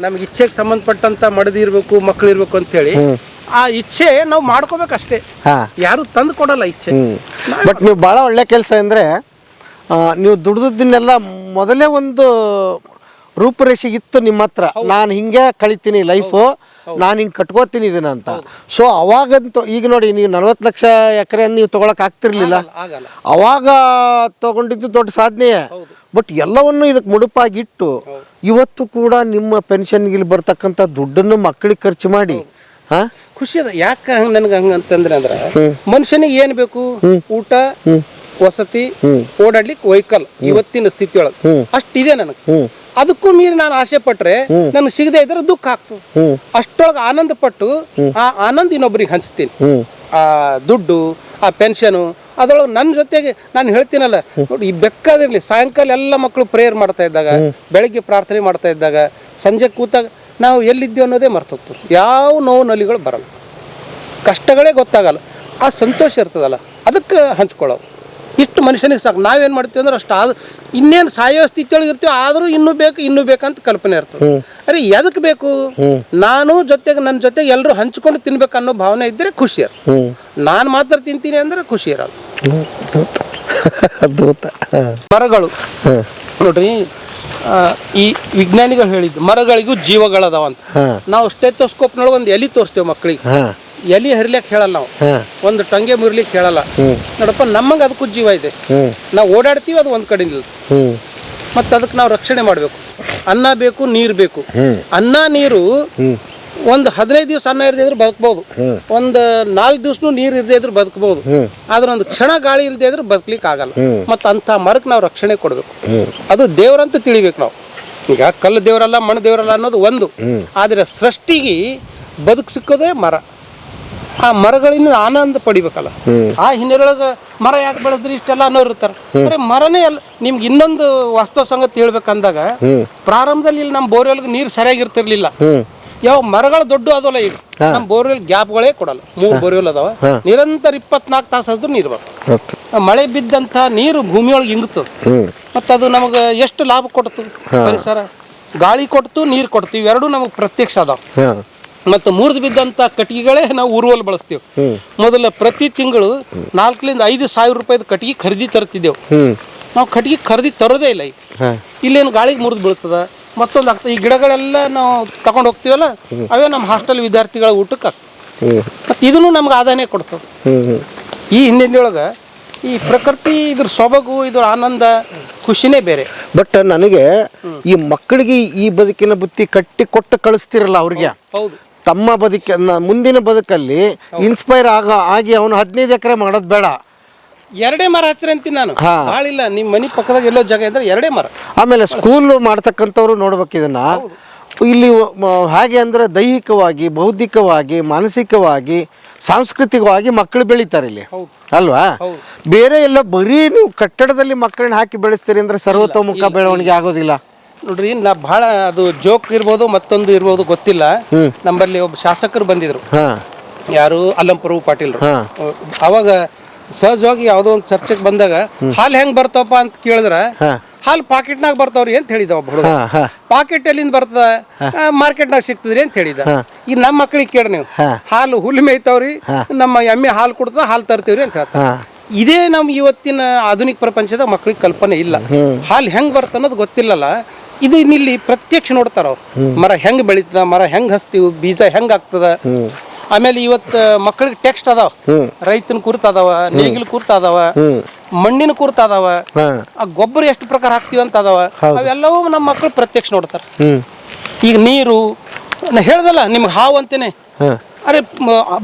ನಮ್ಗೆ ಇಚ್ಛೆಗೆ ಸಂಬಂಧಪಟ್ಟಂತ ಮಡದಿ ಇರ್ಬೇಕು, ಮಕ್ಳು ಇರ್ಬೇಕು ಅಂತೇಳಿ ಆ ಇಚ್ಛೆ ನಾವು ಮಾಡ್ಕೋಬೇಕಷ್ಟೇ. ಯಾರು ತಂದು ಕೊಡಲ್ಲ ಇಚ್ಛೆ. ಬಟ್ ನೀವು ಭಾಳ ಒಳ್ಳೆ ಕೆಲಸ ಅಂದರೆ, ನೀವು ದುಡ್ದನ್ನೆಲ್ಲ ಮೊದಲೇ ಒಂದು ರೂಪುರೇಷೆ ಇತ್ತು ನಿಮ್ಮ ಹತ್ರ. ನಾನು ಹಿಂಗೆ ಕಳಿತೀನಿ ಲೈಫು, ನಾನು ಹಿಂಗೆ ಕಟ್ಕೋತೀನಿ ಇದನ್ನ ಅಂತ. ಸೊ ಅವಾಗಂತೂ ಈಗ ನೋಡಿ, ನೀವು 40 ಲಕ್ಷ ಎಕರೆ ನೀವು ತೊಗೊಳಕ್ ಆಗ್ತಿರ್ಲಿಲ್ಲ. ಅವಾಗ ತಗೊಂಡಿದ್ದು ದೊಡ್ಡ ಸಾಧನೆಯೇ. ಬಟ್ ಎಲ್ಲವನ್ನು ಇದಕ್ಕೆ ಮುಡುಪಾಗಿಟ್ಟು ಇವತ್ತು ಕೂಡ ನಿಮ್ಮ ಪೆನ್ಷನ್ಗಿಲ್ಲಿ ಬರ್ತಕ್ಕಂಥ ದುಡ್ಡನ್ನು ಮಕ್ಕಳಿಗೆ ಖರ್ಚು ಮಾಡಿ ಖುಷಿ ಅದ. ಯಾಕೆ ಹಂಗೆ ನನಗೆ ಹಂಗಂತಂದ್ರೆ ಅಂದ್ರೆ, ಮನುಷ್ಯನಿಗೆ ಏನು ಬೇಕು? ಊಟ, ವಸತಿ, ಓಡಾಡ್ಲಿಕ್ಕೆ ವೆಹಿಕಲ್. ಇವತ್ತಿನ ಸ್ಥಿತಿಯೊಳಗೆ ಅಷ್ಟಿದೆ ನನಗೆ. ಅದಕ್ಕೂ ಮೀರಿ ನಾನು ಆಸೆ ಪಟ್ರೆ ನನಗೆ ಸಿಗದೆ ಇದ್ರೆ ದುಃಖ ಆಗ್ತದೆ. ಅಷ್ಟೊಳಗೆ ಆನಂದ ಪಟ್ಟು ಆ ಆನಂದ ಇನ್ನೊಬ್ರಿಗೆ ಹಂಚ್ತೀನಿ. ಆ ದುಡ್ಡು, ಆ ಪೆನ್ಷನು, ಅದರೊಳಗೆ ನನ್ನ ಜೊತೆಗೆ ನಾನು ಹೇಳ್ತೀನಲ್ಲ ನೋಡಿ, ಈ ಬೇಕಾದಿರಲಿ ಸಾಯಂಕಾಲ ಎಲ್ಲ ಮಕ್ಕಳು ಪ್ರೇಯರ್ ಮಾಡ್ತಾ ಇದ್ದಾಗ, ಬೆಳಗ್ಗೆ ಪ್ರಾರ್ಥನೆ ಮಾಡ್ತಾ ಇದ್ದಾಗ, ಸಂಜೆ ಕೂತಾಗ ನಾವು ಎಲ್ಲಿದ್ದೀವಿ ಅನ್ನೋದೇ ಮರ್ತು ಹೋಗ್ತೀವಿ. ಯಾವ ನೋವು ನಲಿಗಳು ಬರಲ್ಲ, ಕಷ್ಟಗಳೇ ಗೊತ್ತಾಗಲ್ಲ. ಆ ಸಂತೋಷ ಇರ್ತದಲ್ಲ, ಅದಕ್ಕೆ ಹಂಚ್ಕೊಳ್ಳೋದು. ಇಷ್ಟು ಮನುಷ್ಯನಿಗೆ ಸಾಕು. ನಾವೇನು ಮಾಡ್ತೀವಿ ಅಂದ್ರೆ ಅಷ್ಟು ಆದ್ರೂ ಇನ್ನೇನು ಸಾಯೋ ಸ್ಥಿತಿಯೊಳಗೆ ಇರ್ತೀವಿ, ಆದರೂ ಇನ್ನೂ ಬೇಕಂತ ಕಲ್ಪನೆ ಇರ್ತದೆ. ಅರೆ ಎದಕ್ಕೆ ಬೇಕು? ನಾನು ಜೊತೆಗೆ ನನ್ನ ಜೊತೆಗೆ ಎಲ್ಲರೂ ಹಂಚ್ಕೊಂಡು ತಿನ್ಬೇಕು ಅನ್ನೋ ಭಾವನೆ ಇದ್ದರೆ ಖುಷಿ ಇರಲ್ಲ. ನಾನು ಮಾತ್ರ ತಿಂತೀನಿ ಅಂದ್ರೆ ಖುಷಿ ಇರಲ್ಲ. ಮರಗಳು ನೋಡ್ರಿ, ಈ ವಿಜ್ಞಾನಿಗಳು ಹೇಳಿದ್ದು ಮರಗಳಿಗೂ ಜೀವಗಳದಾವ ಅಂತ. ನಾವು ಸ್ಟೆಥೋಸ್ಕೋಪ್ನೊಳಗೆ ಒಂದು ಎಲಿ ತೋರಿಸ್ತೇವೆ ಮಕ್ಕಳಿಗೆ. ಎಲಿ ಹರಿಲಿಕ್ಕೆ ಹೇಳಲ್ಲ ನಾವು, ಒಂದು ಟಂಗೆ ಮುರಿಲಿಕ್ಕೆ ಹೇಳಲ್ಲ. ನೋಡಪ್ಪ, ನಮ್ಮಂಗೆ ಅದಕ್ಕೂ ಜೀವ ಇದೆ. ನಾವು ಓಡಾಡ್ತೀವಿ, ಅದು ಒಂದ್ ಕಡೆ ನಿಲ್ತು. ಮತ್ತೆ ಅದಕ್ಕೆ ನಾವು ರಕ್ಷಣೆ ಮಾಡಬೇಕು. ಅನ್ನ ಬೇಕು, ನೀರು ಬೇಕು. ಅನ್ನ ನೀರು ಒಂದು 15 ದಿವಸ ಅನ್ನ ಇರದೇ ಇದ್ರೆ ಬದುಕಬಹುದು, ಒಂದು 4 ದಿವಸನೂ ನೀರು ಇರದೇ ಇದ್ರೆ ಬದುಕಬಹುದು. ಆದ್ರೆ ಒಂದು ಕ್ಷಣ ಗಾಳಿ ಇಲ್ಲದೆ ಇದ್ರೆ ಬದುಕಲಿಕ್ಕೆ ಆಗಲ್ಲ. ಮತ್ತು ಅಂಥ ಮರಕ್ಕೆ ನಾವು ರಕ್ಷಣೆ ಕೊಡಬೇಕು. ಅದು ದೇವರಂತ ತಿಳಿಬೇಕು ನಾವು. ಈಗ ಕಲ್ಲು ದೇವರಲ್ಲ, ಮಣ್ಣು ದೇವರಲ್ಲ ಅನ್ನೋದು ಒಂದು. ಆದರೆ ಸೃಷ್ಟಿಗೆ ಬದುಕು ಸಿಕ್ಕೋದೇ ಮರ. ಆ ಮರಗಳಿಂದ ಆನಂದ ಪಡಿಬೇಕಲ್ಲ. ಆ ಹಿನ್ನೆಲೆಯೊಳಗೆ ಮರ ಯಾಕೆ ಬೆಳೆದ್ರಿ ಇಷ್ಟೆಲ್ಲ ಅನ್ನೋರು ಇರ್ತಾರೆ. ಬರೀ ಮರನೇ ಅಲ್ಲ. ನಿಮ್ಗೆ ಇನ್ನೊಂದು ವಾಸ್ತವ ಸಂಗತಿ ಹೇಳ್ಬೇಕಂದಾಗ, ಪ್ರಾರಂಭದಲ್ಲಿ ಇಲ್ಲಿ ನಮ್ಮ ಬೋರ್ವೆಲ್ಗೆ ನೀರು ಸರಿಯಾಗಿರ್ತಿರ್ಲಿಲ್ಲ. ಯಾವ ಮರಗಳು ದೊಡ್ಡ ಅದಲ್ಲ. ಈಗ ನಮ್ಮ ಬೋರ್ವೆಲ್ ಗ್ಯಾಪ್ಗಳೇ ಕೊಡಲ್ಲ. 3 ಬೋರ್ವೆಲ್ ಅದಾವ. ನಿರಂತರ 24 ತಾಸು ಆದ್ರೂ ನೀರು ಬರ್ತದೆ. ಮಳೆ ಬಿದ್ದಂಥ ನೀರು ಭೂಮಿಯೊಳಗೆ ಇಂಗುತ್ತದೆ. ಮತ್ತು ಅದು ನಮಗೆ ಎಷ್ಟು ಲಾಭ ಕೊಡ್ತು? ಪರಿಸರ ಗಾಳಿ ಕೊಡ್ತು, ನೀರು ಕೊಡ್ತು. ಇವೆರಡೂ ನಮಗೆ ಪ್ರತ್ಯಕ್ಷ ಅದಾವ. ಮತ್ತು ಮುರಿದು ಬಿದ್ದಂಥ ಕಟ್ಟಿಗೆಗಳೇ ನಾವು ಉರುವಲು ಬಳಸ್ತೀವಿ. ಮೊದಲ ಪ್ರತಿ ತಿಂಗಳು 4,000 - 5,000 ರೂಪಾಯಿದ ಕಟ್ಟಿಗೆ ಖರೀದಿ ತರ್ತಿದ್ದೆವು. ನಾವು ಕಟ್ಟಿಗೆ ಖರೀದಿ ತರೋದೇ ಇಲ್ಲ. ಈಗ ಇಲ್ಲೇನು ಗಾಳಿಗೆ ಮುರಿದು ಬೀಳ್ತದ, ಮತ್ತೊಂದು ಆಗ್ತದೆ. ಈ ಗಿಡಗಳೆಲ್ಲ ನಾವು ತಗೊಂಡು ಹೋಗ್ತೀವಲ್ಲ, ಅವೇ ನಮ್ಮ ಹಾಸ್ಟೆಲ್ ವಿದ್ಯಾರ್ಥಿಗಳ ಊಟಕ್ಕೆ ಆಗ್ತದೆ. ಮತ್ತು ಇದನ್ನು ನಮ್ಗೆ ಆದಾಯನೇ ಕೊಡ್ತದೆ. ಈ ಹಿನ್ನೆಲೆಯೊಳಗೆ ಈ ಪ್ರಕೃತಿ ಇದ್ರ ಸೊಬಗು, ಇದ್ರ ಆನಂದ, ಖುಷಿನೇ ಬೇರೆ. ಬಟ್ ನನಗೆ ಈ ಮಕ್ಕಳಿಗೆ ಈ ಬದುಕಿನ ಬುತ್ತಿ ಕಟ್ಟಿ ಕೊಟ್ಟು ಕಳಿಸ್ತಿರಲ್ಲ ಅವ್ರಿಗೆ, ಹೌದು, ತಮ್ಮ ಮುಂದಿನ ಬದುಕಲ್ಲಿ ಇನ್ಸ್ಪೈರ್ ಆಗಿ ಅವನು 15 ಎಕರೆ ಮಾಡೋದು ಬೇಡ, 2 ಮರ ಹಚ್ಚಿರಿ ಅಂತೀನಿ ನಾನು. ಭಾಳಿಲ್ಲ, ನಿಮ್ಮ ಮನೆ ಪಕ್ಕದಾಗ ಎಲ್ಲೋ ಜಾಗ ಇದ್ರೆ 2 ಮರ. ಆಮೇಲೆ ಸ್ಕೂಲ್ ಮಾಡ್ತಕ್ಕಂಥವ್ರು ನೋಡ್ಬೇಕು ಇದನ್ನ. ಇಲ್ಲಿ ಹಾಗೆ ಅಂದ್ರೆ ದೈಹಿಕವಾಗಿ, ಬೌದ್ಧಿಕವಾಗಿ, ಮಾನಸಿಕವಾಗಿ, ಸಾಂಸ್ಕೃತಿಕವಾಗಿ ಮಕ್ಕಳು ಬೆಳೀತಾರೆ ಇಲ್ಲಿ, ಅಲ್ವಾ? ಬೇರೆ ಎಲ್ಲ ಬರೀ ನೀವು ಕಟ್ಟಡದಲ್ಲಿ ಮಕ್ಕಳನ್ನ ಹಾಕಿ ಬೆಳೆಸ್ತೀರಿ ಅಂದ್ರೆ ಸರ್ವತೋಮುಖ ಬೆಳವಣಿಗೆ ಆಗೋದಿಲ್ಲ ನೋಡ್ರಿ. ಬಹಳ ಅದು ಜೋಕ್ ಇರ್ಬೋದು, ಮತ್ತೊಂದು ಇರ್ಬೋದು, ಗೊತ್ತಿಲ್ಲ. ನಮ್ಮಲ್ಲಿ ಒಬ್ಬ ಶಾಸಕರು ಬಂದಿದ್ರು, ಯಾರು ಅಲ್ಲಂಪುರ ಪಾಟೀಲ್ರು. ಅವಾಗ ಸಹಜವಾಗಿ ಯಾವುದೋ ಒಂದು ಚರ್ಚೆಗೆ ಬಂದಾಗ ಹಾಲು ಹೆಂಗ್ ಬರ್ತಾವಪ್ಪ ಅಂತ ಕೇಳಿದ್ರ, ಹಾಲು ಪಾಕೆಟ್ನಾಗ ಬರ್ತಾವ್ರಿ ಅಂತ ಹೇಳಿದ ಒಬ್ಬ ಹುಡುಗ. ಪಾಕೆಟ್ ಎಲ್ಲಿಂದ ಬರ್ತದ, ಮಾರ್ಕೆಟ್ನಾಗ ಸಿಗ್ತದ್ರಿ ಅಂತ ಹೇಳಿದ. ಈಗ ನಮ್ಮ ಮಕ್ಳಿಗೆ ಕೇಳಿ ನೀವು, ಹಾಲು ಹುಲ್ಲು ಮೇಯ್ತಾವ್ರಿ, ನಮ್ಮ ಎಮ್ಮೆ ಹಾಲು ಕೊಡ್ತದ, ಹಾಲು ತರ್ತೀವ್ರಿ ಅಂತ ಹೇಳ್ತಾರೆ. ಇದೇ ನಮ್ ಇವತ್ತಿನ ಆಧುನಿಕ ಪ್ರಪಂಚದ ಮಕ್ಳಿಗೆ ಕಲ್ಪನೆ ಇಲ್ಲ. ಹಾಲು ಹೆಂಗ್ ಬರ್ತ ಅನ್ನೋದು ಗೊತ್ತಿಲ್ಲಲ್ಲ. ಇದು ಇಲ್ಲಿ ಪ್ರತ್ಯಕ್ಷ ನೋಡ್ತಾರ ಅವ್ರು. ಮರ ಹೆಂಗ್ ಬೆಳೀತದ, ಮರ ಹೆಂಗ್ ಹಚ್ತೀವಿ, ಬೀಜ ಹೆಂಗ್ ಆಗ್ತದ. ಆಮೇಲೆ ಇವತ್ತು ಮಕ್ಕಳಿಗೆ ಟೆಕ್ಸ್ಟ್ ಅದಾವ, ರೈತನ ಕುರಿತು ಅದಾವ, ನೇಗಿಲ ಕುರಿತು ಅದಾವ, ಮಣ್ಣಿನ ಕುರಿತು ಅದಾವ, ಆ ಗೊಬ್ಬರ ಎಷ್ಟು ಪ್ರಕಾರ ಹಾಕ್ತಿವಿ ಅಂತ ಅದಾವ. ಅವೆಲ್ಲವೂ ನಮ್ಮ ಮಕ್ಕಳು ಪ್ರತ್ಯಕ್ಷ ನೋಡ್ತಾರ. ಈಗ ನೀರು ಹೇಳ್ದಲ್ಲ ನಿಮ್ಗೆ ಹಾವು ಅಂತೇನೆ, ಅರೆ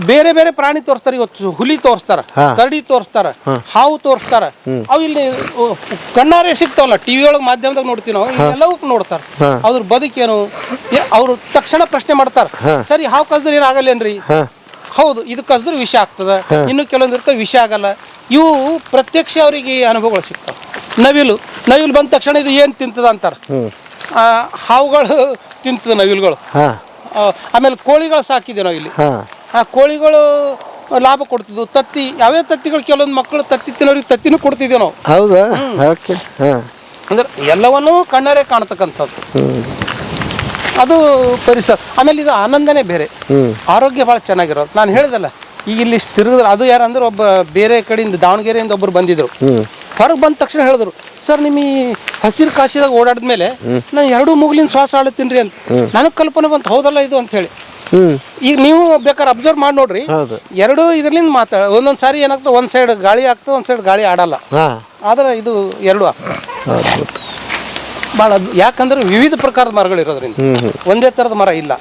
ಬೇರೆ ಬೇರೆ ಪ್ರಾಣಿ ತೋರಿಸ್ತಾರ. ಇವತ್ತು ಹುಲಿ ತೋರಿಸ್ತಾರ, ಕರಡಿ ತೋರಿಸ್ತಾರ, ಹಾವು ತೋರಿಸ್ತಾರ. ಅವು ಇಲ್ಲಿ ಕಣ್ಣಾರೆ ಸಿಗ್ತಾವಲ್ಲ, ಟಿವಿ ಒಳಗೆ ಮಾಧ್ಯಮದಾಗ ನೋಡ್ತೀವಿ ನಾವು, ಎಲ್ಲವೂ ನೋಡ್ತಾರ. ಅದ್ರ ಬದುಕೇನು ಅವ್ರು ತಕ್ಷಣ ಪ್ರಶ್ನೆ ಮಾಡ್ತಾರ, ಸರಿ ಹಾವು ಕಸಿದ್ರೆ ಏನಾಗಲ್ಲೇನ್ರಿ? ಹೌದು, ಇದು ಕಸಿದ್ರೆ ವಿಷ ಆಗ್ತದ, ಇನ್ನು ಕೆಲವೊಂದು ಇರ್ತಾವೆ ವಿಷ ಆಗಲ್ಲ. ಇವು ಪ್ರತ್ಯಕ್ಷ ಅವರಿಗೆ ಅನುಭವಗಳು ಸಿಗ್ತಾವ. ನವಿಲು ಬಂದ ತಕ್ಷಣ ಇದು ಏನ್ ತಿಂತದ ಅಂತಾರ. ಹಾವುಗಳು ತಿಂತದ, ನವಿಲುಗಳು. ಆಮೇಲೆ ಕೋಳಿಗಳು ಸಾಕಿದೆ ನಾವು ಇಲ್ಲಿ. ಆ ಕೋಳಿಗಳು ಲಾಭ ಕೊಡ್ತಿದ್ವು. ತತ್ತಿ, ಯಾವ್ಯಾವ ತತ್ತಿಗಳು, ಕೆಲವೊಂದು ಮಕ್ಕಳು ತತ್ತಿ ತಿನ್ನೋರಿಗೆ ತತ್ತಿನೂ ಕೊಡ್ತಿದ್ದೇವೆ ನಾವು. ಹೌದಾ? ಅಂದ್ರೆ ಎಲ್ಲವನ್ನೂ ಕಣ್ಣಾರೆ ಕಾಣ್ತಕ್ಕಂಥದ್ದು ಅದು ಪರಿಸರ. ಆಮೇಲೆ ಇದು ಆನಂದನೇ ಬೇರೆ, ಆರೋಗ್ಯ ಭಾಳ ಚೆನ್ನಾಗಿರೋದು. ನಾನು ಹೇಳಿದಲ್ಲ, ಈಗ ಇಲ್ಲಿ ತಿರುಗಿದ್ರೆ ಅದು ಯಾರಂದ್ರೆ ಒಬ್ಬ ಬೇರೆ ಕಡೆಯಿಂದ ದಾವಣಗೆರೆಯಿಂದ ಒಬ್ಬರು ಬಂದಿದ್ರು. ಹೊರಗೆ ಬಂದ ತಕ್ಷಣ ಹೇಳಿದ್ರು, ಸರ್ ನಿಮ್ಮ ಈ ಹಸಿರು ಕಾಶಿದಾಗ ಓಡಾಡಿದ್ಮೇಲೆ ನಾನು 2 ಮುಗುಲಿನ ಶ್ವಾಸ ಆಳುತ್ತೀನಿ ಅಂತ. ನನಗೆ ಕಲ್ಪನೆ ಬಂತು, ಹೌದಲ್ಲ ಇದು ಅಂತ ಹೇಳಿ. ಈಗ ನೀವು ಬೇಕಾದ್ರೆ ಅಬ್ಸರ್ವ್ ಮಾಡಿ ನೋಡ್ರಿ, 2 ಇದರಿಂದ ಒಂದೊಂದ್ ಸಾರಿ ಏನಾಗ್ತದೆ, ಒಂದ್ ಸೈಡ್ ಗಾಳಿ ಆಗ್ತದೆ, ಒಂದ್ ಸೈಡ್ ಗಾಳಿ ಆಡಲ್ಲ. ಆದ್ರೆ ಇದು 2 ಆಗ್ತದೆ ಭಾಳ. ಯಾಕಂದ್ರೆ ವಿವಿಧ ಪ್ರಕಾರದ ಮರಗಳು ಇರೋದ್ರಿಂದ ಒಂದೇ ತರದ ಮರ ಇಲ್ಲ.